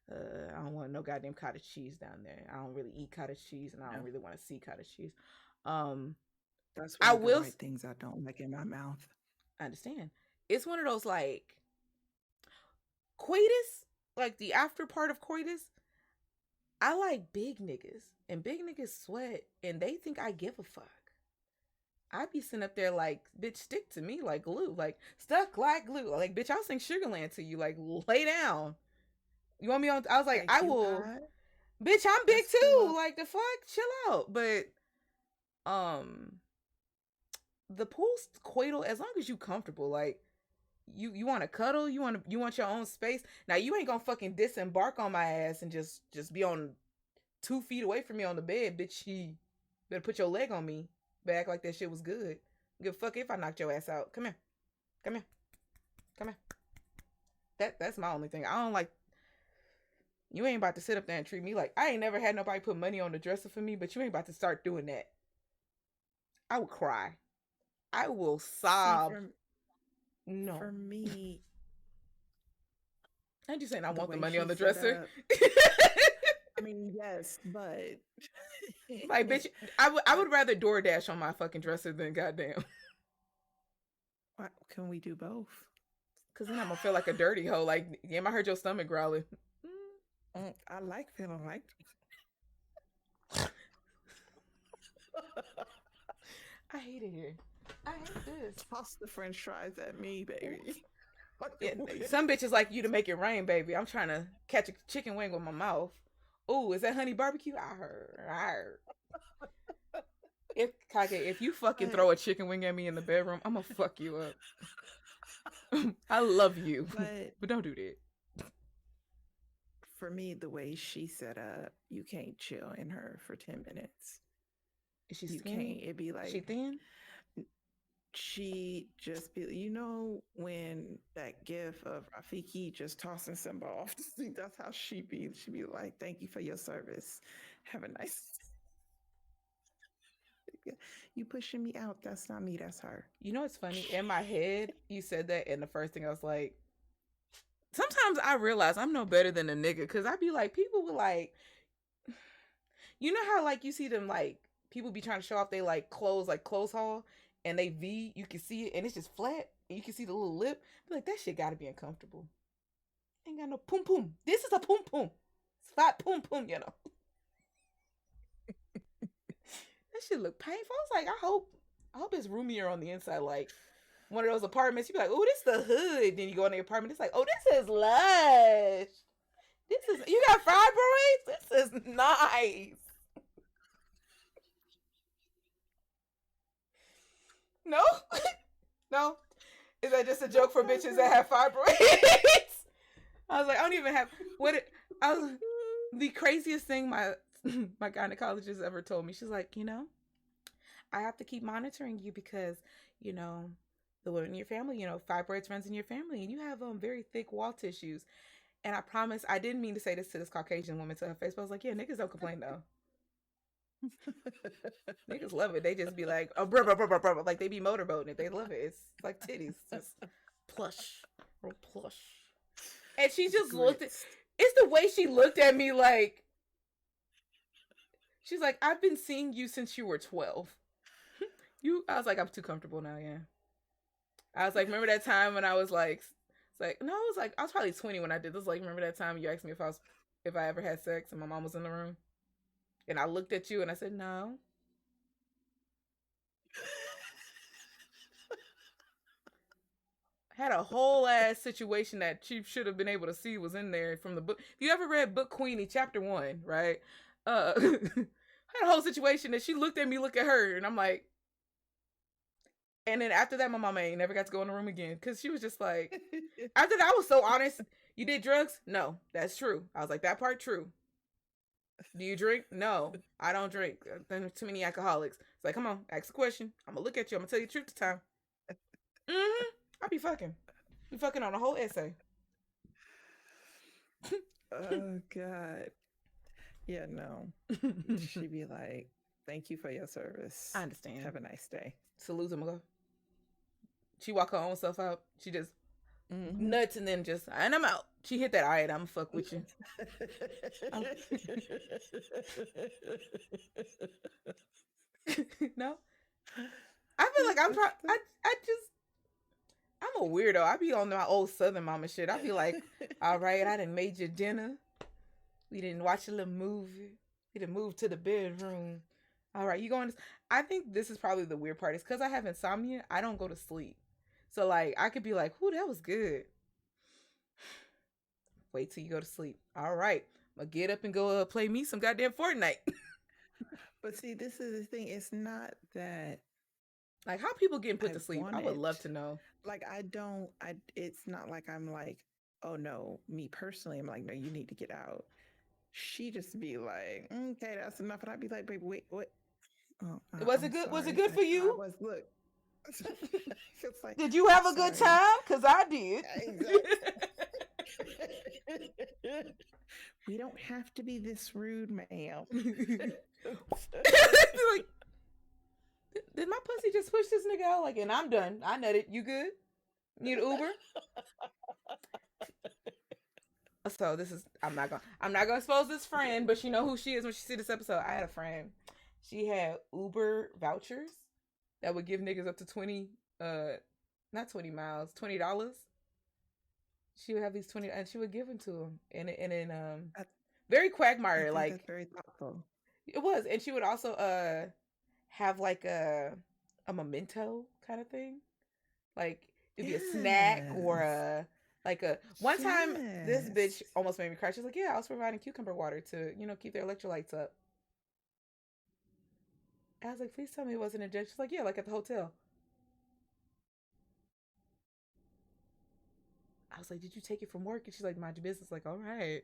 I don't want no goddamn cottage cheese down there. I don't really eat cottage cheese, and I don't really want to see cottage cheese. That's one of the right things I don't like in my mouth. I understand. It's one of those like coitus, like the after part of coitus. I like big niggas, and big niggas sweat, and they think I give a fuck. I be sitting up there like, bitch, stick to me like glue, like stuck like glue, like bitch, I'll sing Sugarland to you, like lay down. You want me on? I was like, I will. Bitch, I'm big too. Cool. Like the fuck, chill out. But the pool's coital as long as you comfortable. Like you want to cuddle, you want your own space. Now you ain't gonna fucking disembark on my ass and just be on 2 feet away from me on the bed, bitch. You better put your leg on me. But act like that shit was good. Give a fuck if I knocked your ass out. Come here. That's my only thing. I don't like. You ain't about to sit up there and treat me like I ain't never had nobody put money on the dresser for me, but you ain't about to start doing that. I would cry. I will sob. No. For me. I'm just saying I want the money on the dresser. I mean, yes, but like, bitch, I would rather DoorDash on my fucking dresser than goddamn. Why can we do both? Cause then I'm gonna feel like a dirty hoe. Like, damn, I heard your stomach growling. I like feeling like. I hate it here. I hate this. Toss the French fries at me, baby. Yeah, some bitches like you to make it rain, baby. I'm trying to catch a chicken wing with my mouth. Ooh, is that honey barbecue? I heard. If you fucking throw a chicken wing at me in the bedroom, I'm gonna fuck you up. I love you, but don't do that. For me, the way she set up, you can't chill in her for 10 minutes. Is she skinny? You can't. It'd be like she thin. she just be, when that gif of Rafiki just tossing Simba off the seat, that's how she be. She be like, "Thank you for your service. Have a nice." You pushing me out? That's not me. That's her. You know what's funny? In my head, you said that, and the first thing I was like, sometimes I realize I'm no better than a nigga, because I be like, people will like, you know how like you see them like people be trying to show off they like clothes haul, and they V, you can see it, and it's just flat, and you can see the little lip. Be like, that shit gotta be uncomfortable. Ain't got no pum pum. This is a pum pum. It's fat pum pum, you know. That shit look painful. I was like, I hope it's roomier on the inside, like one of those apartments. You be like, oh, this the hood. Then you go in the apartment, it's like, oh, this is lush. This is, you got fibroids? This is nice. No? No? Is that just a joke for bitches that have fibroids? I was like, I don't even have, the craziest thing my gynecologist ever told me. She's like, I have to keep monitoring you because, the women in your family, fibroids runs in your family, and you have very thick wall tissues. And I promise, I didn't mean to say this to this Caucasian woman to her face, but I was like, yeah, niggas don't complain though. Niggas love it. They just be like, oh, bruh, bruh, bruh, bruh, bruh. Like they be motorboating it. They love it. It's like titties, just plush, real plush. And she just looked at. It's the way she looked at me, like she's like, I've been seeing you since you were 12. I was like, I'm too comfortable now. Yeah. I was like, remember that time when I was like, it's like, no, I was probably 20 when I did this. Like, remember that time you asked me if I ever had sex and my mom was in the room? And I looked at you and I said, no. Had a whole ass situation that Chief should have been able to see was in there from the book. If you ever read Book Queenie, chapter 1, right? Had a whole situation that she looked at me, look at her, and I'm like, and then after that, my mama ain't never got to go in the room again, because she was just like, after that, I was so honest. You did drugs? No, that's true. I was like, that part true. Do you drink? No, I don't drink. There's too many alcoholics. It's like, come on, ask a question. I'm gonna look at you. I'm gonna tell you the truth this time. I be fucking. You fucking on a whole essay. Oh God. Yeah, no. She be like, thank you for your service. I understand. Have a nice day. Salute them. Go. She walk her own self out. She just nuts and then just, and I'm out. She hit that, all right, I'm fuck with you. No? I feel like I'm a weirdo. I be on my old Southern mama shit. I be like, all right, I done made your dinner. We didn't watch a little movie. We done moved to the bedroom. All right, you going to... I think this is probably the weird part. Is because I have insomnia, I don't go to sleep. So, like, I could be like, ooh, that was good. Wait till you go to sleep. All right, I'm going to get up and go play me some goddamn Fortnite. But see, this is the thing. It's not that... Like, how people getting put to sleep? I would love to know. Like, it's not like I'm like, oh no, me personally, I'm like, no, you need to get out. She just be like, okay, that's enough. And I'd be like, baby, wait, what? Oh, was it good? Was it good for you? Look. Like, did you have a good time? Because I did. Exactly. We don't have to be this rude, ma'am. Like, did my pussy just push this nigga out? Like, and I'm done. I nutted. You good? Need an Uber? So this is, I'm not gonna expose this friend, but she know who she is when she see this episode. I had a friend. She had Uber vouchers that would give niggas up to 20, not 20 miles, $20. She would have these 20, and she would give them to him. And then very Quagmire, like, that's very thoughtful. It was. And she would also have like a memento kind of thing. Like, it'd be a snack or one time this bitch almost made me cry. She's like, yeah, I was providing cucumber water to, keep their electrolytes up. I was like, please tell me it wasn't a joke. She's like, yeah, like at the hotel. I was like, did you take it from work? And she's like, mind your business. Like, all right.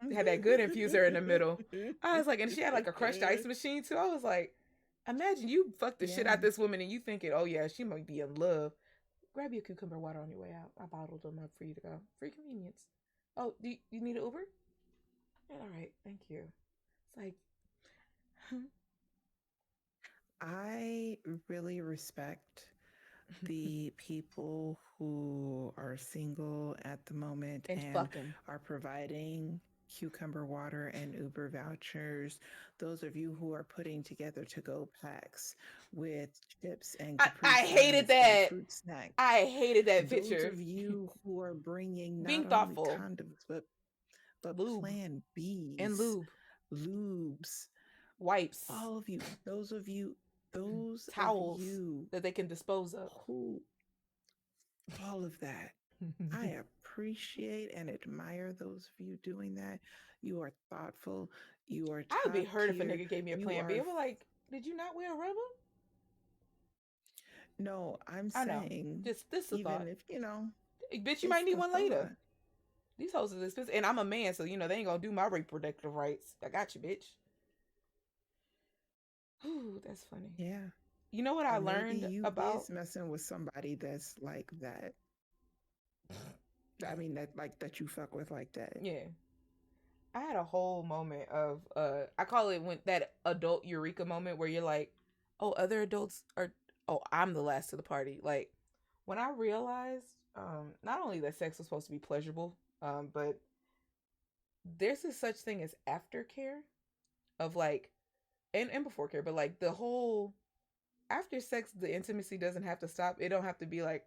They had that good infuser in the middle. I was like, and she had like a crushed ice machine too. I was like, Imagine you fuck the shit Yeah. out this woman and you thinking, oh yeah, she might be in love. Grab your cucumber water on your way out. I bottled them up for you to go. Free convenience. Oh, do you need an Uber? Yeah, all right, thank you. It's like, I really respect the people who are single at the moment and and fucking. are providing cucumber water and Uber vouchers. Those of you who are putting together to-go packs with chips and Capri I hated Suns and that. fruit snacks. I hated that Those picture. of you who are bringing Being not only thoughtful. condoms but Lube. Plan Bs And lubes, wipes, all of you. Those of you towels that they can dispose of. who all of that. I appreciate and admire those of you doing that. You are thoughtful. You are I would be top hurt if a tier. nigga gave me a You Plan B. are- I was like, did you not wear a rubber? No, I'm I know. saying Just this is a even thought. if Bitch, you it's might need the one later. thought. These hoes are expensive, and I'm a man, so they ain't gonna do my reproductive rights. I got you, bitch. Ooh, that's funny. Yeah. You know what I Or maybe learned you about? is messing with somebody that's like that. I mean that you fuck with like that. Yeah. I had a whole moment of I call it when that adult eureka moment where you're like, oh, other adults are, oh, I'm the last to the party. Like when I realized not only that sex was supposed to be pleasurable, but there's this such thing as aftercare of like and before care, but like the whole after sex, the intimacy doesn't have to stop. It don't have to be like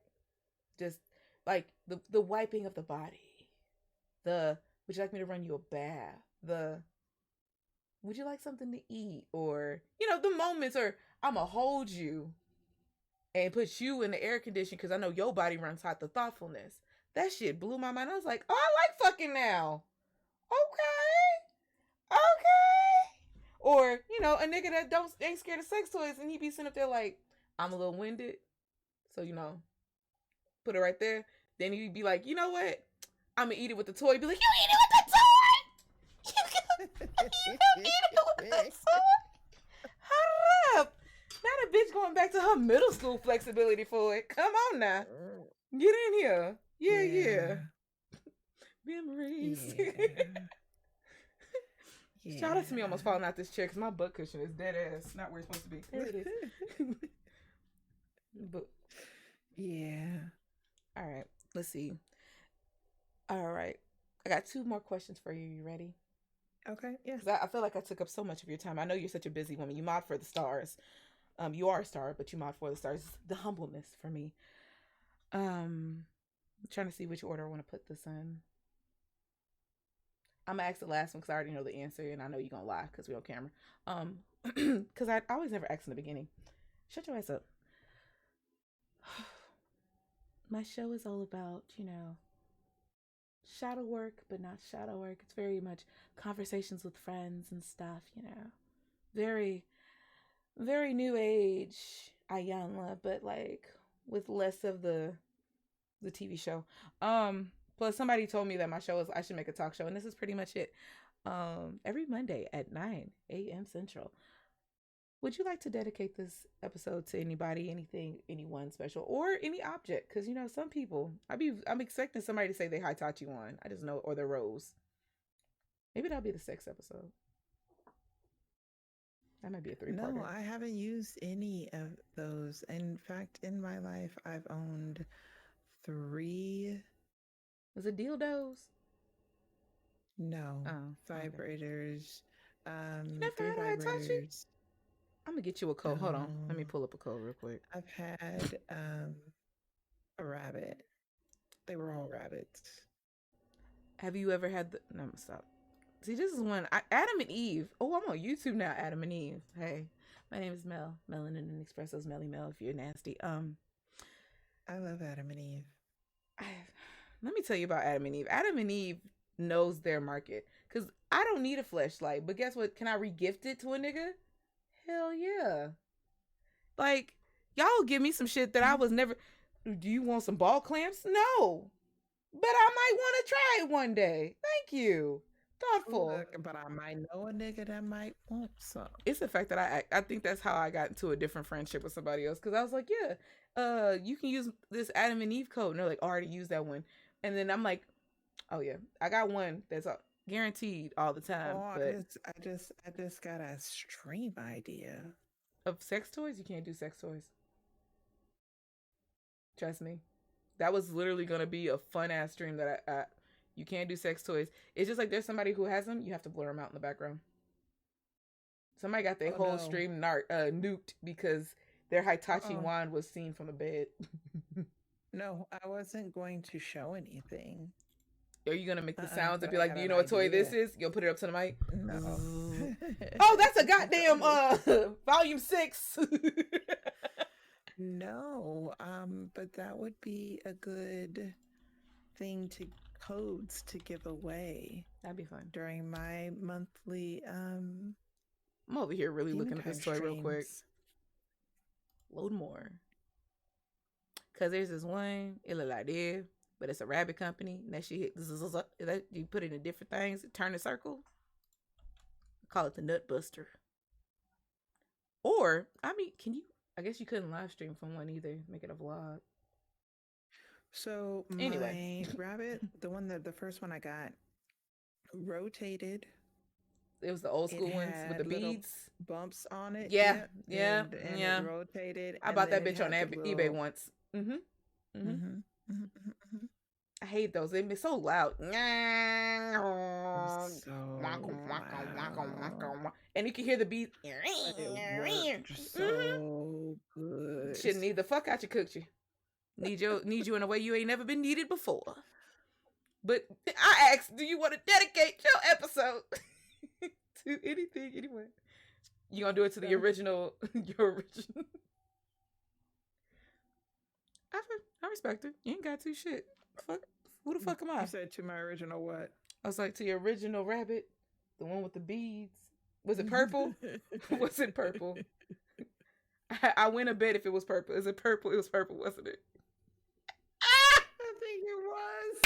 just like the wiping of the body, the would you like me to run you a bath, the would you like something to eat, or the moments, or I'ma hold you and put you in the air condition because I know your body runs hot. The thoughtfulness, that shit blew my mind. I was like, oh, I like fucking now. Okay. Or a nigga that ain't scared of sex toys, and he be sitting up there like, I'm a little winded, so put it right there. Then he'd be like, you know what? I'm gonna eat it with the toy. Be like, you eat it with the toy. You eat it with the toy. Hold up. Not a bitch going back to her middle school flexibility for it. Come on now, get in here. Yeah. Memories. Yeah. Shout out to me almost falling out this chair because my butt cushion is dead ass. Not where it's supposed to be. There it is. But yeah. All right. Let's see. All right. I got 2 more questions for you. You ready? Okay. Yeah. Because I feel like I took up so much of your time. I know you're such a busy woman. You mod for the stars. You are a star, but you mod for the stars. The humbleness for me. I'm trying to see which order I want to put this in. I'm gonna ask the last one because I already know the answer, and I know you're gonna lie because we're on camera. Because I always never ask in the beginning. Shut your ass up. My show is all about, shadow work, but not shadow work. It's very much conversations with friends and stuff, very, very new age Ayanla, but like with less of the TV show. Plus somebody told me that my show is, I should make a talk show, and this is pretty much it. Every Monday at 9 a.m. Central. Would you like to dedicate this episode to anybody, anything, anyone special, or any object? Because some people, I'm expecting somebody to say they Hitachi one. I just know, or the rose. Maybe that'll be the sex episode. That might be a 3-parter. No, I haven't used any of those. In fact, in my life, I've owned 3. Was it dildos? No. Oh, okay. Vibrators. Never 3 had a Hitachi? vibrators. I'm gonna get you a code. Hold on. Let me pull up a code real quick. I've had a rabbit. They were all rabbits. Have you ever had no, stop. See, this is one. Adam and Eve. Oh, I'm on YouTube now. Adam and Eve. Hey, my name is Mel. MelaninAndEspressos. Melly Mel. If you're nasty. I love Adam and Eve. Let me tell you about Adam and Eve. Adam and Eve knows their market. Because I don't need a fleshlight. But guess what? Can I regift it to a nigga? Hell yeah. Like, y'all give me some shit that I was never. Do you want some ball clamps? No. But I might want to try it one day. Thank you. thoughtful. Look, but I might know a nigga that might want some. It's the fact that I think that's how I got into a different friendship with somebody else, because I was like, yeah, you can use this Adam and Eve code, and they're like, oh, I already used that one, and then I'm like, oh yeah, I got one that's guaranteed all the time. Oh, but I just got a stream idea of sex toys, you can't do sex toys. Trust me, that was literally gonna be a fun ass stream that I you can't do sex toys. It's just like there's somebody who has them, you have to blur them out in the background. Somebody got their whole stream nuked because their Hitachi wand was seen from the bed. No, I wasn't going to show anything. Are you gonna make the sounds and be like, do you know what toy this is? You'll put it up to the mic? No. Oh, that's a goddamn volume 6. No, but that would be a good thing codes to give away. That'd be fun. During my monthly I'm over here really looking at this toy real quick. Load more. Cause there's this one, it look like this, but it's a rabbit company. And that shit hit, you put it in different things, turn a circle. Call it the Nut Buster. Or, I mean, I guess you couldn't live stream from one either. Make it a vlog. So anyway, my rabbit, the first one I got, rotated. It was the old school ones with the beads, bumps on it. Yeah. It rotated. I bought that bitch on eBay once. I hate those. They've been so loud. And you can hear the beat. It so good. Shouldn't need the fuck out you, cooked you. Need you in a way you ain't never been needed before. But I asked, do you want to dedicate your episode to anything, anyway? You gonna do it to the original, your original? I respect it. You ain't got to shit. Fuck. Who the fuck am I? You said to my original what? I was like, to your original rabbit, the one with the beads. Was it purple? Was it purple? I went to bed if it was purple. Is it purple? It was purple, wasn't it? I think it was.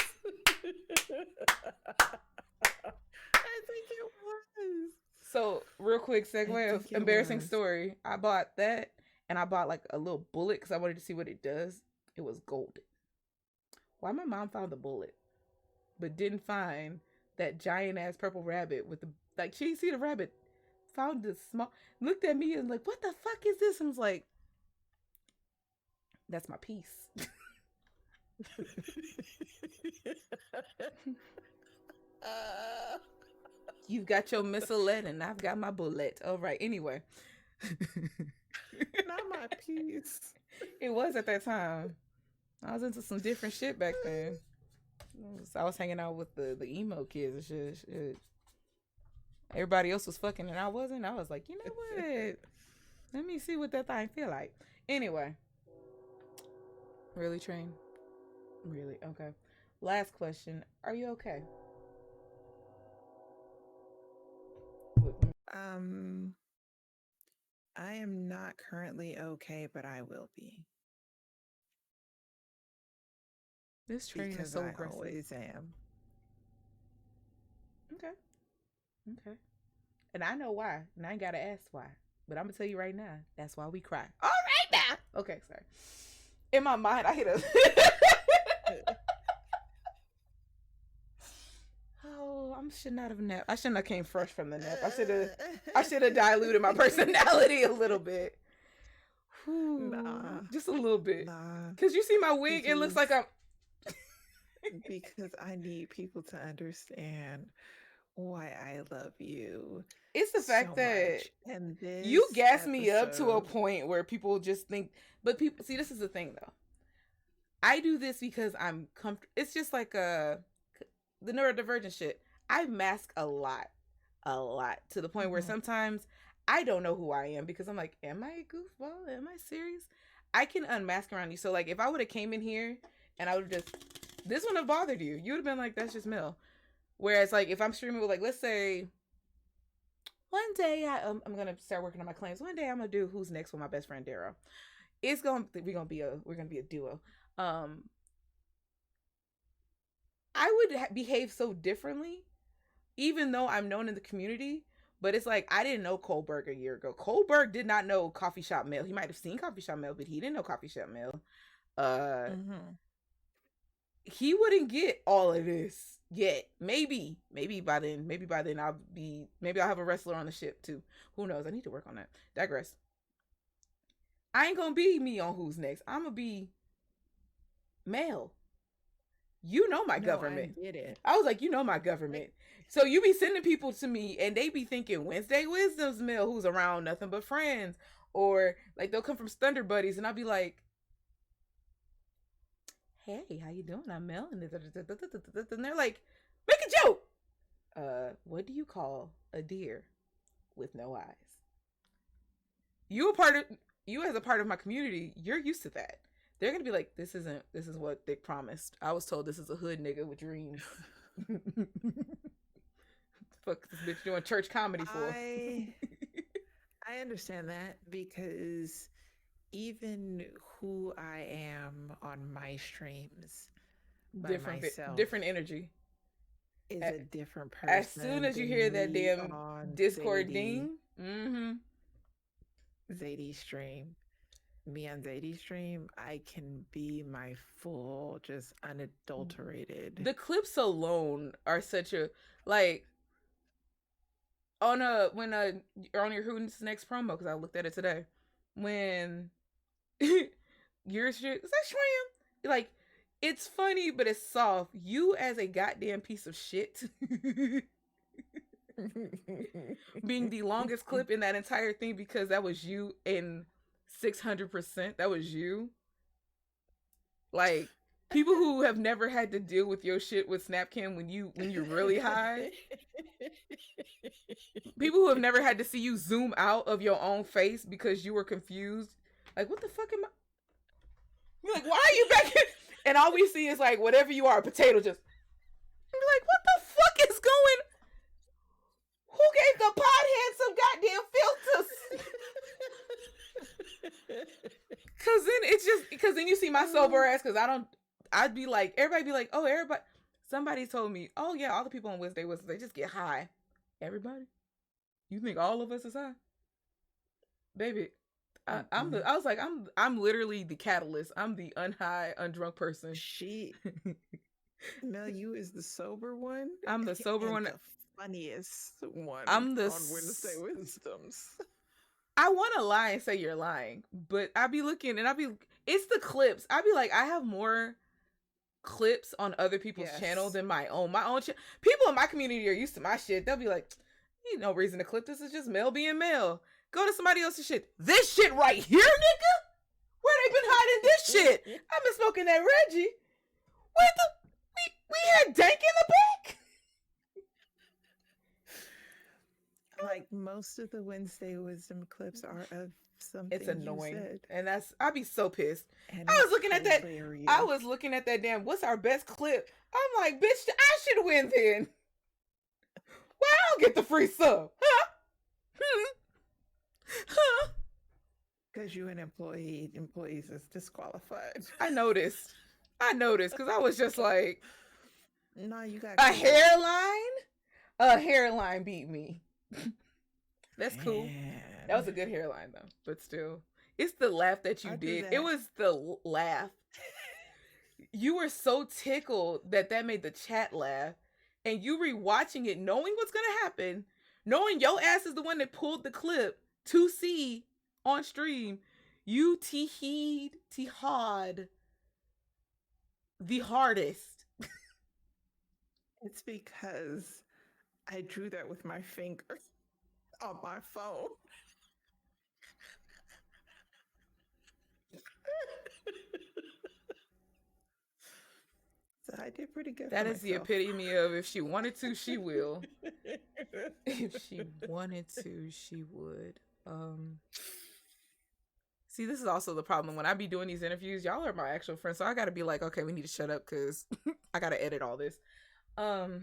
I think it was. So, real quick segue of embarrassing story. I bought that, and I bought like a little bullet because I wanted to see what it does. It was golden. Why my mom found the bullet, but didn't find that giant ass purple rabbit with the, like, she didn't see the rabbit, found the small, looked at me and like, what the fuck is this? And was like, that's my piece. You've got your missilette and I've got my bullet. All right. Anyway. Not my piece. It was at that time. I was into some different shit back then. I was hanging out with the emo kids and shit. Everybody else was fucking and I wasn't. I was like, you know what? Let me see what that thing feel like. Anyway. Really, Train? Really? Okay. Last question. Are you okay? I am not currently okay, but I will be. This Train is so aggressive. I always am. Okay. And I know why. And I ain't gotta ask why. But I'm gonna tell you right now. That's why we cry. All right now. Okay, sorry. In my mind, I hit a. Oh, I should not have napped. I shouldn't have came fresh from the nap. I should have diluted my personality a little bit. Nah, just a little bit. Nah. Cause you see my wig, it looks like I'm. Because I need people to understand why I love you. It's the fact that you gas me up to a point where people just think, but people see, this is the thing though. I do this because I'm comfortable. It's just like the neurodivergent shit. I mask a lot to the point where sometimes I don't know who I am because I'm like, am I a goofball? Am I serious? I can unmask around you. So like if I would have came in here and I would have just, this wouldn't have bothered you. You would have been like, that's just Mel. Whereas like if I'm streaming with like, let's say one day I'm going to start working on my claims. One day I'm going to do Who's Next with my best friend Darrow. We're going to be a duo. I would behave so differently even though I'm known in the community, but it's like, I didn't know Kohlberg a year ago. Kohlberg did not know Coffee Shop Mel. He might have seen Coffee Shop Mel, but he didn't know Coffee Shop Mel. He wouldn't get all of this yet. Maybe by then I'll have a wrestler on the ship too. Who knows? I need to work on that. Digress. I ain't gonna be me on Who's Next. I'm gonna be Mel. You know my government. I get it. I was like, you know my government. So you be sending people to me and they be thinking Wednesday Wisdom's Mel, who's around nothing but friends. Or like they'll come from Thunder Buddies and I'll be like, hey, how you doing? I'm Mel. And they're like, make a joke. What do you call a deer with no eyes? You as a part of my community, you're used to that. They're gonna be like, this is what they promised. I was told this is a hood nigga with dreams. Fuck this bitch doing church comedy for. I understand that, because even who I am on my streams by myself, different energy, is a different person. As soon as you hear that damn Discord ding, Zadie stream, me on Zadie stream, I can be my full, just unadulterated. The clips alone are such a, like, when you're on your Who's Next promo, because I looked at it today, when your shit is that Shram, like, it's funny but it's soft. You as a goddamn piece of shit being the longest clip in that entire thing, because that was you in 600%. That was you. Like, people who have never had to deal with your shit with Snapcam when you're really high. People who have never had to see you zoom out of your own face because you were confused. Like, what the fuck am I? You're like, why are you back here? And all we see is like, whatever you are, a potato just. And you're like, what the fuck is going? Who gave the pothead some goddamn filters? Cause then you see my sober ass, cause I'd be like, everybody be like, oh, somebody told me, oh yeah, all the people on Wednesday they just get high. Everybody? You think all of us is high? Baby, I'm literally the catalyst. I'm the unhigh, undrunk person. Mel, you is the sober one. I'm the sober one. The funniest one. I'm the on Wednesday Wisdoms. I want to lie and say you're lying, but I be looking and it's the clips. I be like, I have more clips on other people's channel than my own. People in my community are used to my shit. They'll be like, ain't no reason to clip this. Is just Mel being Mel. Go to somebody else's shit. This shit right here, nigga? Where they been hiding this shit? I've been smoking that Reggie. Where we had Dank in the back? Like, most of the Wednesday Wisdom clips are of something it's annoying, you said. and I'd be so pissed. And I was looking at that. I was looking at that damn. What's our best clip? I'm like, bitch, I should win then. Well, I'll get the free sub, huh? Huh? Because you an employee, employees is disqualified. I noticed, because I was just like, no, you got a hairline. A hairline beat me. That's cool. Man. That was a good hairline though, but still, it's the laugh that you did. It was the laugh. You were so tickled that made the chat laugh, and you rewatching it, knowing what's gonna happen, knowing your ass is the one that pulled the clip to see on stream. You tihad the hardest. It's because I drew that with my finger on my phone. So I did pretty good. That is the epitome of if she wanted to, she will. If she wanted to, she would. See, this is also the problem. When I be doing these interviews, y'all are my actual friends, so I gotta be like, okay, we need to shut up because I gotta edit all this. Oh,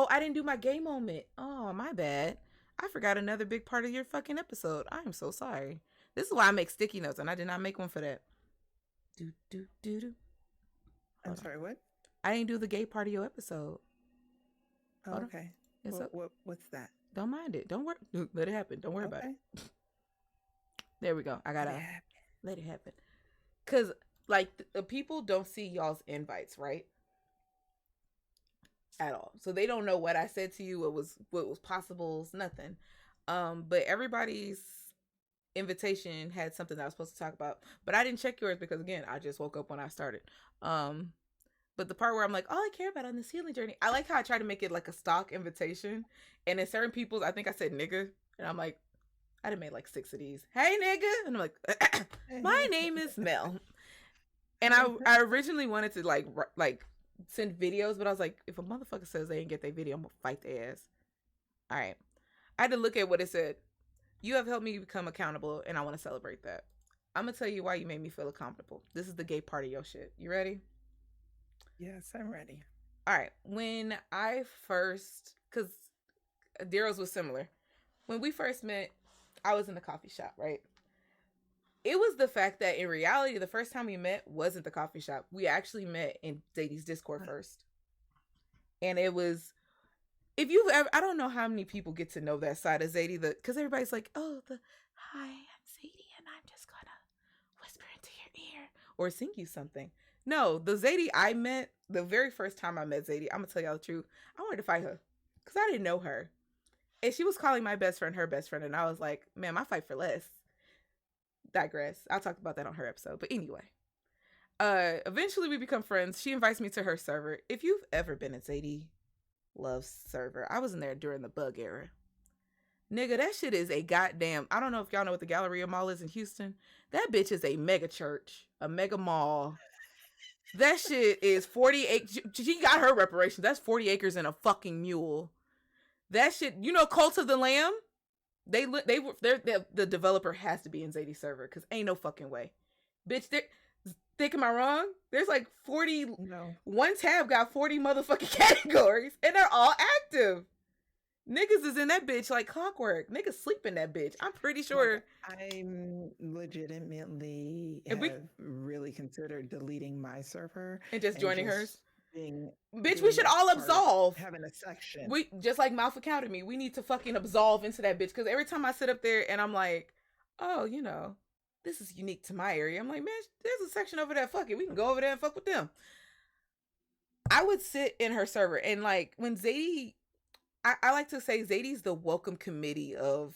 I didn't do my gay moment. Oh, my bad. I forgot another big part of your fucking episode. I am so sorry. This is why I make sticky notes, and I did not make one for that. I'm sorry, what? I didn't do the gay part of your episode. Oh, Hold on. okay. It's up. What's that? Don't mind it. Don't worry. Let it happen. Don't worry about Okay. it. There we go. I gotta Yeah. let it happen. Cause like the people don't see y'all's invites, right? At all. So they don't know what I said to you, what was possibles, nothing. But everybody's invitation had something that I was supposed to talk about. But I didn't check yours because again, I just woke up when I started. But the part where I'm like, all I care about on this healing journey, I like how I try to make it like a stock invitation. And in certain people's, I think I said nigga. And I'm like, I done made like 6 of these. Hey nigga. And I'm like, my name is Mel. And I originally wanted to like send videos, but I was like, if a motherfucker says they didn't get their video, I'm gonna fight their ass. All right. I had to look at what it said. You have helped me become accountable, and I want to celebrate that. I'm gonna tell you why you made me feel accountable. This is the gay part of your shit. You ready? Yes, I'm ready. All right. When I first, because Daryl's was similar. When we first met, I was in the coffee shop, right? It was the fact that in reality, the first time we met wasn't the coffee shop. We actually met in Zadie's Discord first. And it was, if you've ever, I don't know how many people get to know that side of Zadie, because everybody's like, oh, hi, I'm Zadie, and I'm just gonna whisper into your ear or sing you something. No, the Zadie I met, the very first time I met Zadie, I'm gonna tell y'all the truth, I wanted to fight her because I didn't know her. And she was calling my best friend her best friend, and I was like, man, I fight for less. Digress. I'll talk about that on her episode. But anyway, eventually we become friends. She invites me to her server. If you've ever been in Zadie Love's server, I was in there during the bug era. Nigga, that shit is a goddamn, I don't know if y'all know what the Galleria Mall is in Houston. That bitch is a mega church, a mega mall. That shit is 40 acres. She got her reparations. That's 40 acres and a fucking mule. That shit, you know, Cult of the Lamb? The developer has to be in Zadie's server because ain't no fucking way. Bitch, think am I wrong? There's like 40. No. One tab got 40 motherfucking categories and they're all active. Niggas is in that bitch like clockwork. Niggas sleep in that bitch. I'm pretty sure. I'm legitimately really considered deleting my server and just joining hers. Bitch, we should all absolve. Having a section. We just like Mouth Academy. We need to fucking absolve into that bitch because every time I sit up there and I'm like, oh, you know, this is unique to my area. I'm like, man, there's a section over there. Fuck it, we can go over there and fuck with them. I would sit in her server and like when Zadie, I like to say Zadie's the welcome committee of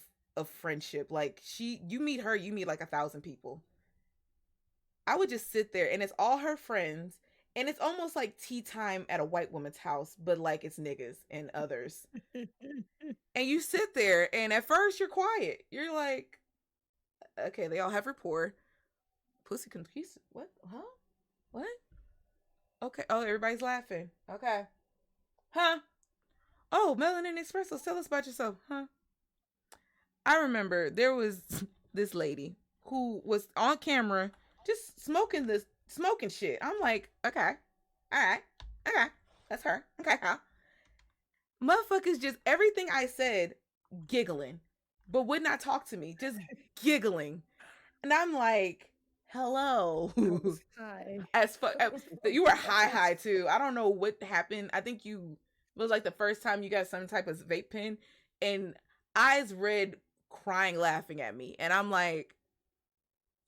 friendship. Like you meet her, you meet like 1,000 people. I would just sit there and it's all her friends. And it's almost like tea time at a white woman's house, but like it's niggas and others. And you sit there and at first you're quiet. You're like, okay, they all have rapport. Pussy confused. What? Huh? What? Okay. Oh, everybody's laughing. Okay. Huh? Oh, MelaninAndEspressos, tell us about yourself. Huh? I remember there was this lady who was on camera just smoking shit. I'm like, okay, all right, okay, that's her. Okay, huh? Motherfuckers just everything I said, giggling, but would not talk to me, just giggling. And I'm like, hello. Hi. As fuck, you were high too. I don't know what happened. I think it was like the first time you got some type of vape pen, and eyes red, crying, laughing at me, and I'm like,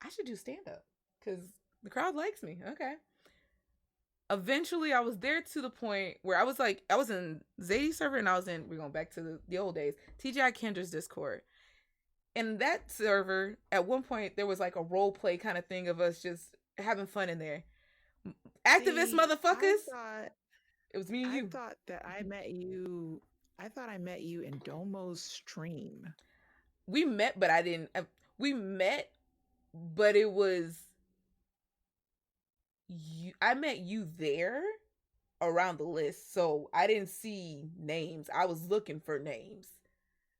I should do stand up because the crowd likes me. Okay. Eventually, I was there to the point where I was in Zadie's server and we're going back to the old days, TGI Kendra's Discord. And that server, at one point, there was like a role play kind of thing of us just having fun in there. Activist motherfuckers. It was me and you. I thought I met you in Domo's stream. We met, but I didn't. We met, but it was. I met you there around the list, so I didn't see names. I was looking for names,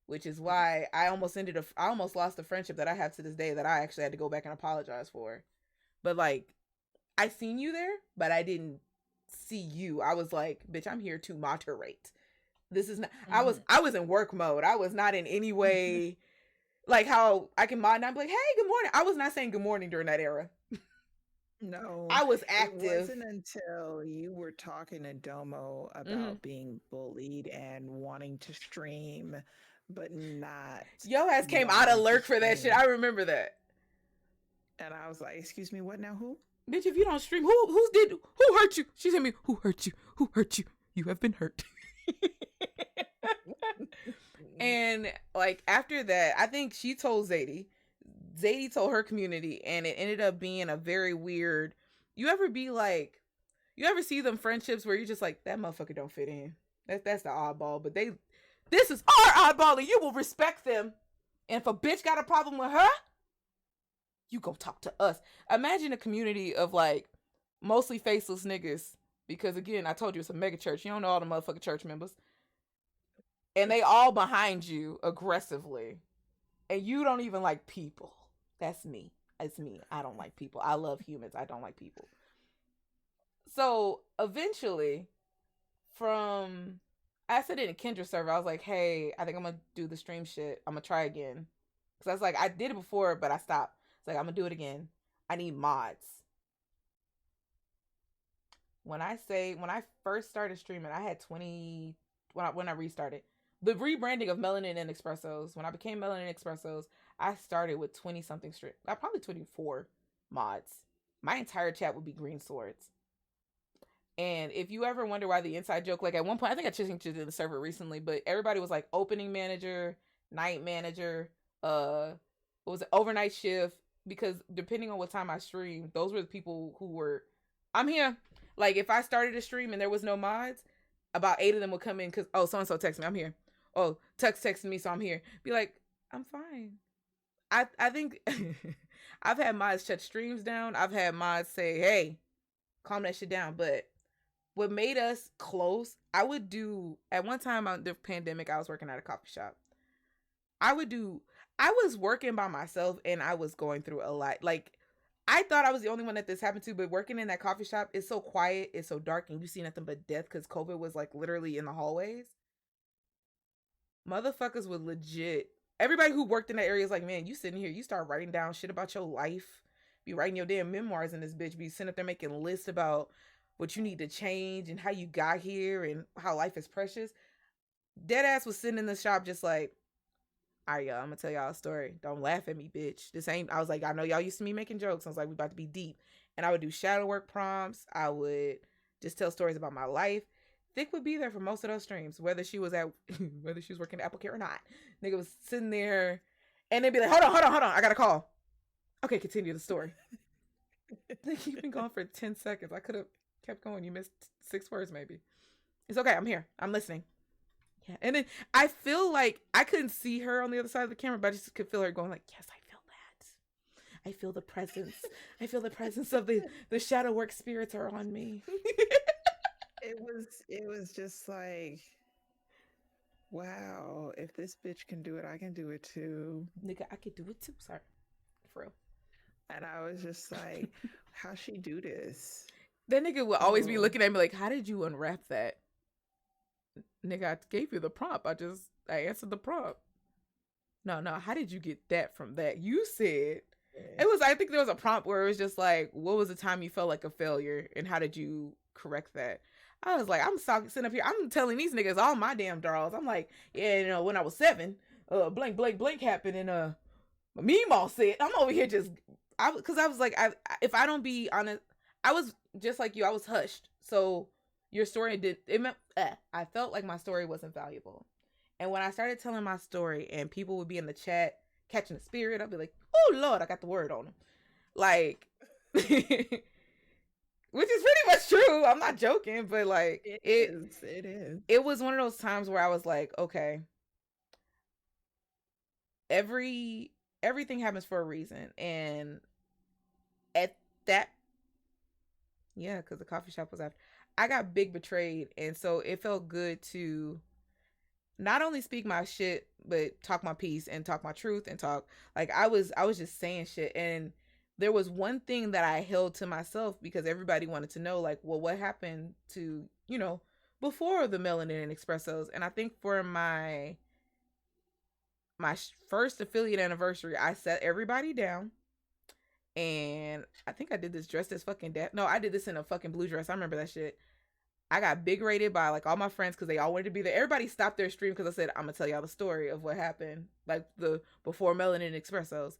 which is why I almost lost the friendship that I have to this day that I actually had to go back and apologize for. But like, I seen you there, but I didn't see you. I was like, bitch, I'm here to moderate. This is not. I was in work mode. I was not in any way like how I can mod and I'm like, hey, good morning. I was not saying good morning during that era. No, I was it active. wasn't until you were talking to Domo Mm-hmm. about being bullied and wanting to stream, but not Yo ass came out of wanting to lurk for that shit. stream. I remember that. And I was like, excuse me, what now? Who? Bitch, if you don't stream, who hurt you? She said me, who hurt you? Who hurt you? You have been hurt. And like after that, I think she told Zadie. Zadie told her community, and it ended up being a very weird. You ever be like, you ever see them friendships where you're just like, that motherfucker don't fit in. That's the oddball, but this is our oddball, and you will respect them. And if a bitch got a problem with her, you go talk to us. Imagine a community of like mostly faceless niggas, because again, I told you it's a mega church. You don't know all the motherfucking church members, and they all behind you aggressively, and you don't even like people. That's me. It's me. I don't like people. I love humans. I don't like people. So eventually, I said in a Kendra server, I was like, hey, I think I'm gonna do the stream shit. I'm gonna try again. Cause I was like, I did it before, but I stopped. It's like, I'm gonna do it again. I need mods. When I first started streaming, I had 20 when I restarted. The rebranding of MelaninAndEspressos, when I became MelaninAndEspressos, I started with 20 something stream. Probably 24 mods. My entire chat would be green swords. And if you ever wonder why the inside joke, like at one point, I think I changed it to the server recently, but everybody was like opening manager, night manager, what was it, overnight shift, because depending on what time I streamed, those were the people who were, I'm here. Like if I started a stream and there was no mods, about 8 of them would come in because, oh, so-and-so texted me, I'm here. Oh, texted me, so I'm here. Be like, I'm fine. I think I've had mods shut streams down. I've had mods say, hey, calm that shit down. But what made us close, I would do, at one time on the pandemic, I was working at a coffee shop. I was working by myself and I was going through a lot. Like, I thought I was the only one that this happened to, but working in that coffee shop, it's so quiet, it's so dark, and you see nothing but death because COVID was like literally in the hallways. Motherfuckers would legit, everybody who worked in that area is like, man, you sitting here, you start writing down shit about your life, be writing your damn memoirs in this bitch, be sitting up there making lists about what you need to change and how you got here and how life is precious. Deadass was sitting in the shop just like, all right, y'all, I'm gonna tell y'all a story. Don't laugh at me, bitch. I was like, I know y'all used to me making jokes. I was like, we about to be deep. And I would do shadow work prompts. I would just tell stories about my life. Thick would be there for most of those streams, whether she was working at Apple Care or not. Nigga was sitting there and they'd be like, hold on. I got a call. Okay, continue the story. Like, you've been gone for 10 seconds. I could have kept going. You missed 6 words maybe. It's okay. I'm here. I'm listening. Yeah. And then I feel like I couldn't see her on the other side of the camera, but I just could feel her going like, yes, I feel that. I feel the presence. I feel the presence of the shadow work spirits are on me. It was just like, wow, if this bitch can do it, I can do it too. Nigga, I could do it too. Sorry. For real. And I was just like, how she do this? That nigga will always be looking at me like, how did you unwrap that? Nigga, I gave you the prompt. I answered the prompt. No, how did you get that from that? You said, I think there was a prompt where it was just like, what was the time you felt like a failure and how did you correct that? I was like, I'm sitting up here, I'm telling these niggas all my damn draws. I'm like, yeah, when I was 7, blank happened and my Meemaw said, I'm over here because I was like, if I don't be honest, I was just like you, I was hushed. So your story I felt like my story wasn't valuable. And when I started telling my story and people would be in the chat catching the spirit, I'd be like, oh Lord, I got the word on them. Like, which is pretty much true. I'm not joking, but like it is. It was one of those times where I was like, okay, everything happens for a reason. And at that, yeah, because the coffee shop was after, I got big betrayed. And so it felt good to not only speak my shit, but talk my piece and talk my truth and talk, like I was just saying shit. And there was one thing that I held to myself because everybody wanted to know, like, well, what happened to, before the MelaninAndEspressos. And I think for my first affiliate anniversary, I sat everybody down And I think I did this dressed as fucking dad. No, I did this in a fucking blue dress. I remember that shit. I got big rated by like all my friends because they all wanted to be there. Everybody stopped their stream because I said, I'm gonna tell y'all the story of what happened, like the before MelaninAndEspressos.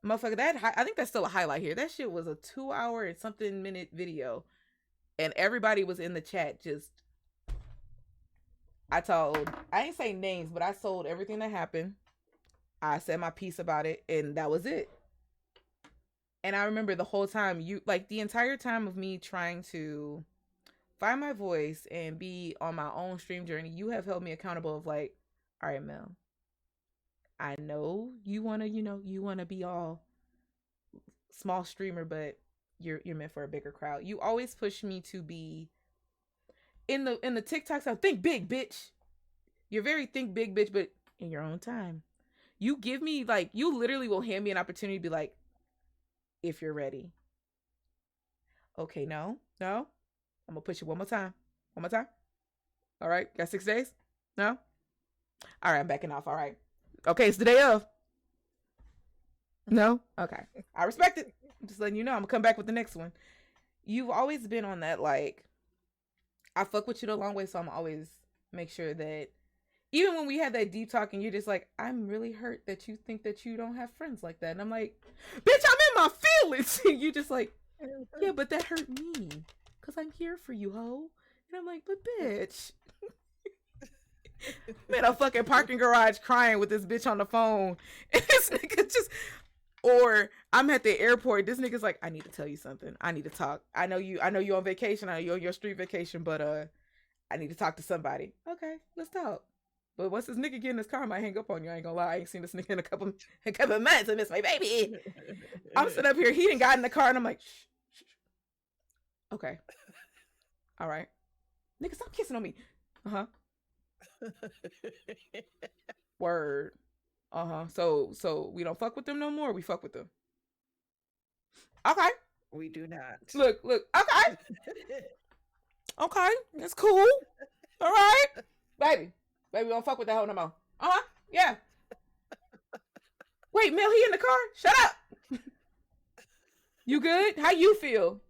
Motherfucker, I think that's still a highlight here. That shit was a 2-hour and something minute video, and everybody was in the chat just. I ain't saying names, but I told everything that happened. I said my piece about it, and that was it. And I remember the whole time, the entire time of me trying to find my voice and be on my own stream journey, you have held me accountable of like, all right, Mel, I know you want to be all small streamer, but you're meant for a bigger crowd. You always push me to be in the TikToks. I think big, bitch. You're very think big, bitch, but in your own time. You give me like, you literally will hand me an opportunity to be like, if you're ready. Okay, no. I'm gonna push you one more time. All right, got 6 days? No? All right, I'm backing off. All right. Okay, it's the day of. No? Okay. I respect it. I'm just letting you know. I'm gonna come back with the next one. You've always been on that, like, I fuck with you the long way, so I'm always make sure that even when we had that deep talk and you're just like, I'm really hurt that you think that you don't have friends like that. And I'm like, bitch, I'm in my feelings. You just like, yeah, but that hurt me. Cause I'm here for you, ho. And I'm like, but bitch. Man, a fucking parking garage crying with this bitch on the phone. And this nigga just, or I'm at the airport. This nigga's like, I need to tell you something. I need to talk. I know you on vacation. I know you're on your street vacation, but I need to talk to somebody. Okay, let's talk. But once this nigga get in his car, I might hang up on you. I ain't gonna lie. I ain't seen this nigga in a couple of months. I miss my baby. I'm sitting up here. He done got in the car and I'm like, shh. Okay. All right. Nigga, stop kissing on me. Uh-huh. Word. Uh-huh. So we don't fuck with them no more? We fuck with them. Okay. We do not. Look. Okay. Okay. That's cool. All right. Baby, we don't fuck with that hoe no more. Uh-huh. Yeah. Wait, Mel, he in the car? Shut up. You good? How you feel?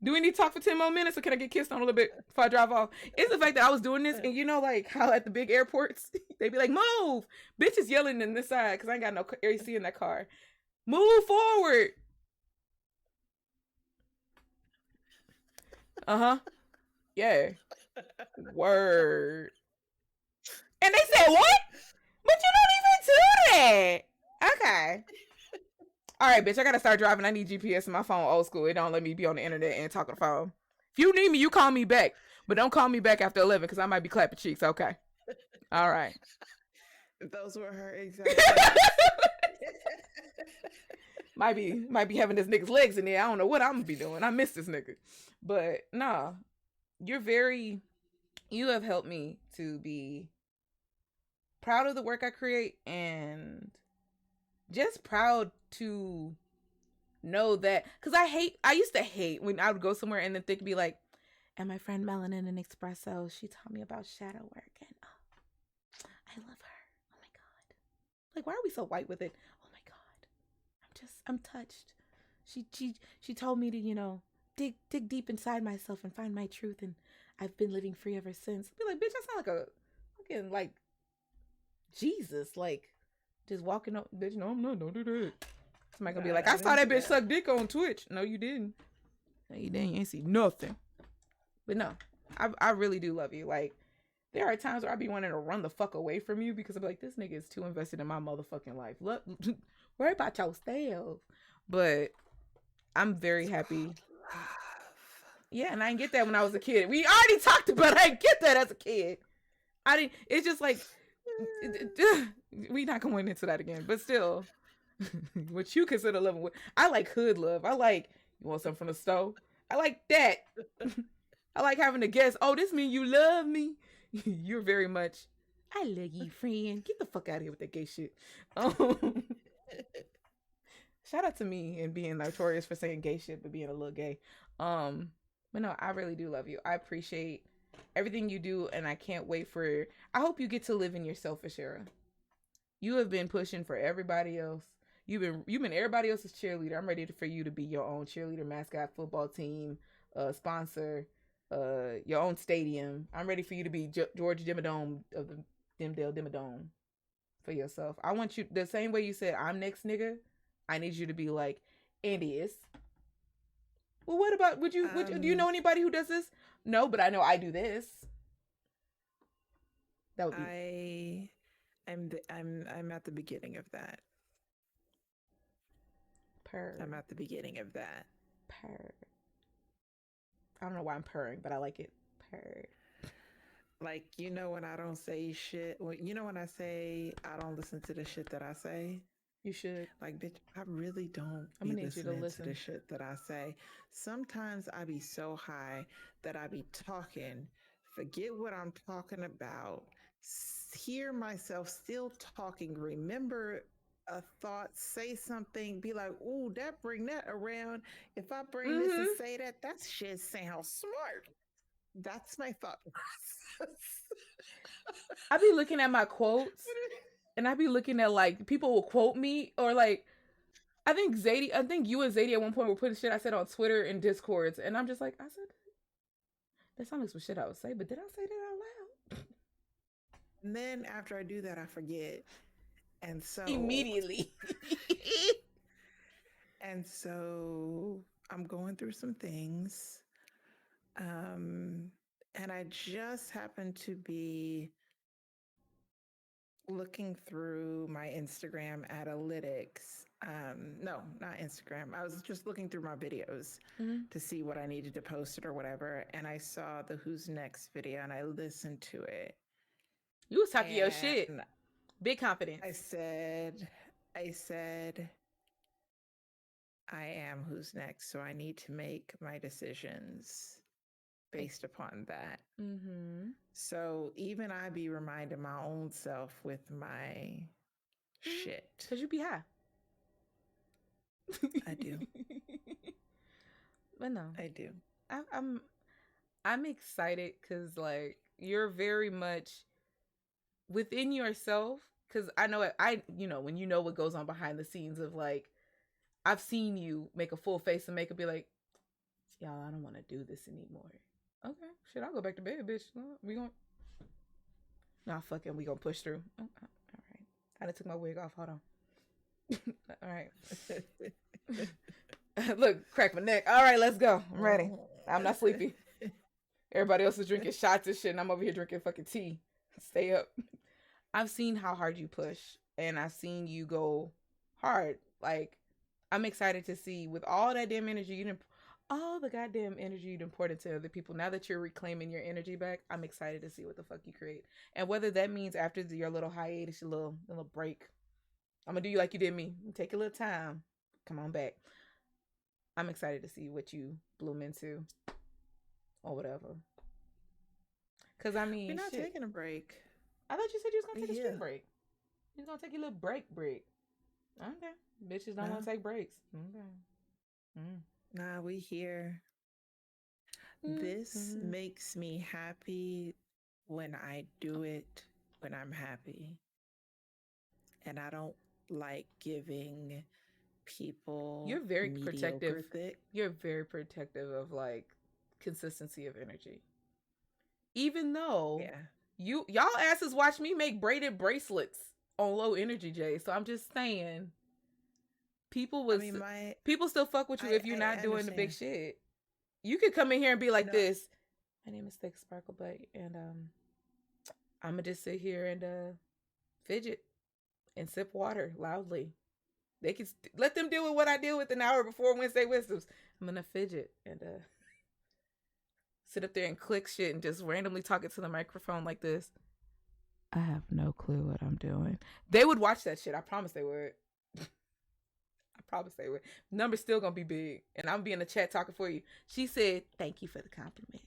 Do we need to talk for 10 more minutes or can I get kissed on a little bit before I drive off? It's the fact that I was doing this and you know like how at the big airports, they be like, move! Bitches yelling in this side because I ain't got no AC in that car. Move forward! Uh-huh. Yeah. Word. And they said, what? But you don't even do that! Okay. All right, bitch, I gotta start driving. I need GPS in my phone, old school. It don't let me be on the internet and talk on the phone. If you need me, you call me back. But don't call me back after 11 because I might be clapping cheeks. Okay. All right. Those were her exact might be having this nigga's legs in there. I don't know what I'm gonna be doing. I miss this nigga. But nah, you have helped me to be proud of the work I create and just proud to know that, because I used to hate when I would go somewhere and then they'd be like, and my friend MelaninAndEspressos, she taught me about shadow work and I love her. Oh my God. Like, why are we so white with it? Oh my God. I'm touched. She told me to, dig deep inside myself and find my truth, and I've been living free ever since. Be like, bitch, I sound like a fucking like Jesus, like just walking up, bitch. No, I'm not. Don't do that. Somebody gonna be like, I saw that bitch suck dick on Twitch. No, you didn't. No, you didn't. You ain't see nothing. But no, I really do love you. Like, there are times where I be wanting to run the fuck away from you because I'm like, this nigga is too invested in my motherfucking life. Look, worry about yourself. But I'm very happy. Yeah, and I didn't get that when I was a kid. We already talked about I didn't get that as a kid. I didn't. It's just like we not going into that again. But still, what you consider love? I like hood love. I like, you want something from the stove? I like that. I like having to guess. Oh, this mean you love me. You're very much. I love you, friend. Get the fuck out of here with that gay shit. Shout out to me and being notorious for saying gay shit but being a little gay. But no, I really do love you. I appreciate everything you do, and I can't wait for. I hope you get to live in your selfish era. You have been pushing for everybody else. You've been everybody else's cheerleader. I'm ready for you to be your own cheerleader, mascot, football team, sponsor, your own stadium. I'm ready for you to be George Dimmadome of the Dimdale Dimmadome for yourself. I want you the same way you said I'm next nigga. I need you to be like Andy is. Well, what about do you know anybody who does this? No, but I know I do this. That would be. I'm at the beginning of that. I'm at the beginning of that. Purr. I don't know why I'm purring, but I like it. Purr. Like, you know when I don't say shit? Well, you know when I say I don't listen to the shit that I say? You should. Like, bitch, I really don't I'm be gonna need you to listening listen to the shit that I say. Sometimes I be so high that I be talking, forget what I'm talking about, hear myself still talking, remember a thought, say something, be like, ooh, that bring that around. If I bring this and say that shit sounds smart. That's my thought process. I be looking at my quotes and I be looking at like people will quote me or like I think you and Zadie at one point were putting shit I said on Twitter and Discords and I'm just like, I said that sounds like some shit I would say, but did I say that out loud? And then after I do that, I forget. And so immediately. And so I'm going through some things. And I just happened to be looking through my Instagram analytics. No, not Instagram. I was just looking through my videos to see what I needed to post it or whatever. And I saw the Who's Next video and I listened to it. You was talking your shit. Big confidence. I said, I am who's next. So I need to make my decisions based upon that. So even I be reminding my own self with my shit. Because you be high. I do. But no. I do. I'm excited because like you're very much within yourself. Because I know when you know what goes on behind the scenes of like I've seen you make a full face and make it be like, y'all, I don't want to do this anymore. Okay, shit, I'll go back to bed, bitch. We going nah, fucking, we gonna push through. All right, I done took my wig off. Hold on. All right. Look, crack my neck. All right, let's go. I'm ready. I'm not sleepy. Everybody else is drinking shots and shit, and I'm over here drinking fucking tea. Stay up. I've seen how hard you push, and I've seen you go hard. Like, I'm excited to see with all that damn energy you didn't, all the goddamn energy you done poured into other people. Now that you're reclaiming your energy back, I'm excited to see what the fuck you create, and whether that means after your little hiatus, your little break, I'm gonna do you like you did me. Take a little time. Come on back. I'm excited to see what you bloom into, or whatever. Cause I mean, we're not taking a break. I thought you said you was gonna take a street break. You was gonna take a little break. Okay. Bitches don't want to take breaks. Okay. Nah, we here. This makes me happy when I do it when I'm happy. And I don't like giving people You're very protective. Thick. You're very protective of like consistency of energy. Even though y'all asses watch me make braided bracelets on low energy, Jay. So I'm just saying people still fuck with you if you're not doing the big shit. You could come in here and be like this. My name is Thiccsparklebutt, and I'm gonna just sit here and fidget and sip water loudly. They can let them deal with what I deal with an hour before Wednesday Wisdoms. I'm gonna fidget and sit up there and click shit and just randomly talk it to the microphone like this. I have no clue what I'm doing. They would watch that shit. I promise they would. I promise they would. Number's still gonna be big, and I'm be in the chat talking for you. She said, "Thank you for the compliment."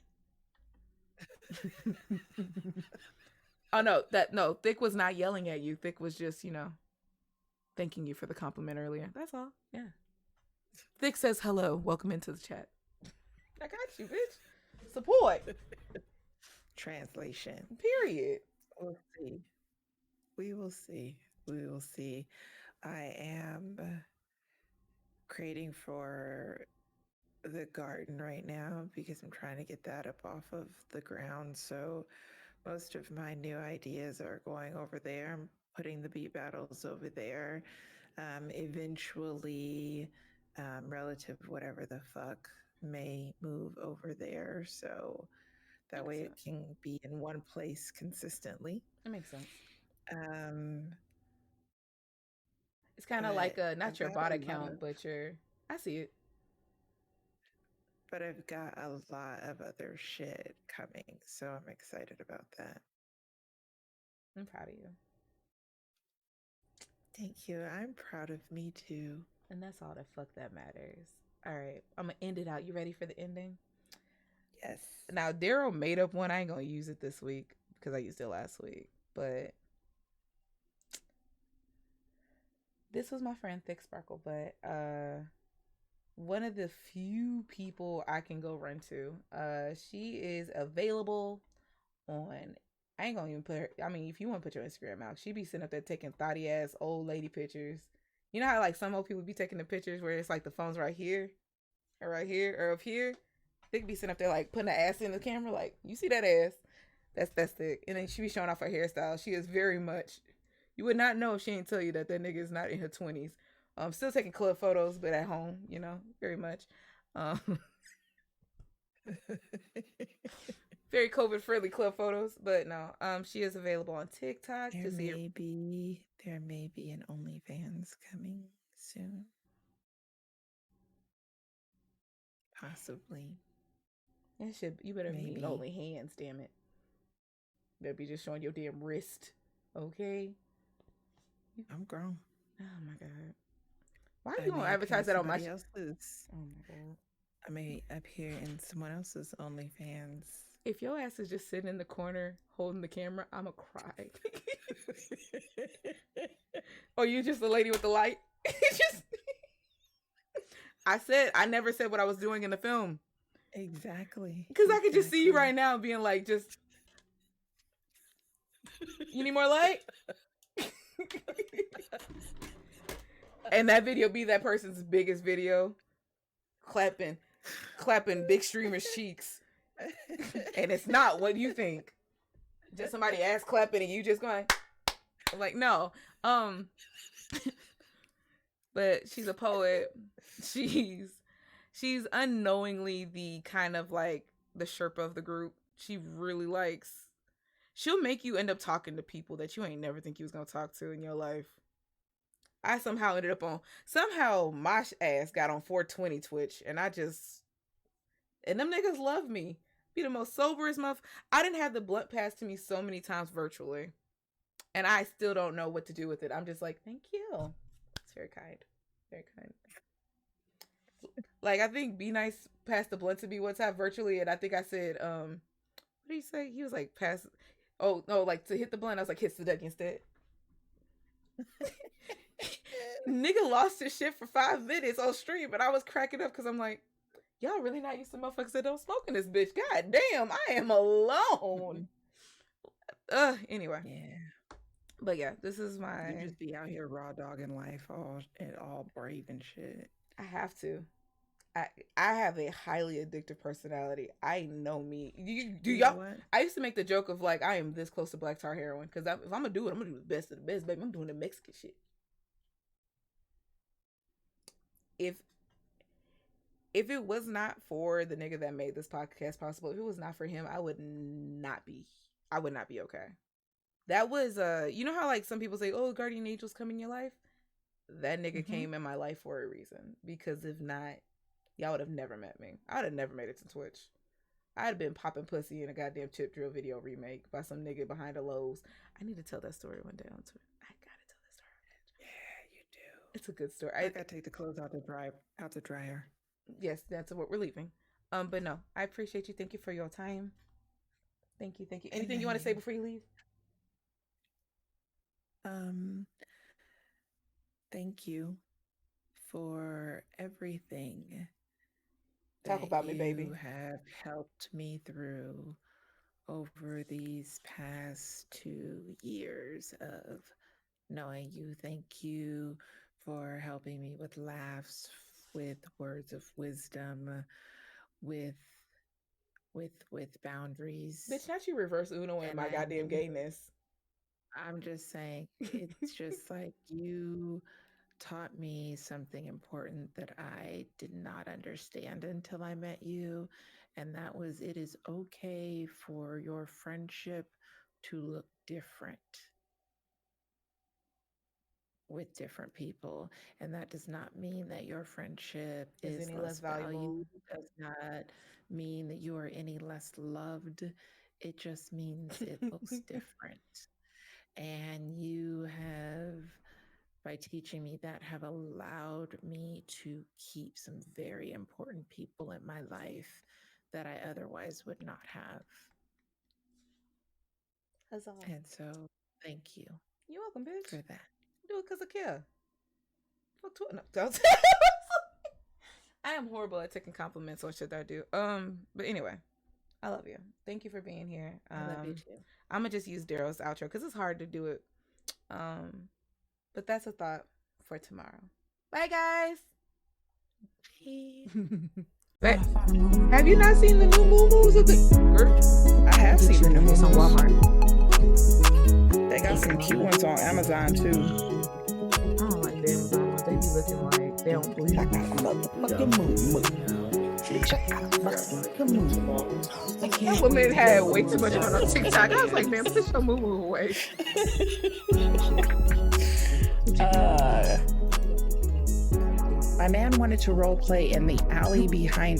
Oh no, Thick was not yelling at you. Thick was just, thanking you for the compliment earlier. That's all. Yeah. Thick says hello. Welcome into the chat. I got you, bitch. Support. Translation. Period. We'll see. We will see. I am creating for the garden right now because I'm trying to get that up off of the ground. So most of my new ideas are going over there. I'm putting the beat battles over there. Eventually, relative whatever the fuck may move over there. So that way it can be in one place consistently. That makes sense. Um, It's kind of like but not I've your got a bot lot account, of, but your. I see it. but I've got a lot of other shit coming. So I'm excited about that. I'm proud of you. Thank you. I'm proud of me too. And that's all the fuck that matters. All right, I'm gonna end it out. You ready for the ending? Yes. Now Daryl made up one. I ain't gonna use it this week because I used it last week. But this was my friend Thiccsparklebutt. One of the few people I can go run to. She is available on. I ain't gonna even put her. I mean, if you want to put your Instagram out, she be sitting up there taking thotty ass old lady pictures. You know how like some old people be taking the pictures where it's like the phone's right here, or up here. They could be sitting up there like putting the ass in the camera, like you see that ass. That's thick. And then she be showing off her hairstyle. She is very much. You would not know if she ain't tell you that nigga is not in her 20s. Still taking club photos, but at home, you know, very much. Very COVID friendly club photos, but no. She is available on TikTok. There may be an OnlyFans coming soon. Possibly. That shit, you better mean only hands, damn it. Better be just showing your damn wrist, okay? I'm grown. Oh my god. Why are you gonna advertise that on my else's? Oh my god. I may appear in someone else's OnlyFans. If your ass is just sitting in the corner holding the camera, I'ma cry. Or you just the lady with the light? Just I never said what I was doing in the film. Exactly. Because I could just see you right now being like, just you need more light? And that video be that person's biggest video. Clapping big streamer's cheeks. And it's not what you think. Just somebody ass clapping and you just going I'm like, no. But she's a poet. She's unknowingly the kind of like the Sherpa of the group. She really likes. She'll make you end up talking to people that you ain't never think you was gonna talk to in your life. I somehow ended up on. Somehow my ass got on 420 Twitch, and them niggas love me. Be the most soberest I didn't have the blunt passed to me so many times virtually, and I still don't know what to do with it. I'm just like, thank you. It's very kind. Very kind. Like, I think Be Nice passed the blunt to me one time virtually, and I think I said, what did he say? He was like, pass. Oh, no, like, to hit the blunt, I was like, hit the deck instead. Nigga lost his shit for 5 minutes on stream, but I was cracking up because I'm like, y'all really not used to motherfuckers that don't smoke in this bitch. God damn, I am alone. Anyway. Yeah. But yeah, this is my. You just be out here raw dogging life, all brave and shit. I have to. I have a highly addictive personality. I know me. Do y'all? What? I used to make the joke of like I am this close to black tar heroin because if I'm gonna do it, I'm gonna do the best of the best, baby. I'm doing the Mexican shit. If it was not for the nigga that made this podcast possible, if it was not for him, I would not be okay. That was you know how like some people say, oh, guardian angels come in your life? That nigga came in my life for a reason. Because if not, y'all would have never met me. I would have never made it to Twitch. I'd have been popping pussy in a goddamn Chip Drill video remake by some nigga behind a Lowe's. I need to tell that story one day on Twitter. I gotta tell that story. Yeah, you do. It's a good story. I gotta take the clothes out the dryer. Yes, that's what we're leaving. But no, I appreciate you. Thank you for your time. Thank you. Anything you want to say before you leave? Thank you for everything. Talk about me, baby. You have helped me through over these past 2 years of knowing you. Thank you for helping me with laughs, with words of wisdom, with boundaries. Bitch, not you reverse Uno in my goddamn gayness. I'm just saying, it's just like you taught me something important that I did not understand until I met you. And that was, it is okay for your friendship to look different with different people. And that does not mean that your friendship is any less less valuable. valued. It does not mean that you are any less loved. It just means it looks different. And you have, by teaching me that, have allowed me to keep some very important people in my life that I otherwise would not have. Huzzah. And so thank you. You're welcome, bitch. For that. Do it because I care. Fuck to it. No, don't. I am horrible at taking compliments on shit that I do. But anyway, I love you. Thank you for being here. I love you too. I'm gonna just use Daryl's outro because it's hard to do it. But that's a thought for tomorrow. Bye, guys. But have you not seen the new Moo-Moos of the group? I have seen the new ones on Walmart. They got some cute ones on Amazon too. I don't like the Amazon ones. They be looking like they don't believe. I got a motherfucking moo-moo. Bitch, I got a motherfucking moo-moo. That woman had way too much fun on TikTok. I was like, man, put your moo-moo away. My man wanted to role play in the alley behind